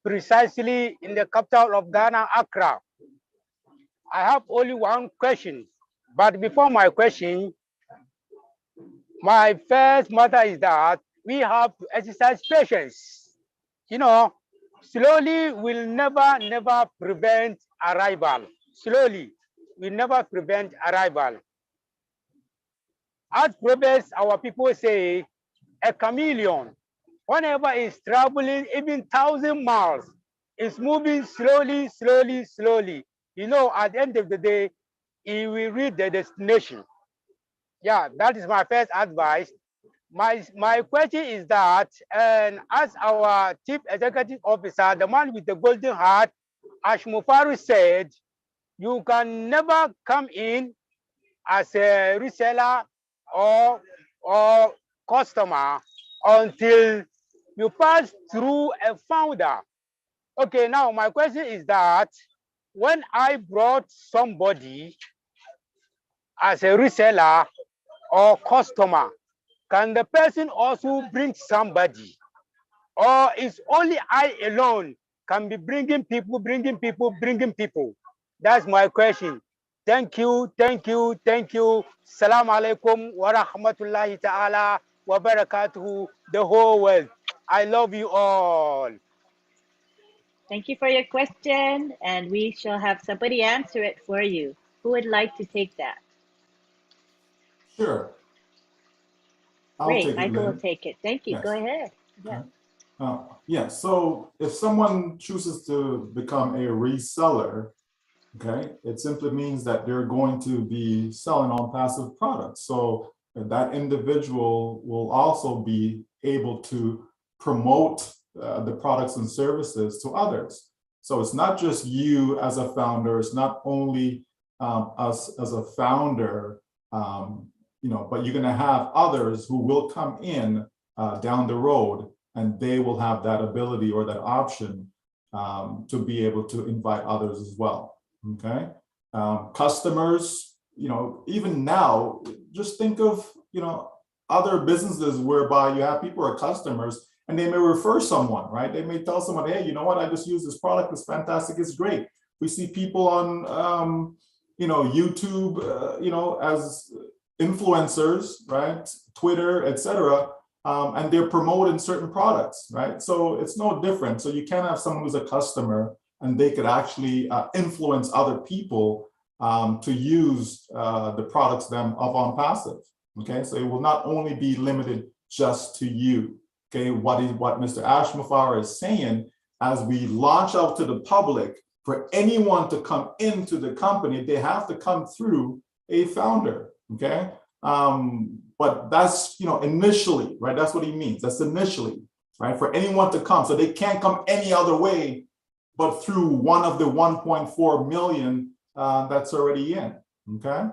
precisely in the capital of Ghana, Accra. I have only one question, but before my question, my first matter is that we have to exercise patience. Slowly will never prevent arrival. Slowly will never prevent arrival. As Proverbs, our people say, a chameleon, whenever it's traveling even 1,000 miles, it's moving slowly. At the end of the day, it will reach the destination. Yeah, that is my first advice. My question is that, and as our chief executive officer, the man with the golden heart, Ash Mufareh said, you can never come in as a reseller or customer until you pass through a founder Okay, now my question is that when I brought somebody as a reseller or customer, can the person also bring somebody? Or is only I alone can be bringing people? That's my question. Thank you. Salam alaikum wa rahmatullahi ta'ala wa barakatuhu, the whole world. I love you all. Thank you for your question, and we shall have somebody answer it for you. Who would like to take that? Sure. I'll Great, take it, Michael will Lynn. take it. Thank you. Yes. Go ahead. Yeah. Yeah, so if someone chooses to become a reseller, okay, it simply means that they're going to be selling on passive products. So that individual will also be able to promote the products and services to others. So it's not just you as a founder, it's not only us as a founder, but you're gonna have others who will come in down the road, and they will have that ability or that option to be able to invite others as well, okay? Customers, even now, just think of, other businesses whereby you have people who are customers and they may refer someone, right? They may tell someone, hey, you know what, I just use this product, it's fantastic, it's great. We see people on, YouTube, as influencers, right? Twitter, etc. And they're promoting certain products, right? So it's no different. So you can have someone who's a customer and they could actually influence other people to use the products of OnPassive, okay? So it will not only be limited just to you, okay? What Mr. Ashmafar is saying, as we launch out to the public, for anyone to come into the company, they have to come through a founder, okay? But that's, initially, right? That's what he means. That's initially, right? For anyone to come. So they can't come any other way but through one of the 1.4 million that's already in, okay?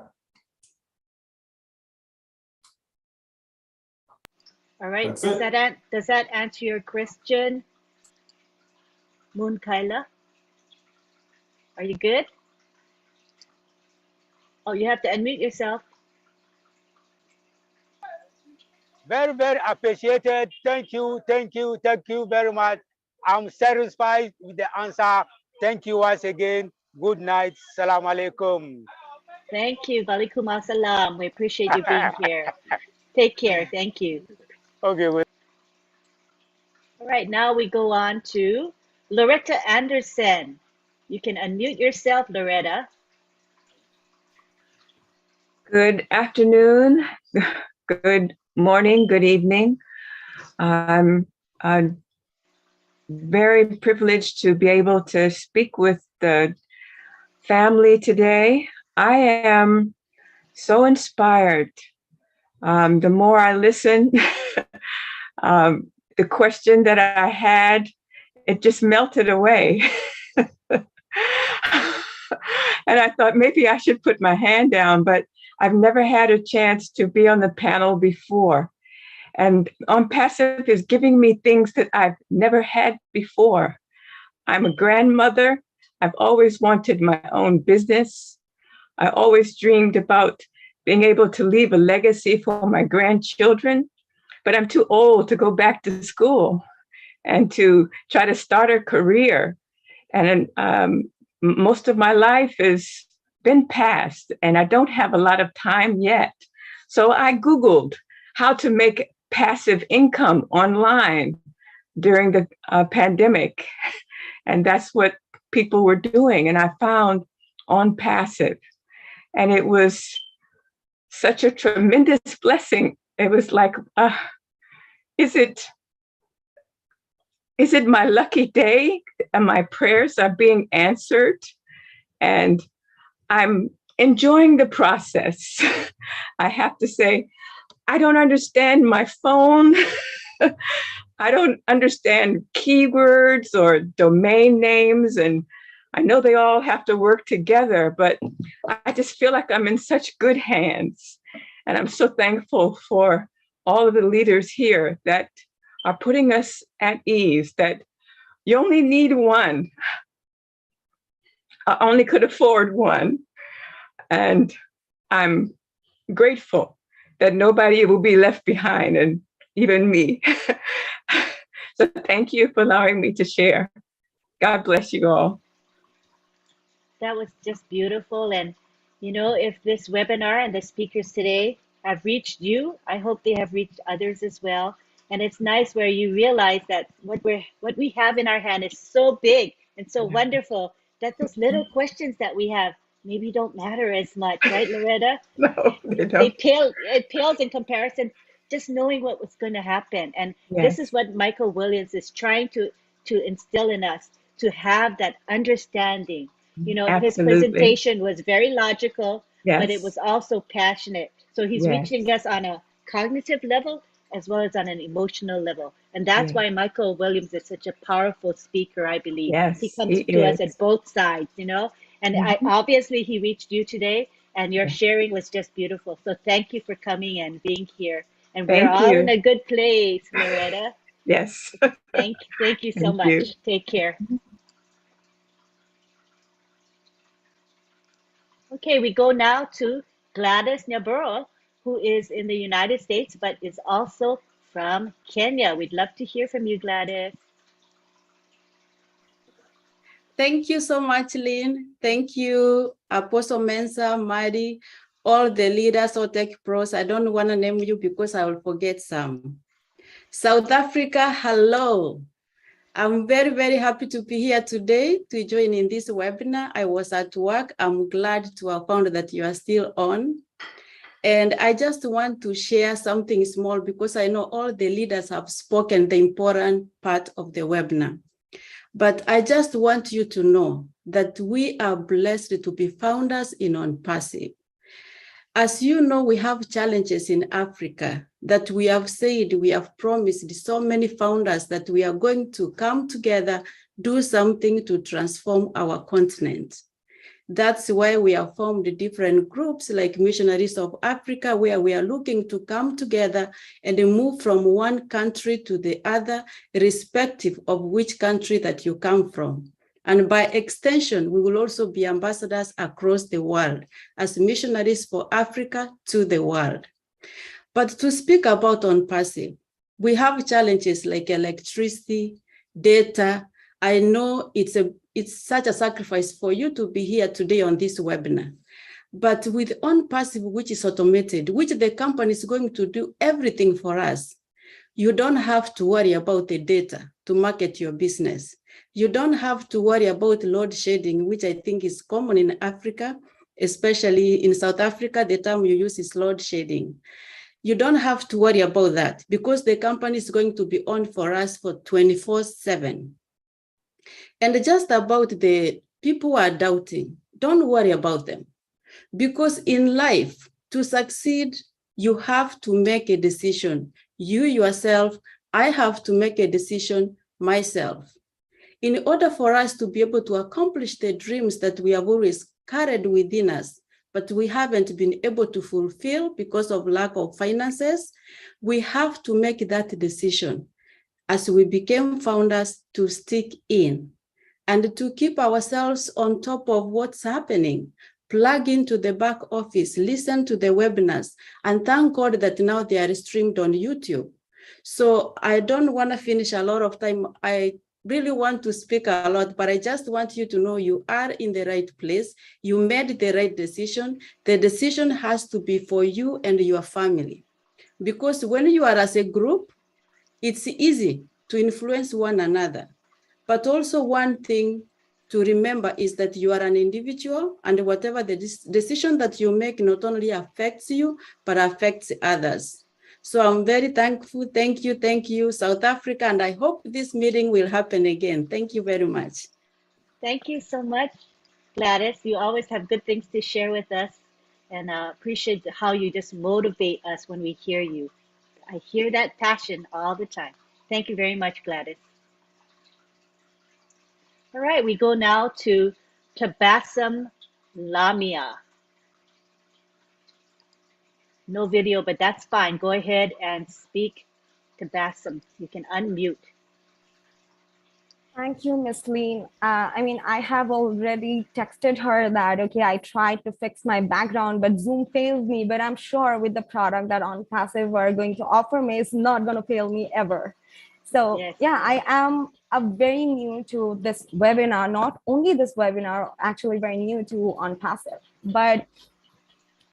All right, That's does that answer your question, Moon Kaila? Are you good? Oh, you have to unmute yourself. Very, very appreciated. Thank you very much. I'm satisfied with the answer. Thank you once again. Good night. Salam alaikum. Thank you. Walaikum assalam. We appreciate you being here. Take care. Thank you. Okay. All right, now we go on to Loretta Anderson. You can unmute yourself, Loretta. Good afternoon, good morning, good evening. I'm very privileged to be able to speak with the family today. I am so inspired. The more I listen, the question that I had, it just melted away. And I thought maybe I should put my hand down, but I've never had a chance to be on the panel before. And OnPassive is giving me things that I've never had before. I'm a grandmother. I've always wanted my own business. I always dreamed about being able to leave a legacy for my grandchildren, but I'm too old to go back to school and to try to start a career. And most of my life has been past, and I don't have a lot of time yet. So I Googled how to make passive income online during the pandemic. And that's what people were doing. And I found OnPassive. And it was such a tremendous blessing. It was like, is it my lucky day? And my prayers are being answered. And I'm enjoying the process. I have to say, I don't understand my phone. I don't understand keywords or domain names. And I know they all have to work together, but I just feel like I'm in such good hands. And I'm so thankful for all of the leaders here that are putting us at ease, that You only need one. I only could afford one. And I'm grateful that nobody will be left behind, and even me. So thank you for allowing me to share. God bless you all. That was just beautiful. And, you know, if this webinar and the speakers today have reached you, I hope they have reached others as well. And it's nice where you realize that what we have in our hand is so big and so wonderful that those little questions that we have maybe don't matter as much, right, Loretta? No, they don't. It pales in comparison, just knowing what was going to happen. And this is Yes. what Michael Williams is trying to instill in us, to have that understanding. You know, his Absolutely. presentation was very logical, but it Yes. was also passionate. So he's Yes. reaching us on a cognitive level as well as on an emotional level. And that's Yes. why Michael Williams is such a powerful speaker, I believe. He Yes, comes he to us is. at both sides, you know. And obviously he reached you today, and your sharing was just beautiful. So thank you for coming and being here. And we're Thank all in you. a good place, Loretta. Yes. Thank you so Thank you. much. Take care. Okay, we go now to Gladys Nyaburo, who is in the United States, but is also from Kenya. We'd love to hear from you, Gladys. Thank you so much, Lynn. Thank you, Apostle Mensa, Madi, all the leaders of Tech Pros. I don't want to name you because I will forget some. South Africa, hello. I'm very, very happy to be here today to join in this webinar. I was at work. I'm glad to have found that you are still on. And I just want to share something small because I know all the leaders have spoken the important part of the webinar. But I just want you to know that we are blessed to be founders in OnPassive. As you know, we have challenges in Africa that we have said, we have promised so many founders that we are going to come together, do something to transform our continent. That's why we have formed different groups like Missionaries of Africa, where we are looking to come together and move from one country to the other, irrespective of which country that you come from. And by extension, we will also be ambassadors across the world as missionaries for Africa to the world. But to speak about OnPassive, we have challenges like electricity, data. I know it's such a sacrifice for you to be here today on this webinar. But with OnPassive, which is automated, which the company is going to do everything for us, you don't have to worry about the data to market your business. You don't have to worry about load shedding, which I think is common in Africa, especially in South Africa, the term you use is load shedding. You don't have to worry about that because the company is going to be on for us for 24/7. And just about the people who are doubting, don't worry about them. Because in life, to succeed, you have to make a decision. You yourself, I have to make a decision myself. In order for us to be able to accomplish the dreams that we have always carried within us, but we haven't been able to fulfill because of lack of finances, we have to make that decision as we became founders to stick in and to keep ourselves on top of what's happening. Plug into the back office, listen to the webinars, and thank God that now they are streamed on YouTube. So I don't want to finish a lot of time. I really want to speak a lot, but I just want you to know you are in the right place. You made the right decision. The decision has to be for you and your family. Because when you are as a group, it's easy to influence one another. But also one thing to remember is that you are an individual, and whatever the decision that you make not only affects you, but affects others. So I'm very thankful. Thank you, South Africa. And I hope this meeting will happen again. Thank you very much. Thank you so much, Gladys. You always have good things to share with us, and appreciate how you just motivate us when we hear you. I hear that passion all the time. Thank you very much, Gladys. All right, we go now to Tabassum Lamia. No video, but that's fine. Go ahead and speak, Tabassum. You can unmute. Thank you, Miss Lean. I mean, I have already texted her that, okay, I tried to fix my background, but Zoom failed me. But I'm sure with the product that OnPassive are going to offer me, it's not going to fail me ever. So Yes. yeah, I am very new to this webinar, not only this webinar, actually very new to OnPassive. But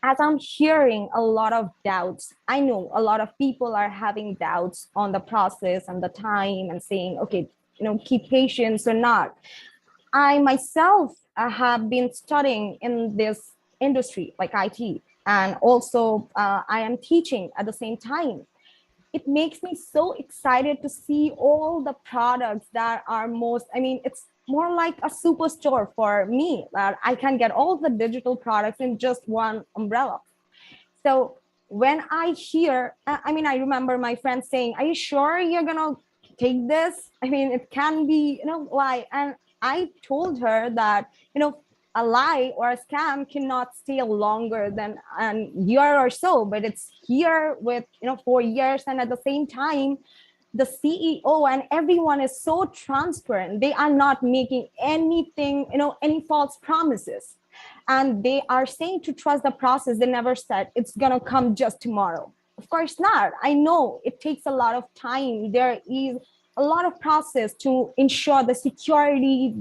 as I'm hearing a lot of doubts, I know a lot of people are having doubts on the process and the time and saying, okay, keep patience or not. I myself have been studying in this industry like IT, and also I am teaching at the same time. It makes me so excited to see all the products that are it's more like a superstore for me, that I can get all the digital products in just one umbrella. So when I hear, I remember my friend saying, are you sure you're gonna take this? It can be, why? And I told her that, a lie or a scam cannot stay longer than a year or so, but it's here with, 4 years. And at the same time, the CEO and everyone is so transparent. They are not making anything, any false promises. And they are saying to trust the process. They never said it's gonna come just tomorrow. Of course not. I know it takes a lot of time. There is a lot of process to ensure the security,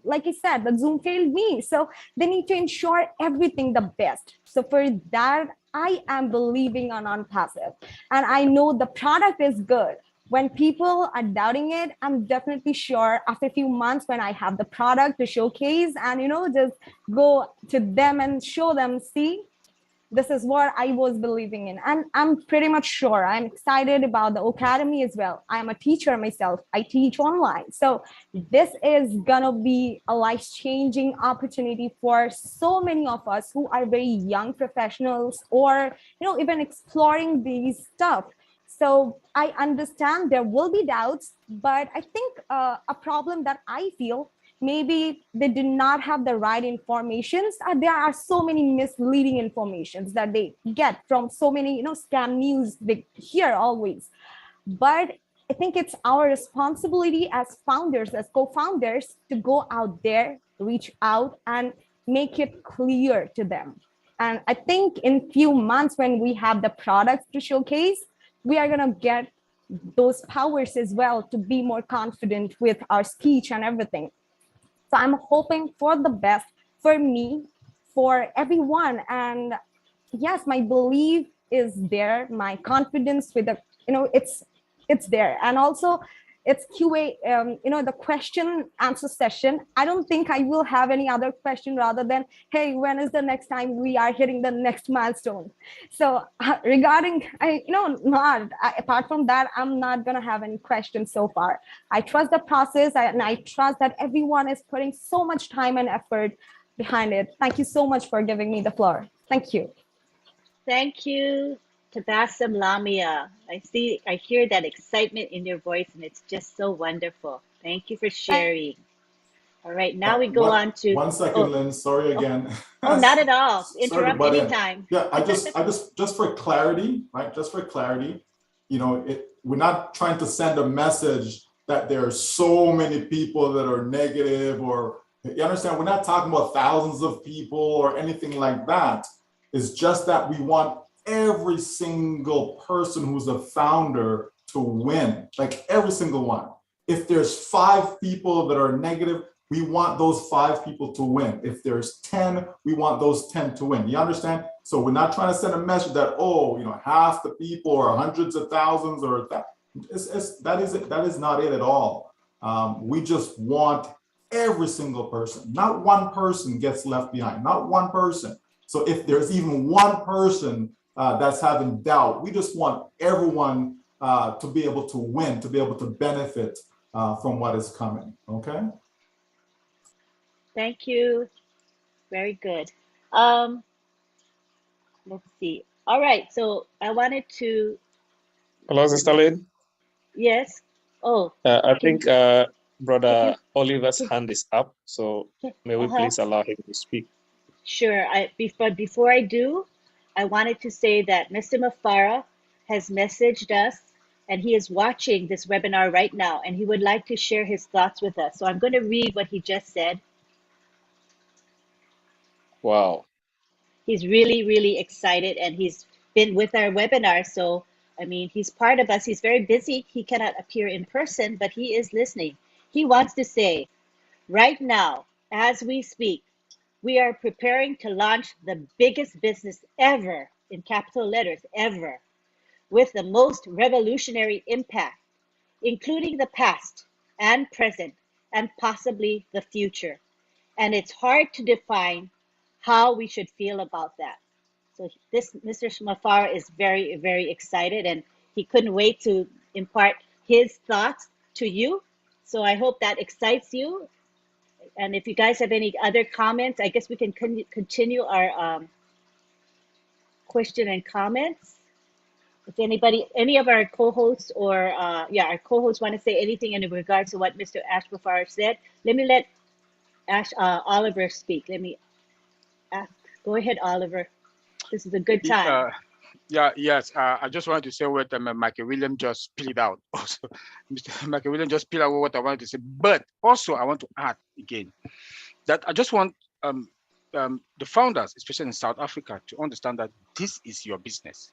like I said, the Zoom failed me. So they need to ensure everything the best. So for that, I am believing on OnPassive. And I know the product is good. When people are doubting it, I'm definitely sure after a few months when I have the product to showcase and, just go to them and show them, see, this is what I was believing in. And I'm pretty much sure. I'm excited about the Academy as well. I'm a teacher myself. I teach online. So this is gonna be a life-changing opportunity for so many of us who are very young professionals or, even exploring these stuff. So I understand there will be doubts, but I think a problem that I feel, maybe they did not have the right informations. There are so many misleading informations that they get from so many, scam news they hear always. But I think it's our responsibility as founders, as co-founders, to go out there, reach out and make it clear to them. And I think in few months when we have the products to showcase, we are gonna get those powers as well to be more confident with our speech and everything. So I'm hoping for the best for me, for everyone. And yes, my belief is there, my confidence with the, it's there. And also it's QA, the question answer session. I don't think I will have any other question rather than, hey, when is the next time we are hitting the next milestone? So regarding, apart from that, I'm not gonna have any questions so far. I trust the process and I trust that everyone is putting so much time and effort behind it. Thank you so much for giving me the floor. Thank you. Thank you, Tabassum Lamia. I hear that excitement in your voice, and it's just so wonderful. Thank you for sharing. All right, now we go on to 1 second, Lynn. Sorry again. Oh, not at all. Interrupt Sorry, anytime. Yeah, I just for clarity, right? Just for clarity, we're not trying to send a message that there are so many people that are negative, or you understand? We're not talking about thousands of people or anything like that. It's just that we want every single person who's a founder to win, like every single one. If there's 5 people that are negative, we want those 5 people to win. If there's 10, we want those 10 to win. You understand? So we're not trying to send a message that, half the people or hundreds of thousands or that. That is not it at all. We just want every single person. Not one person gets left behind, not one person. So if there's even one person that's having doubt, we just want everyone to be able to win, to be able to benefit from what is coming, okay? Thank you. Very good. Let's see. All right, so I wanted to... Hello, Sister Lynn. Yes. Oh. I think Brother Oliver's hand is up, so may we please allow him to speak. Sure. Before I do, I wanted to say that Mr. Mafara has messaged us and he is watching this webinar right now, and he would like to share his thoughts with us. So I'm going to read what he just said. Wow. He's really, really excited, and he's been with our webinar. So, I mean, he's part of us. He's very busy. He cannot appear in person, but he is listening. He wants to say, right now, as we speak, we are preparing to launch the biggest business ever, in capital letters, ever, with the most revolutionary impact, including the past and present and possibly the future. And it's hard to define how we should feel about that. So this Mr. Mufara is very, very excited, and he couldn't wait to impart his thoughts to you. So I hope that excites you. And if you guys have any other comments, I guess we can continue our question and comments. If anybody, any of our co-hosts or our co-hosts want to say anything in regards to what Mr. Ash Mufara said, let me let Oliver speak. Let me ask. Go ahead, Oliver. This is a good time. Yes. I just wanted to say what Michael Williams just spilled out. Also, Mr. Michael Williams just spilled out what I wanted to say. But also, I want to add again that I just want the founders, especially in South Africa, to understand that this is your business.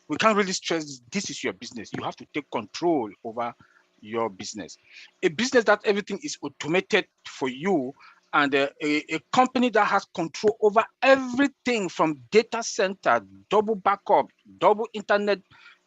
We can't really stress this is your business. You have to take control over your business. A business that everything is automated for you, and a company that has control over everything from data center, double backup, double internet,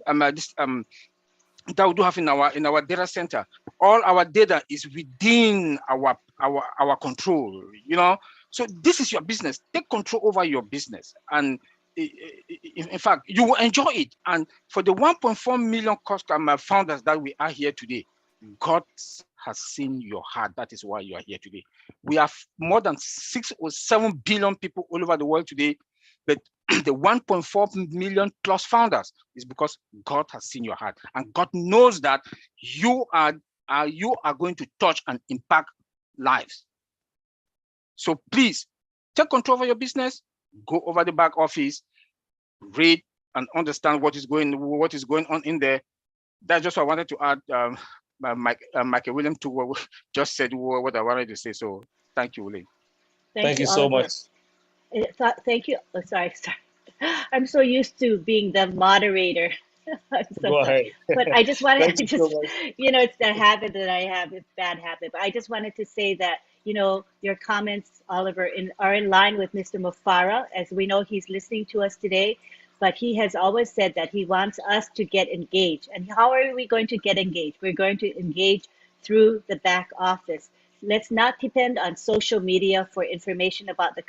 that we do have in our data center. All our data is within our control, you know. So this is your business. Take control over your business, and in fact, you will enjoy it. And for the 1.4 million customer founders that we are here today, God has seen your heart. That is why you are here today. We have more than 6 or 7 billion people all over the world today, but the 1.4 million plus founders is because God has seen your heart, and God knows that you are going to touch and impact lives. So please take control of your business. Go over the back office, read and understand what is going on in there. That's just what I wanted to add. Michael Williams to what just said what I wanted to say. So thank you, William. Thank you so much. Thank you. Oh, sorry. I'm so used to being the moderator. Go ahead. But I just wanted to so you know, it's the habit that I have. It's a bad habit. But I just wanted to say that, you know, your comments, Oliver, are in line with Mr. Mufara, as we know he's listening to us today. But he has always said that he wants us to get engaged. And how are we going to get engaged? We're going to engage through the back office. Let's not depend on social media for information about the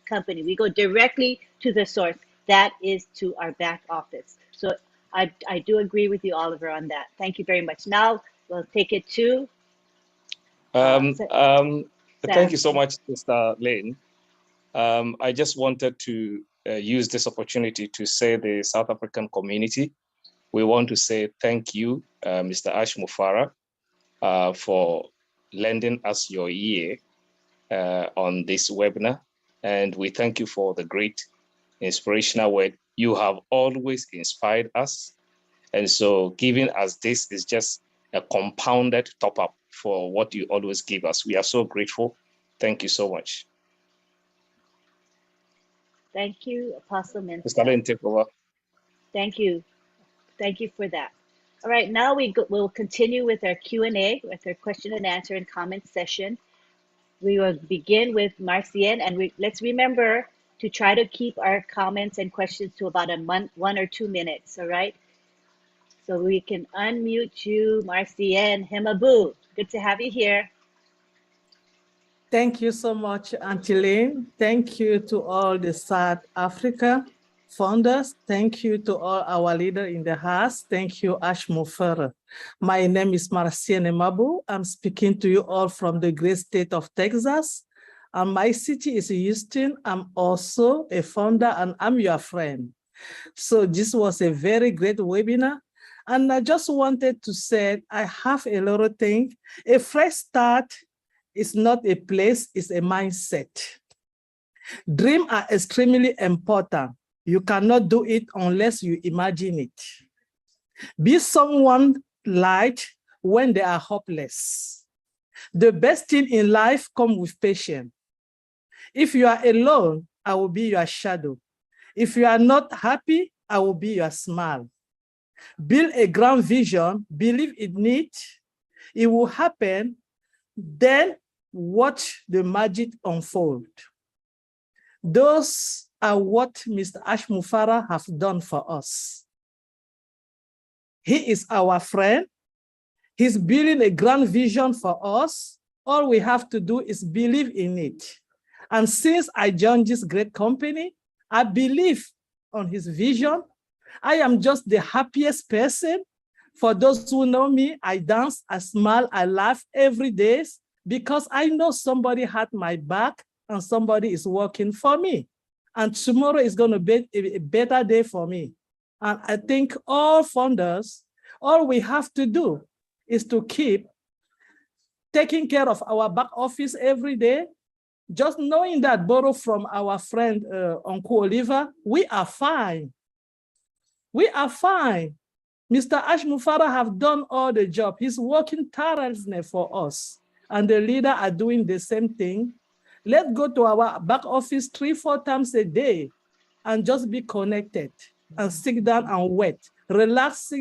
company. We go directly to the source. That is to our back office. So I do agree with you, Oliver, on that. Thank you very much. Now we'll take it to thank you so much, Mr. Lane. I just wanted to use this opportunity to say the South African community, we want to say thank you, Mr. Ash Mufara, for lending us your ear on this webinar. And we thank you for the great inspirational work. You have always inspired us. And so giving us this is just a compounded top up for what you always give us. We are so grateful. Thank you so much. Thank you, Apostle Mensah. Mr. Lane, take over. Thank you. Thank you for that. All right, now we'll continue with our Q&A, with our question and answer and comment session. We will begin with Marcienne, and let's remember to try to keep our comments and questions to about 1 or 2 minutes, all right? So we can unmute you, Marcienne Hemabu. Good to have you here. Thank you so much, Auntie Lane. Thank you to all the South Africa founders. Thank you to all our leaders in the house. Thank you, Ash Mufara. My name is Marcienne Hemabu. I'm speaking to you all from the great state of Texas. And my city is Houston. I'm also a founder and I'm your friend. So this was a very great webinar. And I just wanted to say, I have a lot of things. A fresh start is not a place, it's a mindset. Dreams are extremely important. You cannot do it unless you imagine it. Be someone light when they are hopeless. The best thing in life comes with patience. If you are alone, I will be your shadow. If you are not happy, I will be your smile. Build a grand vision, believe in it, it will happen, then watch the magic unfold. Those are what Mr. Ashmu Farah has done for us. He is our friend. He's building a grand vision for us. All we have to do is believe in it. And since I joined this great company, I believe on his vision. I am just the happiest person. For those who know me, I dance, I smile, I laugh every day because I know somebody had my back and somebody is working for me. And tomorrow is going to be a better day for me. And I think all funders, all we have to do is to keep taking care of our back office every day. Just knowing that, borrow from our friend, Uncle Oliver, we are fine. We are fine. Mr. Ashmu Farah have done all the job. He's working tirelessly for us. And the leader are doing the same thing. Let's go to our back office 3-4 times a day and just be connected and sit down and wait. Relax,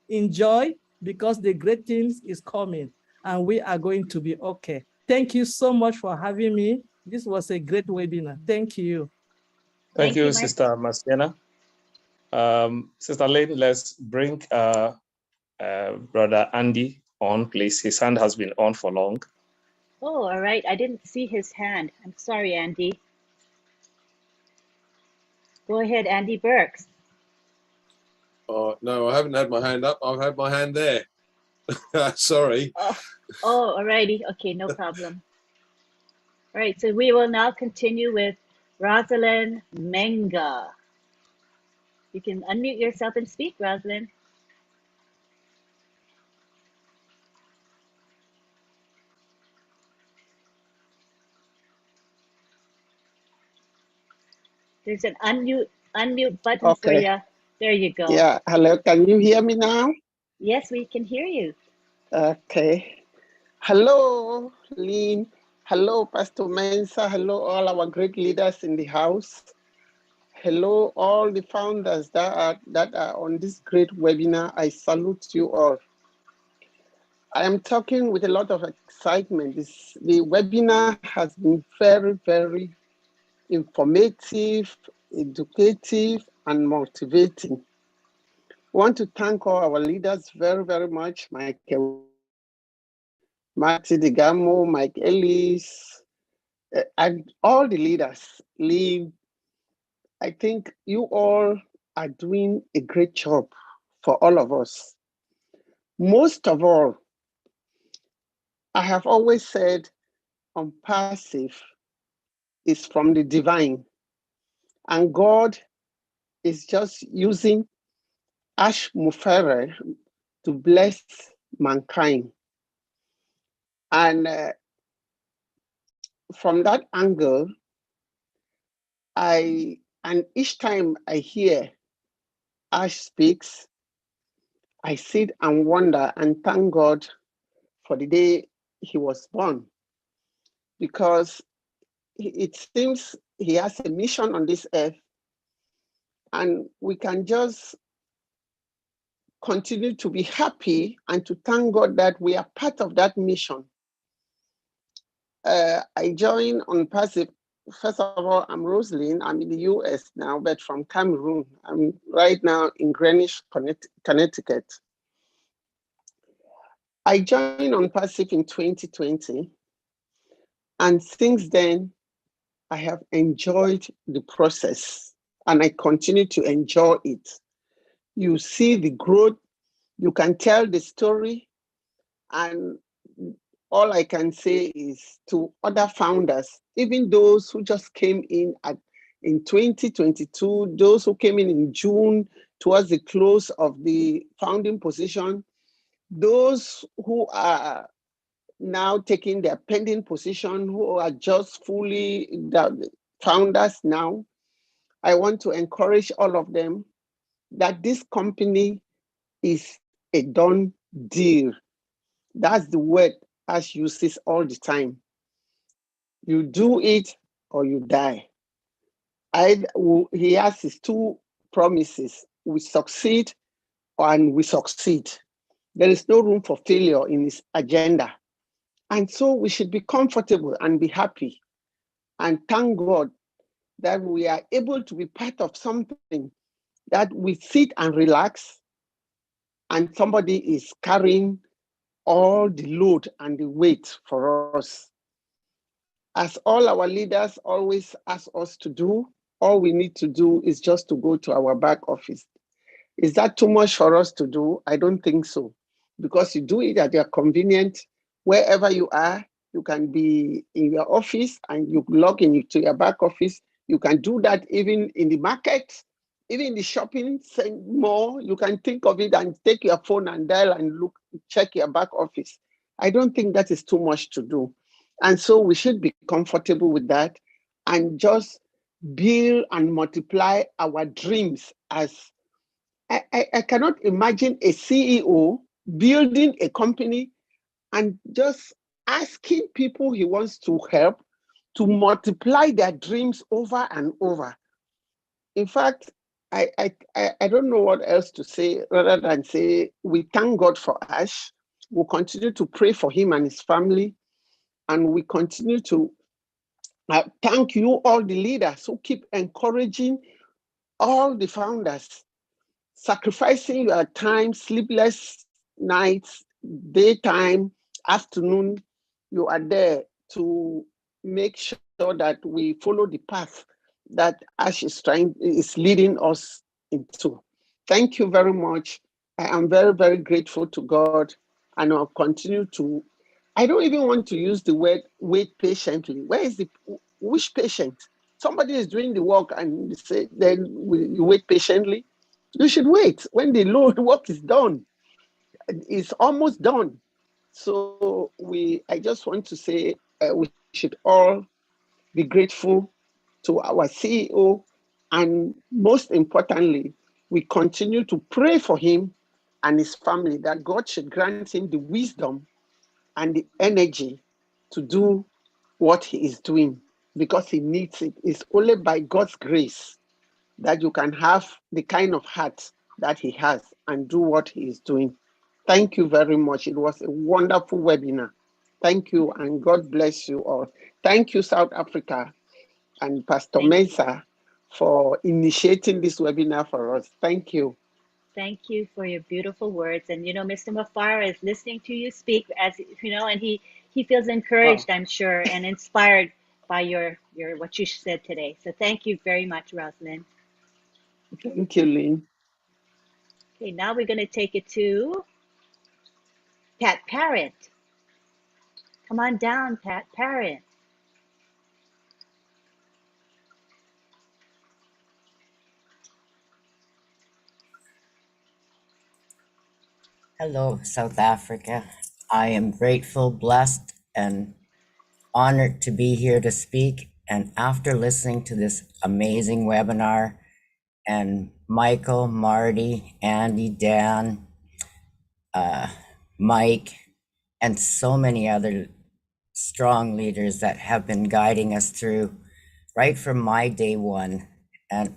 enjoy, because the great things is coming and we are going to be okay. Thank you so much for having me. This was a great webinar. Thank you. Thank you, Sister Marciana. Sister Lynn, let's bring Brother Andy on, please. His hand has been on for long. Oh, all right. I didn't see his hand. I'm sorry, Andy. Go ahead, Andy Burks. No, I haven't had my hand up. I've had my hand there. Sorry. Oh, all righty. Okay, no problem. All right, so we will now continue with Rosalind Menga. You can unmute yourself and speak, Rosalind. There's an unmute button for you. There you go. Yeah, hello, can you hear me now? Yes, we can hear you. Okay. Hello, Lynn. Hello, Pastor Mensa. Hello, all our great leaders in the house. Hello, all the founders that are on this great webinar. I salute you all. I am talking with a lot of excitement. The webinar has been very, very informative, educative, and motivating. I want to thank all our leaders very, very much. Michael, Marty Digamo, Mike Ellis, and all the leaders. Lee, I think you all are doing a great job for all of us. Most of all, I have always said passive is from the divine, and God is just using Ashmu Farah to bless mankind. And from that angle, and each time I hear Ash speaks, I sit and wonder and thank God for the day he was born, because it seems he has a mission on this earth, and we can just continue to be happy and to thank God that we are part of that mission. I joined on passive. First of all, I'm Rosalind. I'm in the US now, but from Cameroon. I'm right now in Greenwich, Connecticut. I joined on passive in 2020. And since then, I have enjoyed the process and I continue to enjoy it. You see the growth, you can tell the story, and all I can say is to other founders, even those who just came in in 2022, those who came in June towards the close of the founding position, those who are now taking their pending position, who are just fully the founders now, I want to encourage all of them that this company is a done deal. That's the word Ash uses all the time. You do it or you die. He has his two promises. We succeed and we succeed. There is no room for failure in his agenda. And so we should be comfortable and be happy and thank God that we are able to be part of something that we sit and relax and somebody is carrying all the load and the weight for us. As all our leaders always ask us to do, all we need to do is just to go to our back office. Is that too much for us to do? I don't think so, because you do it at your convenience. Wherever you are, you can be in your office and you log in to your back office. You can do that even in the market, even in the shopping mall. You can think of it and take your phone and dial and look, check your back office. I don't think that is too much to do. And so we should be comfortable with that and just build and multiply our dreams. As I cannot imagine a CEO building a company and just asking people he wants to help to multiply their dreams over and over. In fact, I don't know what else to say rather than say we thank God for Ash. We'll continue to pray for him and his family. And we continue to thank you, all the leaders who keep encouraging all the founders, sacrificing your time, sleepless nights, daytime, afternoon. You are there to make sure that we follow the path that Ash is leading us into. Thank you very much. I am very, very grateful to God, and I'll continue to. I don't even want to use the word wait patiently. Where is which patient? Somebody is doing the work and say, then you wait patiently. You should wait when the Lord work is done. It's almost done. So I just want to say we should all be grateful to our CEO, and most importantly, we continue to pray for him and his family that God should grant him the wisdom and the energy to do what he is doing, because he needs it. It's only by God's grace that you can have the kind of heart that he has and do what he is doing. Thank you very much. It was a wonderful webinar. Thank you, and God bless you all. Thank you, South Africa and Pastor Mensah, for initiating this webinar for us. Thank you. Thank you for your beautiful words. And you know, Mr. Mufara is listening to you speak, as you know, and he feels encouraged, I'm sure, and inspired by your what you said today. So thank you very much, Rosalind. Thank you, Lynn. Okay, now we're going to take it to Pat Parent. Come on down, Pat Parent. Hello, South Africa. I am grateful, blessed, and honored to be here to speak. And after listening to this amazing webinar, and Michael, Marty, Andy, Dan, Mike, and so many other strong leaders that have been guiding us through right from my day one. And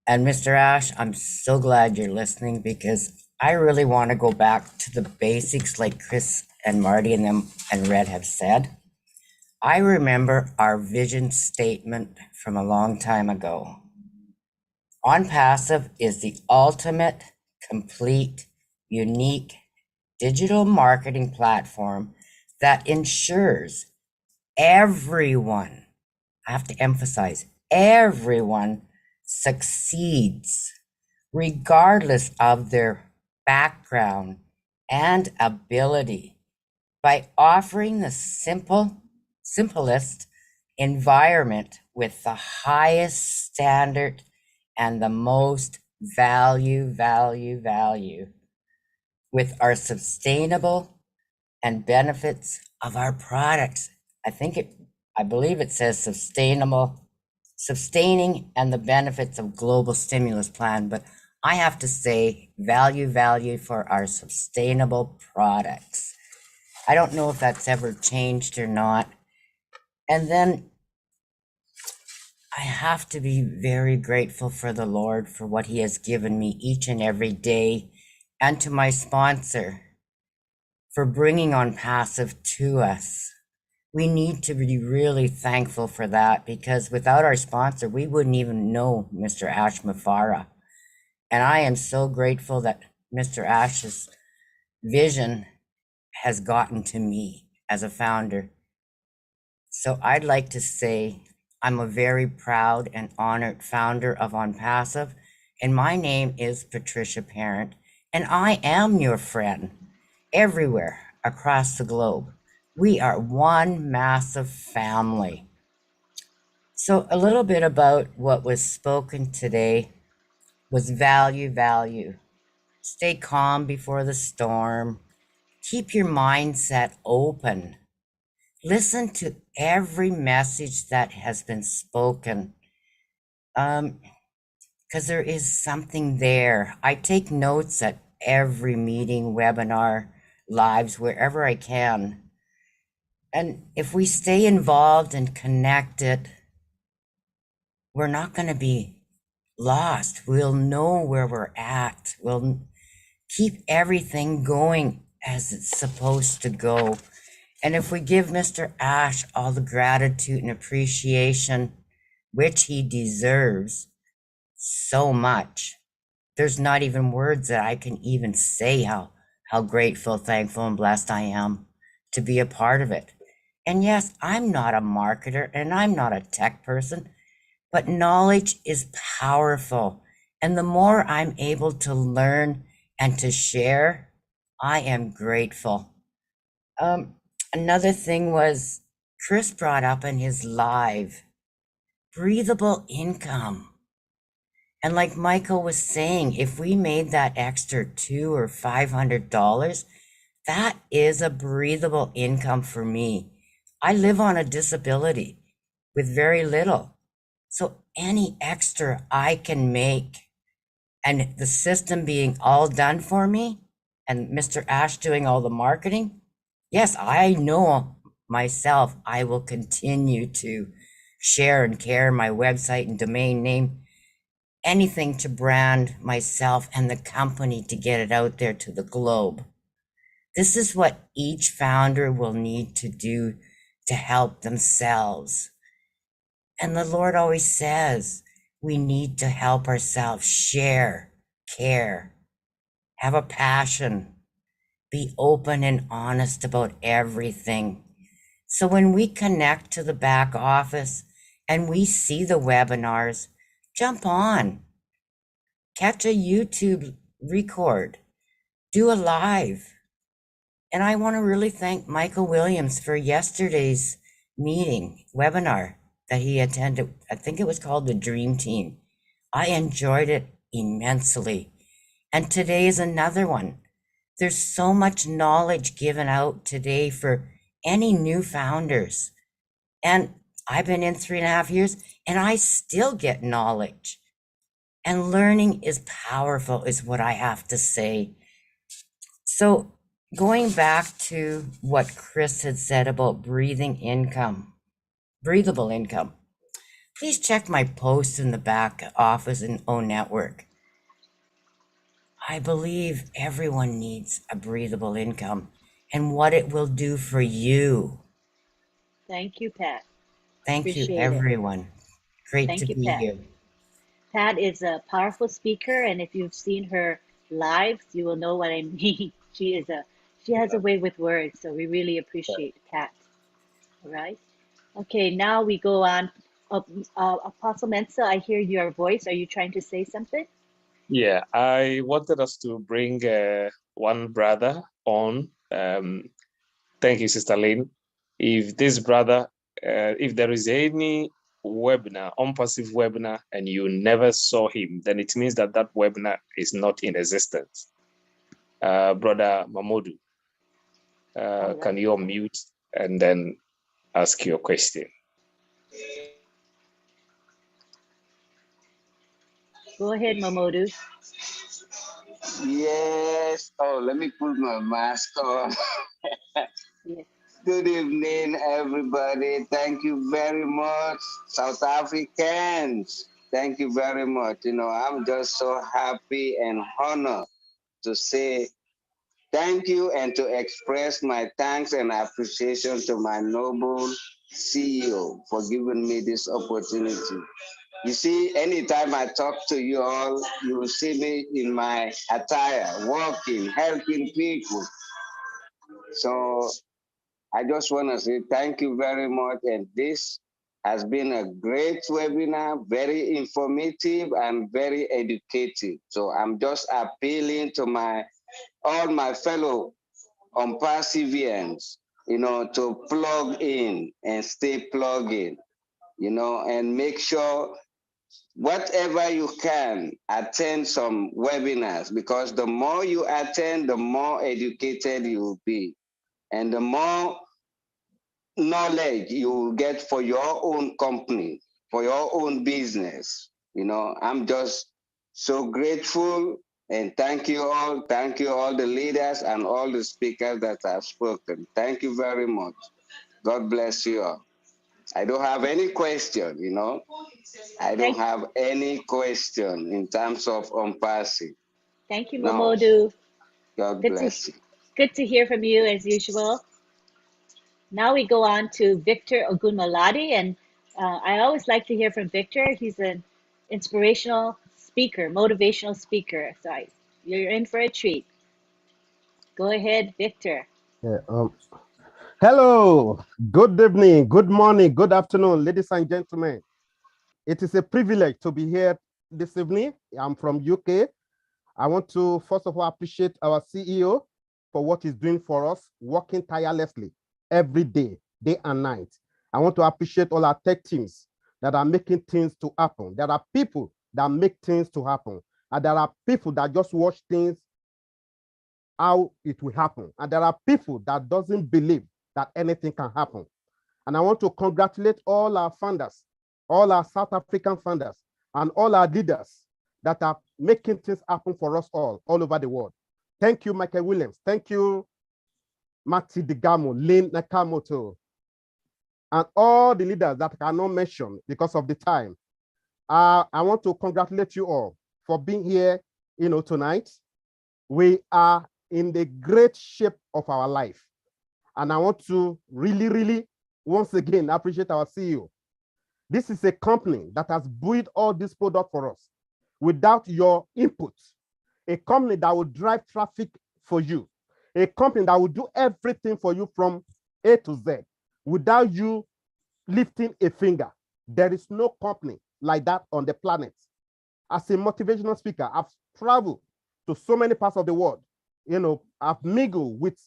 Mr. Ash, I'm so glad you're listening, because I really want to go back to the basics like Chris and Marty and them and Red have said. I remember our vision statement from a long time ago. OnPassive is the ultimate, complete, unique digital marketing platform that ensures everyone, I have to emphasize, everyone succeeds regardless of their background and ability by offering the simplest environment with the highest standard and the most value with our sustainable and benefits of our products. I believe it says sustaining and the benefits of global stimulus plan, but I have to say value for our sustainable products. I don't know if that's ever changed or not. And then I have to be very grateful for the Lord for what he has given me each and every day, and to my sponsor for bringing On Passive to us. We need to be really thankful for that, because without our sponsor, we wouldn't even know Mr. Ash Mufara. And I am so grateful that Mr. Ash's vision has gotten to me as a founder. So I'd like to say I'm a very proud and honored founder of On Passive, and my name is Patricia Parent, and I am your friend everywhere across the globe. We are one massive family. So a little bit about what was spoken today was value. Stay calm before the storm. Keep your mindset open. Listen to every message that has been spoken, because there is something there. I take notes at every meeting, webinar, lives, wherever I can. And if we stay involved and connected, we're not going to be lost. We'll know where we're at. We'll keep everything going as it's supposed to go. And if we give Mr. Ash all the gratitude and appreciation, which he deserves so much, there's not even words that I can even say how grateful, thankful, and blessed I am to be a part of it. And yes, I'm not a marketer and I'm not a tech person, but knowledge is powerful. And the more I'm able to learn and to share, I am grateful. Another thing was Chris brought up in his live, breathable income. And like Michael was saying, if we made that extra $200 or $500, that is a breathable income for me. I live on a disability with very little. So any extra I can make, and the system being all done for me, and Mr. Ash doing all the marketing, yes, I know myself, I will continue to share and care my website and domain name, anything to brand myself and the company to get it out there to the globe. This is what each founder will need to do to help themselves. And the Lord always says, we need to help ourselves share, care, have a passion, be open and honest about everything. So when we connect to the back office and we see the webinars, jump on, catch a YouTube record, do a live. And I want to really thank Michael Williams for yesterday's meeting, webinar that he attended. I think it was called the Dream Team. I enjoyed it immensely. And today is another one. There's so much knowledge given out today for any new founders. And I've been in 3.5 years and I still get knowledge. And learning is powerful, is what I have to say. So going back to what Chris had said about breathable income, please check my post in the back office in O Network. I believe everyone needs a breathable income and what it will do for you. Thank you, Pat. Thank Appreciate you, everyone. Great Thank to you, be Pat. here. Pat is a powerful speaker, and if you've seen her lives, you will know what I mean. She has a way with words, so we really appreciate Pat. All right. Okay, now we go on. Apostle Mensa, I hear your voice. Are you trying to say something? Yeah, I wanted us to bring one brother on. Thank you, Sister Lynn. If this brother, if there is any webinar, On-Passive webinar, and you never saw him, then it means that that webinar is not in existence. Brother Mamodu, right. Can you unmute and then ask your question? Go ahead, Mamodu. Yes. Oh, let me put my mask on. Good evening, everybody. Thank you very much, South Africans. Thank you very much. You know, I'm just so happy and honored to say thank you and to express my thanks and appreciation to my noble CEO for giving me this opportunity. You see, anytime I talk to you all, you will see me in my attire, working, helping people. So I just want to say thank you very much. And this has been a great webinar, very informative and very educative. So I'm just appealing to all my fellow Perseverance, you know, to plug in and stay plugged in, you know, and make sure whatever you can attend some webinars, because the more you attend, the more educated you will be. And the more knowledge you will get for your own company, for your own business. You know, I'm just so grateful and thank you all the leaders and all the speakers that have spoken. Thank you very much. God bless you all. I don't have any question, you know. I don't have any question in terms of Ompasi. Thank you, No. Momodu. God bless you. Good to hear from you as usual. Now we go on to Victor Ogunmaladi, and I always like to hear from Victor. He's an inspirational speaker, motivational speaker. So you're in for a treat. Go ahead, Victor. Yeah, hello, good evening, good morning, good afternoon, ladies and gentlemen. It is a privilege to be here this evening. I'm from UK. I want to first of all appreciate our CEO for what he's doing for us, working tirelessly every day, day and night. I want to appreciate all our tech teams that are making things to happen. There are people that make things to happen, and there are people that just watch things how it will happen. And there are people that doesn't believe that anything can happen. And I want to congratulate all our funders, all our South African funders, and all our leaders that are making things happen for us all over the world. Thank you, Michael Williams. Thank you, Mati Digamo, Lynn Nakamoto, and all the leaders that I cannot mention because of the time. I want to congratulate you all for being here, you know, tonight. We are in the great shape of our life. And I want to really, once again, appreciate our CEO. This is a company that has built all this product for us without your input. A company that will drive traffic for you. A company that will do everything for you from A to Z without you lifting a finger. There is no company like that on the planet. As a motivational speaker, I've traveled to so many parts of the world. You know, I've mingled with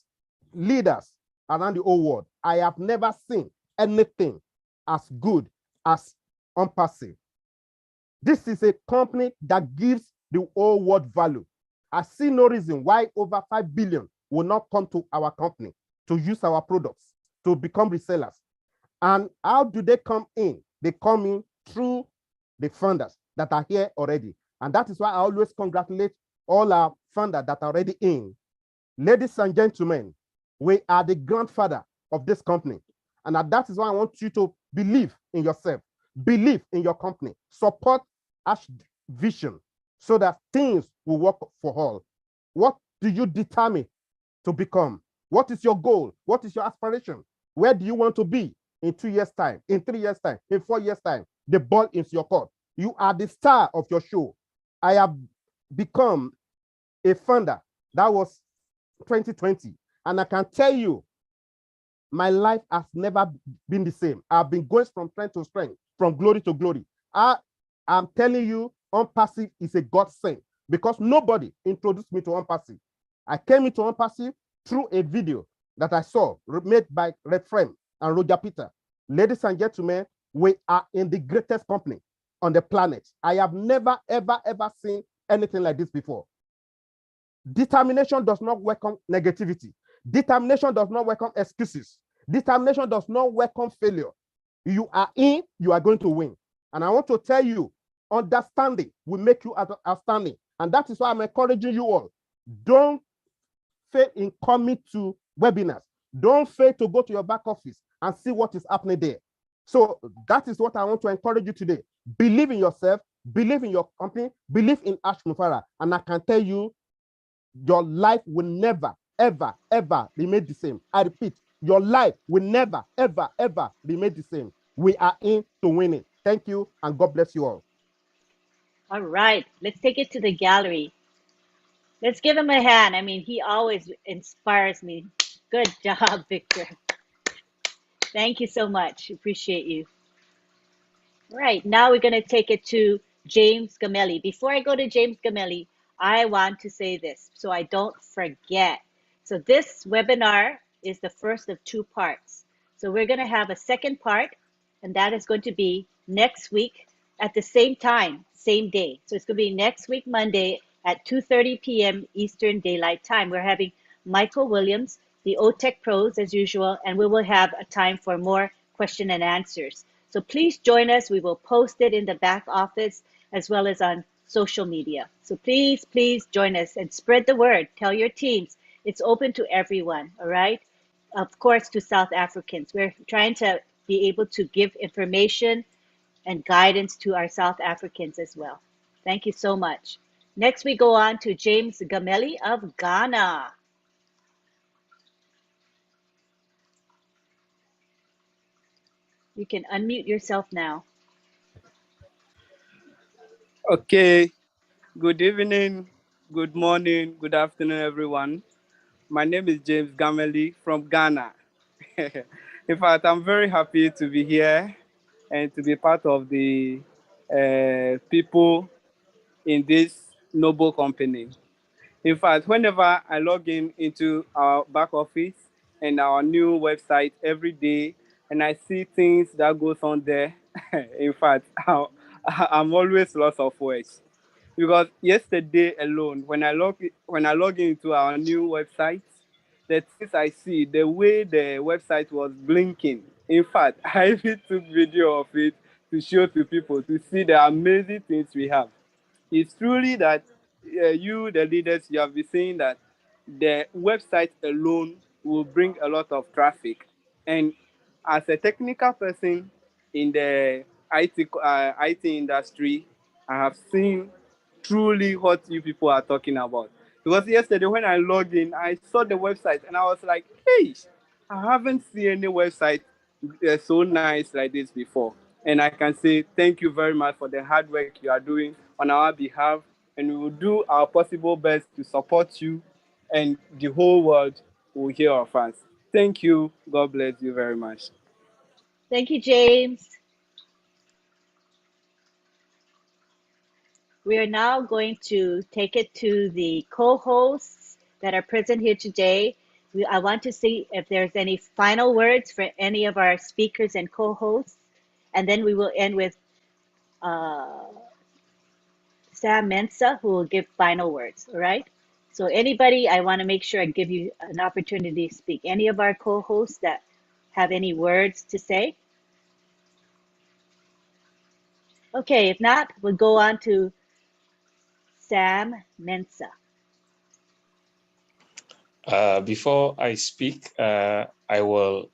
leaders around the whole world. I have never seen anything as good as Ompasi. This is a company that gives the whole world value. I see no reason why over 5 billion will not come to our company to use our products, to become resellers. And how do they come in? They come in through the funders that are here already. And that is why I always congratulate all our funders that are already in. Ladies and gentlemen, we are the grandfather of this company. And that is why I want you to believe in yourself, believe in your company, support Ash vision so that things will work for all. What do you determine to become? What is your goal? What is your aspiration? Where do you want to be in 2 years' time, in 3 years' time, in 4 years' time? The ball is your court. You are the star of your show. I have become a funder. That was 2020. And I can tell you, my life has never been the same. I've been going from strength to strength, from glory to glory. I'm telling you, Ompasi is a godsend because nobody introduced me to Ompasi. I came into Ompasi through a video that I saw made by Red Frame and Roger Peter. Ladies and gentlemen, we are in the greatest company on the planet. I have never, ever seen anything like this before. Determination does not welcome negativity. Determination does not welcome excuses. Determination does not welcome failure. You are in, you are going to win. And I want to tell you, understanding will make you outstanding. And that is why I'm encouraging you all. Don't fail in coming to webinars. Don't fail to go to your back office and see what is happening there. So that is what I want to encourage you today. Believe in yourself, believe in your company, believe in Ash Mufara, and I can tell you, your life will never, ever, ever remain the same. I repeat, your life will never, ever, ever remain the same. We are in to win it. Thank you, and God bless you all. All right, let's take it to the gallery. Let's give him a hand. I mean, he always inspires me. Good job, Victor. Thank you so much. Appreciate you. Right, now we're going to take it to James Gamelli. Before I go to James Gamelli, I want to say this so I don't forget. So this webinar is the first of 2 parts. So we're going to have a second part, and that is going to be next week at the same time, same day. So it's going to be next week, Monday at 2:30 p.m. Eastern Daylight Time. We're having Michael Williams, the OTEC pros as usual, and we will have a time for more question and answers. So please join us. We will post it in the back office as well as on social media. So please, please join us and spread the word. Tell your teams. It's open to everyone, all right? Of course, to South Africans. We're trying to be able to give information and guidance to our South Africans as well. Thank you so much. Next, we go on to James Gamelli of Ghana. You can unmute yourself now. Okay, good evening, good morning, good afternoon, everyone. My name is James Gamelli from Ghana. In fact, I'm very happy to be here and to be part of the people in this noble company. In fact, whenever I log into our back office and our new website every day, and I see things that goes on there, in fact, I'm always lost of words. Because yesterday alone, when I log into our new website, the things I see, the way the website was blinking. In fact, I even took video of it to show to people to see the amazing things we have. It's truly that you, the leaders, you have been saying that the website alone will bring a lot of traffic. And as a technical person in the IT industry, I have seen truly what you people are talking about. Because yesterday when I logged in, I saw the website and I was like, hey, I haven't seen any website so nice like this before. And I can say thank you very much for the hard work you are doing on our behalf. And we will do our possible best to support you, and the whole world will hear of us. Thank you. God bless you very much. Thank you, James. We are now going to take it to the co-hosts that are present here today. I want to see if there's any final words for any of our speakers and co-hosts, and then we will end with Sam Mensah, who will give final words, all right? So anybody, I want to make sure I give you an opportunity to speak. Any of our co-hosts that have any words to say? Okay, if not, we'll go on to Sam Mensah. Before I speak, I will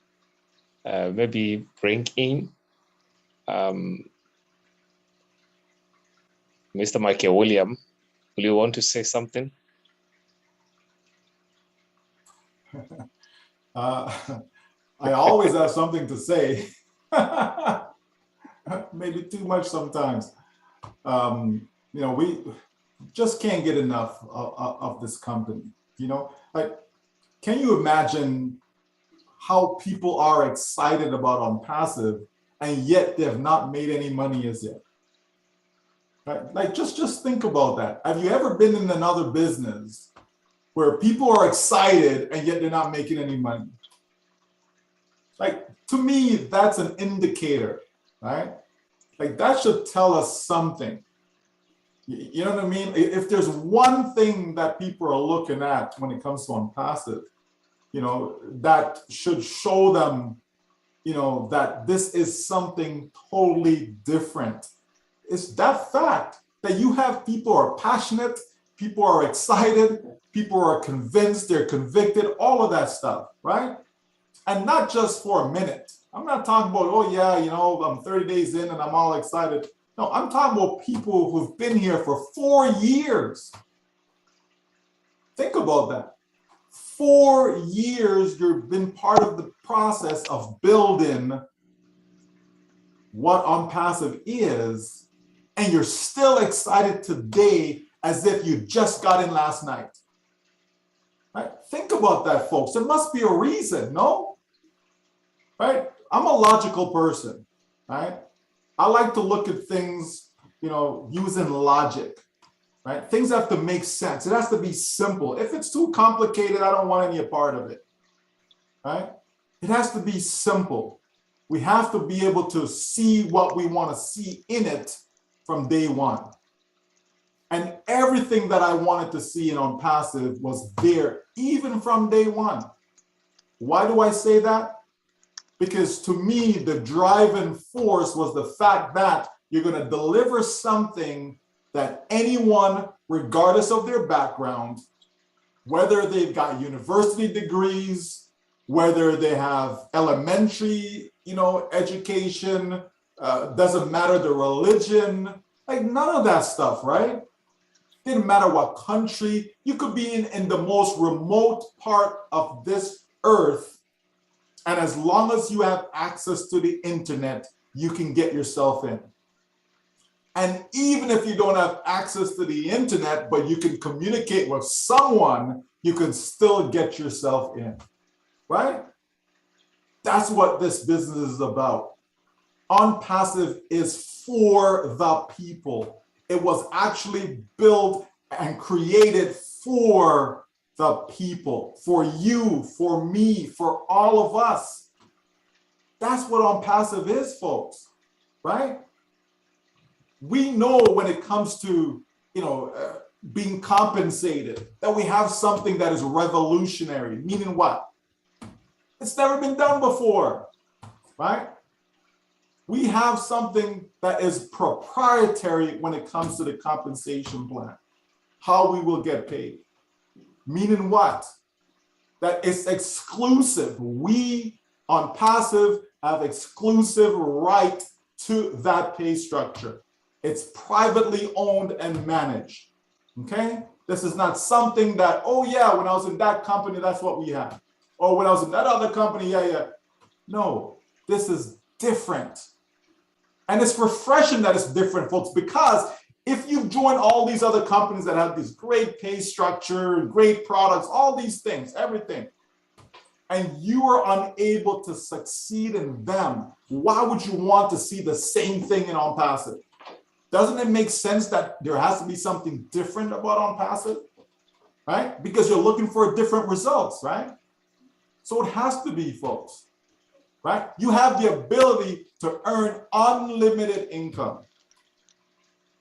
maybe bring in Mr. Michael William. Will you want to say something? I always have something to say. Maybe too much sometimes. You know, we just can't get enough of this company. You know, like, can you imagine how people are excited about OnPassive and yet they have not made any money as yet? Right? Like, just think about that. Have you ever been in another business where people are excited and yet they're not making any money? Like, to me, that's an indicator, right? Like, that should tell us something. You know what I mean? If there's one thing that people are looking at when it comes to OnPassive, you know, that should show them, you know, that this is something totally different. It's that fact that you have people who are passionate people are excited, people are convinced, they're convicted, all of that stuff, right? And not just for a minute. I'm not talking about, oh yeah, you know, I'm 30 days in and I'm all excited. No, I'm talking about people who've been here for 4 years. Think about that. 4 years you've been part of the process of building what OnPassive is, and you're still excited today as if you just got in last night. Right? Think about that, folks. There must be a reason, no? Right? I'm a logical person, right? I like to look at things, you know, using logic, right? Things have to make sense. It has to be simple. If it's too complicated, I don't want any part of it, right? It has to be simple. We have to be able to see what we want to see in it from day one. And everything that I wanted to see in OnPassive was there, even from day one. Why do I say that? Because to me, the driving force was the fact that you're going to deliver something that anyone, regardless of their background, whether they've got university degrees, whether they have elementary, you know, education, doesn't matter the religion, like none of that stuff, right? Didn't matter what country. You could be in the most remote part of this earth, and as long as you have access to the internet, you can get yourself in. And even if you don't have access to the internet, but you can communicate with someone, you can still get yourself in, right? That's what this business is about. OnPassive is for the people. It was actually built and created for the people, for you, for me, for all of us. That's what OnPassive is, folks, right? We know when it comes to, you know, being compensated, that we have something that is revolutionary, meaning what? It's never been done before, right? We have something that is proprietary when it comes to the compensation plan, how we will get paid. Meaning what? That it's exclusive. We OnPassive have exclusive right to that pay structure. It's privately owned and managed, okay? This is not something that, oh yeah, when I was in that company, that's what we had. Or when I was in that other company, yeah. No, this is different. And it's refreshing that it's different, folks, because if you join all these other companies that have this great pay structure, great products, all these things, everything, and you are unable to succeed in them, why would you want to see the same thing in OnPassive? Doesn't it make sense that there has to be something different about OnPassive, right? Because you're looking for different results, right? So it has to be, folks, right? You have the ability to earn unlimited income,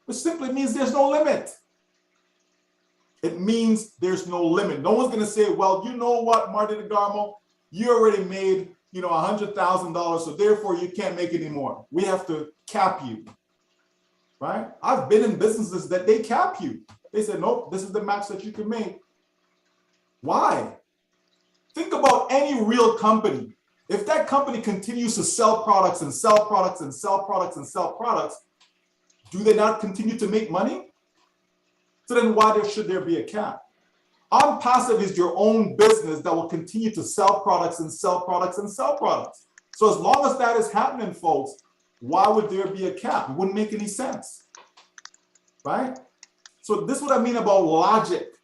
which simply means there's no limit. It means there's no limit. No one's going to say, well, you know what, Marty DeGarmo, you already made, you know, $100,000, so therefore you can't make any more. We have to cap you, right? I've been in businesses that they cap you. They said, nope, this is the max that you can make. Why? Think about any real company. If that company continues to sell products and sell products and sell products and sell products, do they not continue to make money? So then why should there be a cap? OnPassive is your own business that will continue to sell products and sell products and sell products. So as long as that is happening, folks, why would there be a cap? It wouldn't make any sense, right? So this is what I mean about logic,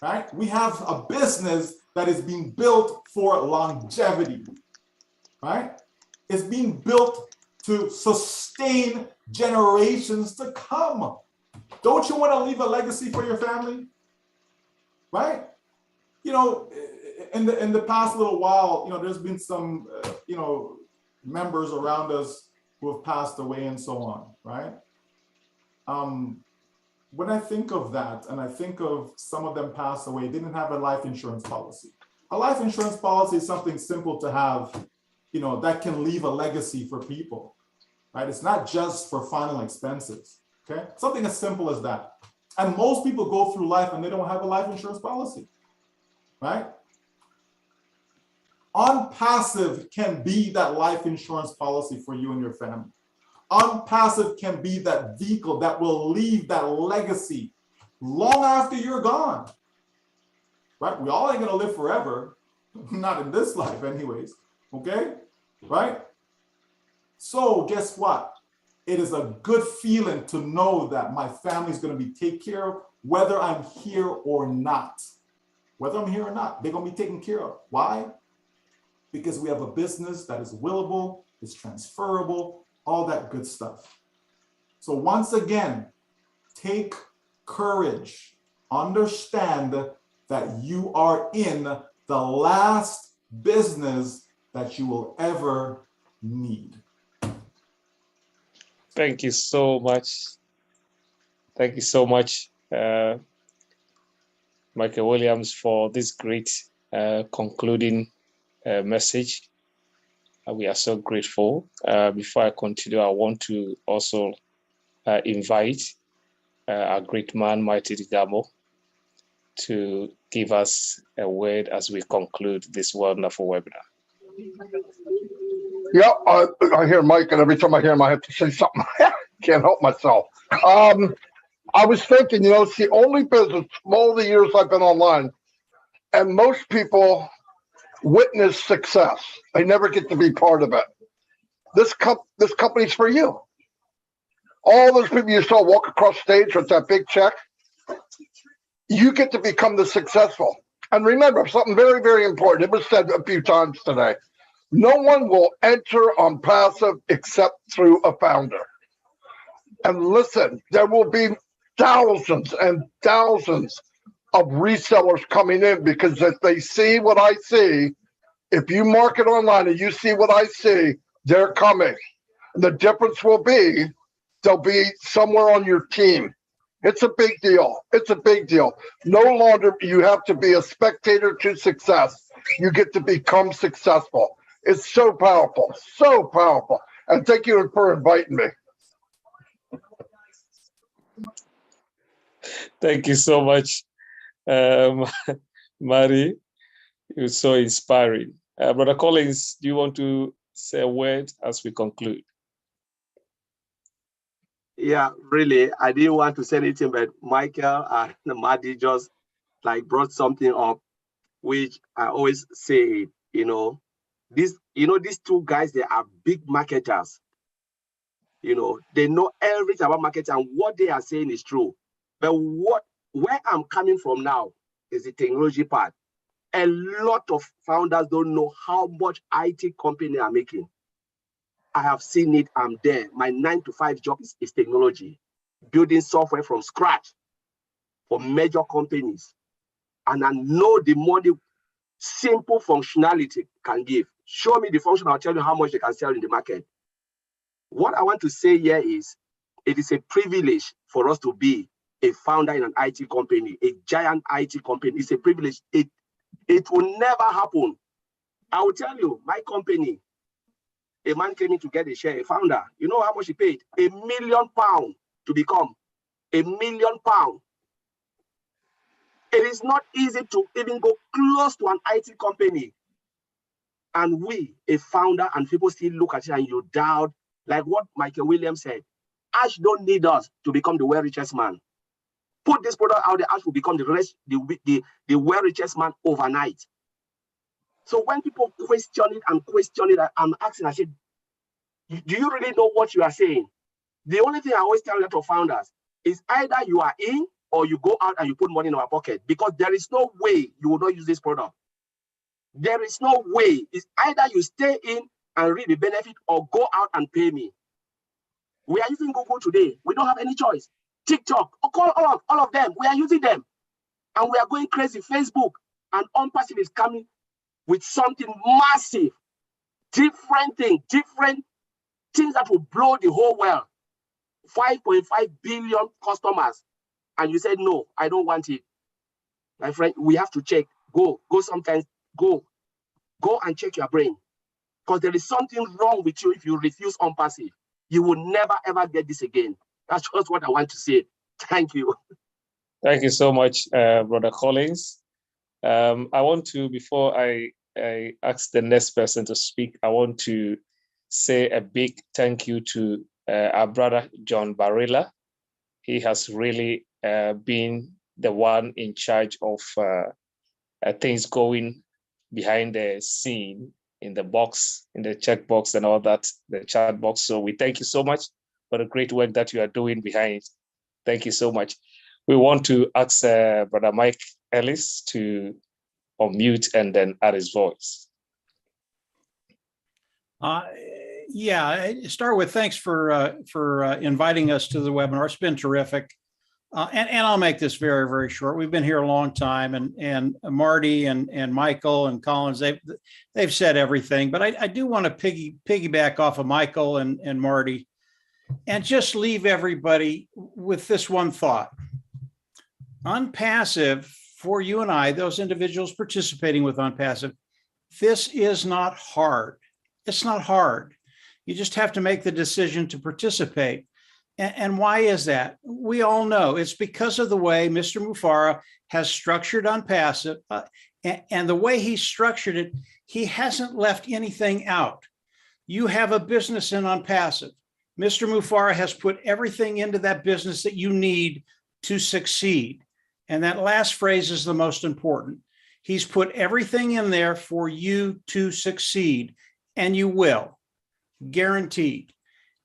right? We have a business that is being built for longevity, right? It's being built to sustain generations to come. Don't you want to leave a legacy for your family? Right? You know, in the past little while, you know, there's been some, you know, members around us who have passed away and so on, right? When I think of that, and I think of some of them passed away, didn't have a life insurance policy. A life insurance policy is something simple to have, you know, that can leave a legacy for people, right? It's not just for final expenses, okay? Something as simple as that. And most people go through life and they don't have a life insurance policy, right? OnPassive can be that life insurance policy for you and your family. OnPassive can be that vehicle that will leave that legacy long after you're gone, right? We all ain't gonna live forever, not in this life anyways, okay, right? So guess what? It is a good feeling to know that my family's gonna be taken care of, whether I'm here or not. Whether I'm here or not, they're gonna be taken care of. Why? Because we have a business that is willable, is transferable, all that good stuff. So once again, take courage. Understand that you are in the last business that you will ever need. Thank you so much. Thank you so much, Michael Williams, for this great concluding message. We are so grateful. Before I continue, I want to also invite our great man, Mighty Digamo, to give us a word as we conclude this wonderful webinar. Yeah, I hear Mike, and every time I hear him, I have to say something. Can't help myself. I was thinking, you know, it's the only business, all the years I've been online, and most people witness success. They never get to be part of it. This company's for you. All those people you saw walk across stage with that big check, you get to become the successful. And remember something very, very important. It was said a few times today. No one will enter OnPassive except through a founder. And listen, there will be thousands and thousands of resellers coming in, because if they see what I see, if you market online and you see what I see, they're coming. And the difference will be they'll be somewhere on your team. It's a big deal. It's a big deal. No longer you have to be a spectator to success. You get to become successful. It's so powerful, so powerful. And thank you for inviting me. Thank you so much, Mari. It was so inspiring. Brother Collins, do you want to say a word as we conclude? Yeah, really, I didn't want to say anything, but Michael and Madi just like brought something up, which I always say, these two guys, they are big marketers. They know everything about marketing, and what they are saying is true. But where I'm coming from now is the technology part. A lot of founders don't know how much IT company are making. I have seen it, I'm there. My 9-to-5 job is technology, building software from scratch for major companies. And I know the money simple functionality can give. Show me the function, I'll tell you how much they can sell in the market. What I want to say here is, it is a privilege for us to be a founder in an IT company, a giant IT company. It's a privilege. It will never happen. I will tell you, my company, a man came in to get a share, a founder. You know how much he paid? £1 million to become. £1 million. It is not easy to even go close to an IT company. And we, a founder, and people still look at it and you doubt, like what Michael Williams said, Ash don't need us to become the world richest man. Put this product out there, Ash will become the world richest man overnight. So when people question it, I'm asking, I said, do you really know what you are saying? The only thing I always tell a lot of founders is either you are in or you go out and you put money in our pocket, because there is no way you will not use this product. There is no way. It's either you stay in and reap the benefit or go out and pay me. We are using Google today. We don't have any choice. TikTok, all of them, we are using them. And we are going crazy. Facebook and OnPassive is coming with something massive, different things that will blow the whole world. 5.5 billion customers. And you said, no, I don't want it. My friend, we have to check. Go sometimes, go and check your brain. Because there is something wrong with you if you refuse OnPassive. You will never, ever get this again. That's just what I want to say. Thank you. Thank you so much, Brother Collins. I want to, before I ask the next person to speak, I want to say a big thank you to our brother, John Barilla. He has really been the one in charge of things going behind the scene in the box, in the check box and all that, the chat box. So we thank you so much for the great work that you are doing behind. Thank you so much. We want to ask Brother Mike Ellis to unmute and then add his voice. Yeah, I start with thanks for inviting us to the webinar. It's been terrific. And I'll make this very, very short. We've been here a long time, and Marty and Michael and Collins, they've said everything, but I do want to piggyback off of Michael and Marty and just leave everybody with this one thought. Unpassive, for you and I, those individuals participating with Unpassive, this is not hard. It's not hard. You just have to make the decision to participate. And why is that? We all know it's because of the way Mr. Mufara has structured Unpassive, and the way he structured it, he hasn't left anything out. You have a business in Unpassive. Mr. Mufara has put everything into that business that you need to succeed. And that last phrase is the most important. He's put everything in there for you to succeed, and you will, guaranteed.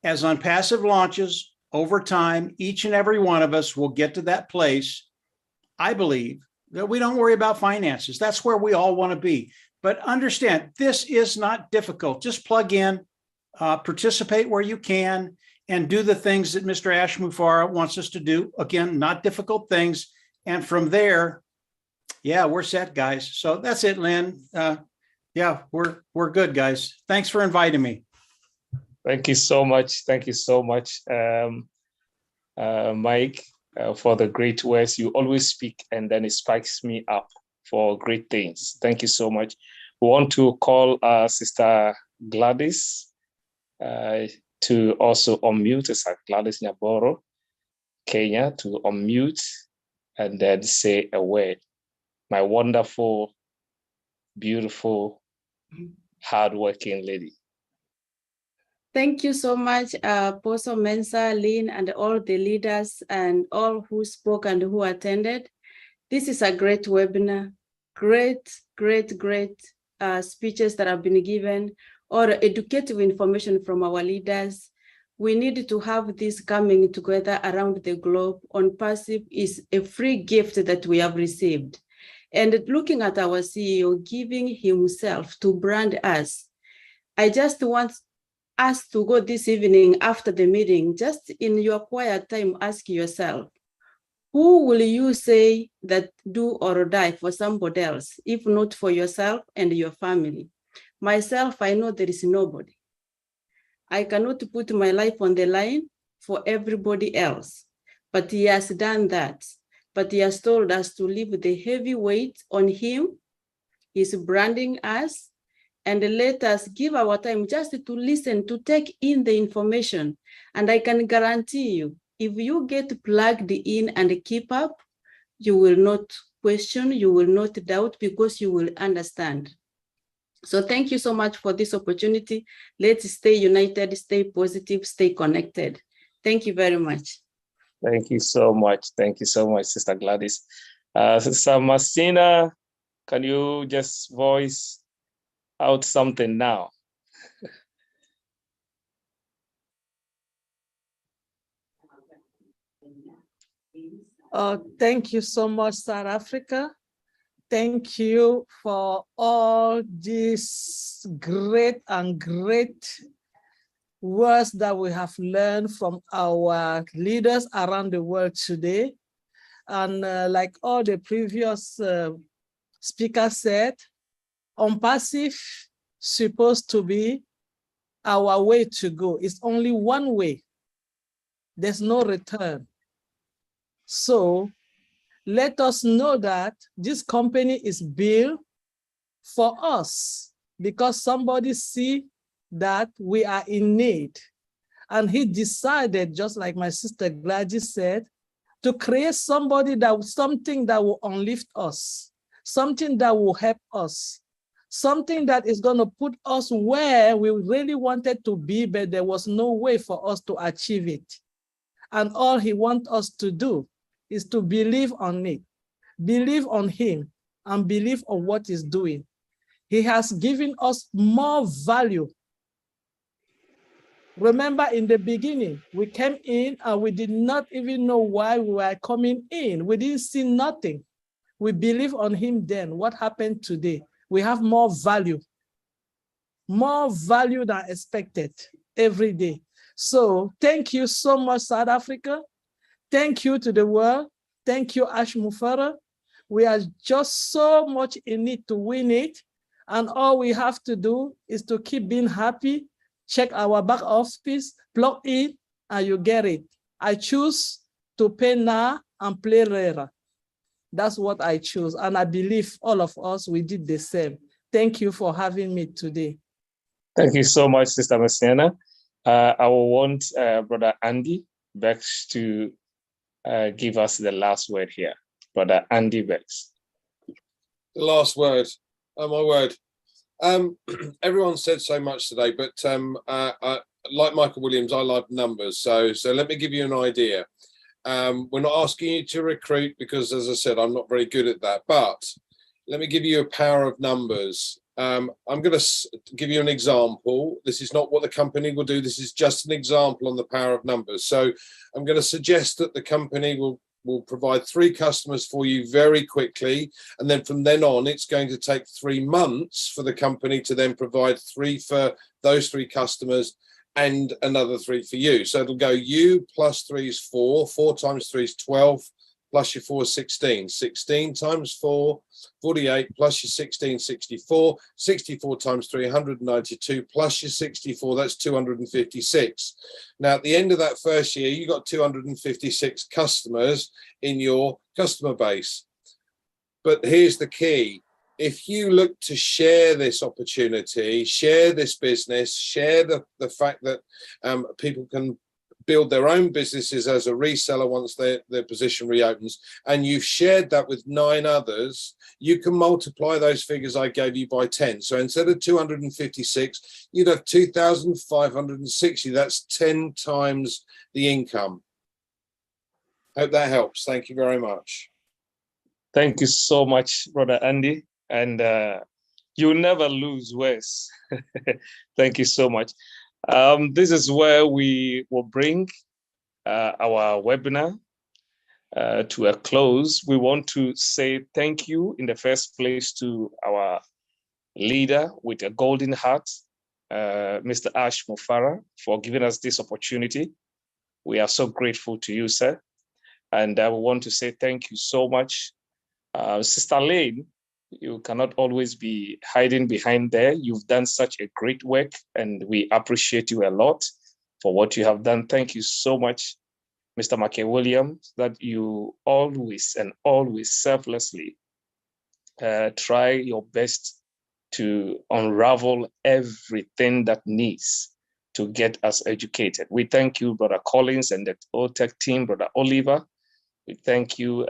As Unpassive launches over time, each and every one of us will get to that place, I believe, that we don't worry about finances. That's where we all want to be. But understand, this is not difficult. Just plug in, participate where you can, and do the things that Mr. Ash Mufara wants us to do. Again, not difficult things. And from there, yeah, we're set, guys. So that's it, Lynn. Yeah, we're good, guys. Thanks for inviting me. Thank you so much. Thank you so much, Mike, for the great words. You always speak, and then it spikes me up for great things. Thank you so much. We want to call Sister Gladys to also unmute. Sister Gladys Nyaboro, Kenya, to unmute and then say a word. My wonderful, beautiful, hardworking lady. Thank you so much, Apostle Mensah, Lynn, and all the leaders and all who spoke and who attended. This is a great webinar, great speeches that have been given, or educative information from our leaders. We need to have this coming together around the globe. Unpassive is a free gift that we have received. And looking at our CEO giving himself to brand us, I just want us to go this evening after the meeting, just in your quiet time, ask yourself, who will you say that do or die for somebody else, if not for yourself and your family? Myself, I know there is nobody. I cannot put my life on the line for everybody else, but he has done that. But he has told us to leave the heavy weight on him. He's branding us, and let us give our time just to listen, to take in the information. And I can guarantee you, if you get plugged in and keep up, you will not question, you will not doubt, because you will understand. So thank you so much for this opportunity. Let's stay united, stay positive, stay connected. Thank you very much. Thank you so much. Thank you so much, Sister Gladys. Sister Marcina, can you just voice out something now? Thank you so much, South Africa. Thank you for all these great words that we have learned from our leaders around the world today. And like all the previous speakers said, Unpassive supposed to be our way to go. It's only one way. There's no return. So let us know that this company is built for us because somebody see that we are in need. And he decided, just like my sister Gladys said, to create something that will uplift us, something that will help us, something that is going to put us where we really wanted to be, but there was no way for us to achieve it. And all he wants us to do is to believe on it, believe on him, and believe on what he's doing. He has given us more value. Remember, in the beginning, we came in and we did not even know why we were coming in. We didn't see nothing. We believe on him then. What happened today? We have more value than expected every day. So thank you so much, South Africa. Thank you to the world. Thank you, Ash Mufara. We are just so much in need to win it. And all we have to do is to keep being happy, check our back office, plug in, and you get it. I choose to pay now and play later. That's what I choose. And I believe all of us, we did the same. Thank you for having me today. Thank you so much, Sister Messiana. I will want Brother Andy Bex to give us the last word here. Brother Andy Bex. The last word. Oh, my word. Everyone said so much today, but like Michael Williams, I like numbers. So let me give you an idea. We're not asking you to recruit because, as I said, I'm not very good at that. But let me give you a power of numbers. I'm going to give you an example. This is not what the company will do. This is just an example on the power of numbers. So I'm going to suggest that the company will provide 3 customers for you very quickly. And then from then on, it's going to take 3 months for the company to then provide 3 for those 3 customers and another 3 for you. So it'll go you plus 3 is 4, 4 times 3 is 12, plus your 4 is 16. 16 times 4, 48, plus your 16, 64. 64 times 3, 192, plus your 64, that's 256. Now, at the end of that first year, you got 256 customers in your customer base. But here's the key. If you look to share this opportunity, share this business, share the fact that people can build their own businesses as a reseller once their position reopens, and you've shared that with 9 others, you can multiply those figures I gave you by 10. So instead of 256, you'd have 2,560. That's 10 times the income. Hope that helps. Thank you very much. Thank you so much, Brother Andy. And you'll never lose, Wes. Thank you so much. This is where we will bring our webinar to a close. We want to say thank you in the first place to our leader with a golden heart, Mr. Ash Mufara, for giving us this opportunity. We are so grateful to you, sir. And we want to say thank you so much. Sister Lane, you cannot always be hiding behind there. You've done such a great work, and we appreciate you a lot for what you have done. Thank you so much, Mr. Michael Williams, that you always and always selflessly try your best to unravel everything that needs to get us educated. We thank you, Brother Collins and the OTech team, Brother Oliver. We thank you,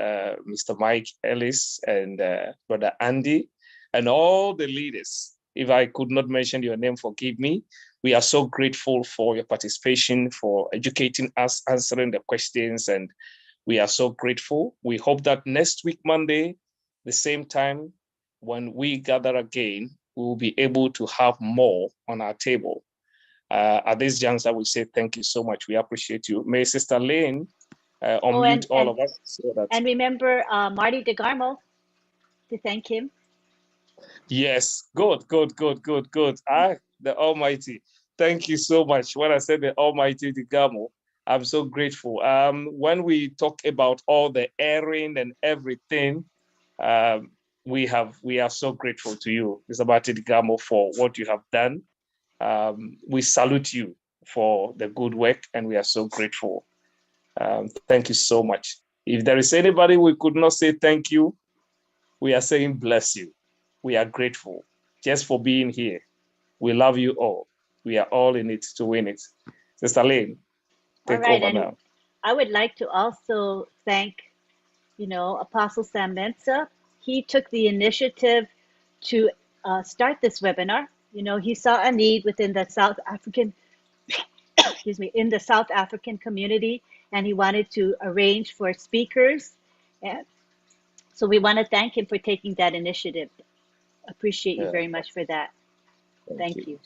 Mr. Mike Ellis and Brother Andy, and all the leaders. If I could not mention your name, forgive me. We are so grateful for your participation, for educating us, answering the questions, and we are so grateful. We hope that next week, Monday, the same time, when we gather again, we will be able to have more on our table. At this juncture, we say thank you so much. We appreciate you. May Sister Lane unmute all of us. So that... And remember Marty DeGarmo to thank him. Yes, good. The Almighty. Thank you so much. When I said the Almighty DeGarmo, I'm so grateful. When we talk about all the airing and everything, we are so grateful to you, Mr. Marty DeGarmo, for what you have done. We salute you for the good work, and we are so grateful. Thank you so much. If there is anybody we could not say thank you, we are saying bless you. We are grateful just for being here. We love you all. We are all in it to win it. Sister Lane, take over now. I would like to also thank, Apostle Sam Mensah. He took the initiative to start this webinar. He saw a need within the South African, excuse me, in the South African community, and he wanted to arrange for speakers. And so we want to thank him for taking that initiative. Appreciate you very much for that. Thank you.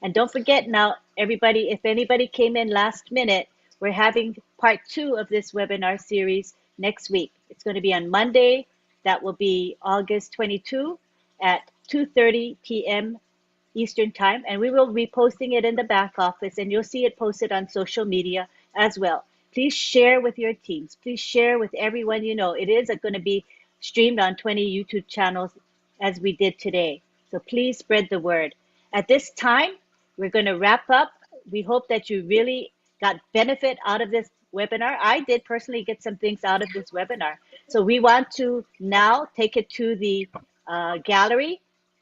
And don't forget now, everybody, if anybody came in last minute, we're having part 2 of this webinar series next week. It's going to be on Monday. That will be August 22 at 2:30 p.m. Eastern time. And we will be posting it in the back office, and you'll see it posted on social media as well. Please share with your teams. Please share with everyone you know. It is going to be streamed on 20 YouTube channels as we did today. So please spread the word. At this time, we're going to wrap up. We hope that you really got benefit out of this webinar. I did personally get some things out of this webinar. So we want to now take it to the gallery,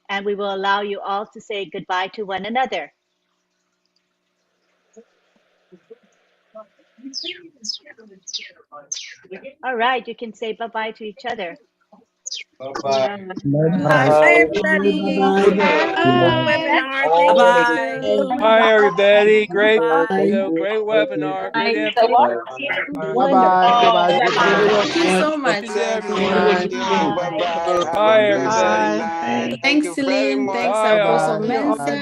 and we will allow you all to say goodbye to one another. All right, you can say bye-bye to each other. Bye-bye. Bye, everybody. Bye, everybody. Great, great webinar. Great info. Bye-bye. Thank you so much. Bye, everybody. Thanks, Celine. Thanks, Apostle Mensah.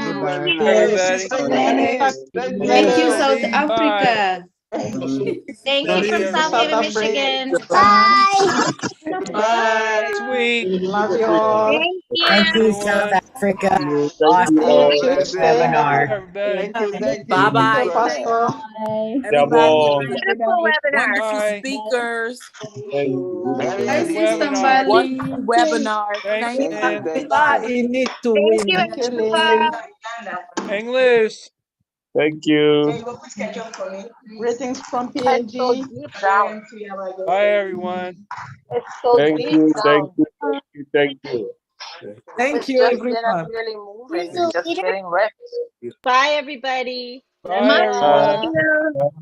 Thank you, South Africa. Thank you from South Haven, Michigan. Bye. Bye. Sweet. Love you all. Thank you, South Africa. Awesome webinar. Bye-bye. Beautiful webinar. Bye. Speakers. Hi, Sister Mbali. Wonderful webinar. Thank you. Bye. You need to win. English. Thank you. Greetings from PNG. Bye, everyone. Thank you. Thank you. Thank you. Thank you. Thank you, everyone. Bye, everybody. Bye, everyone.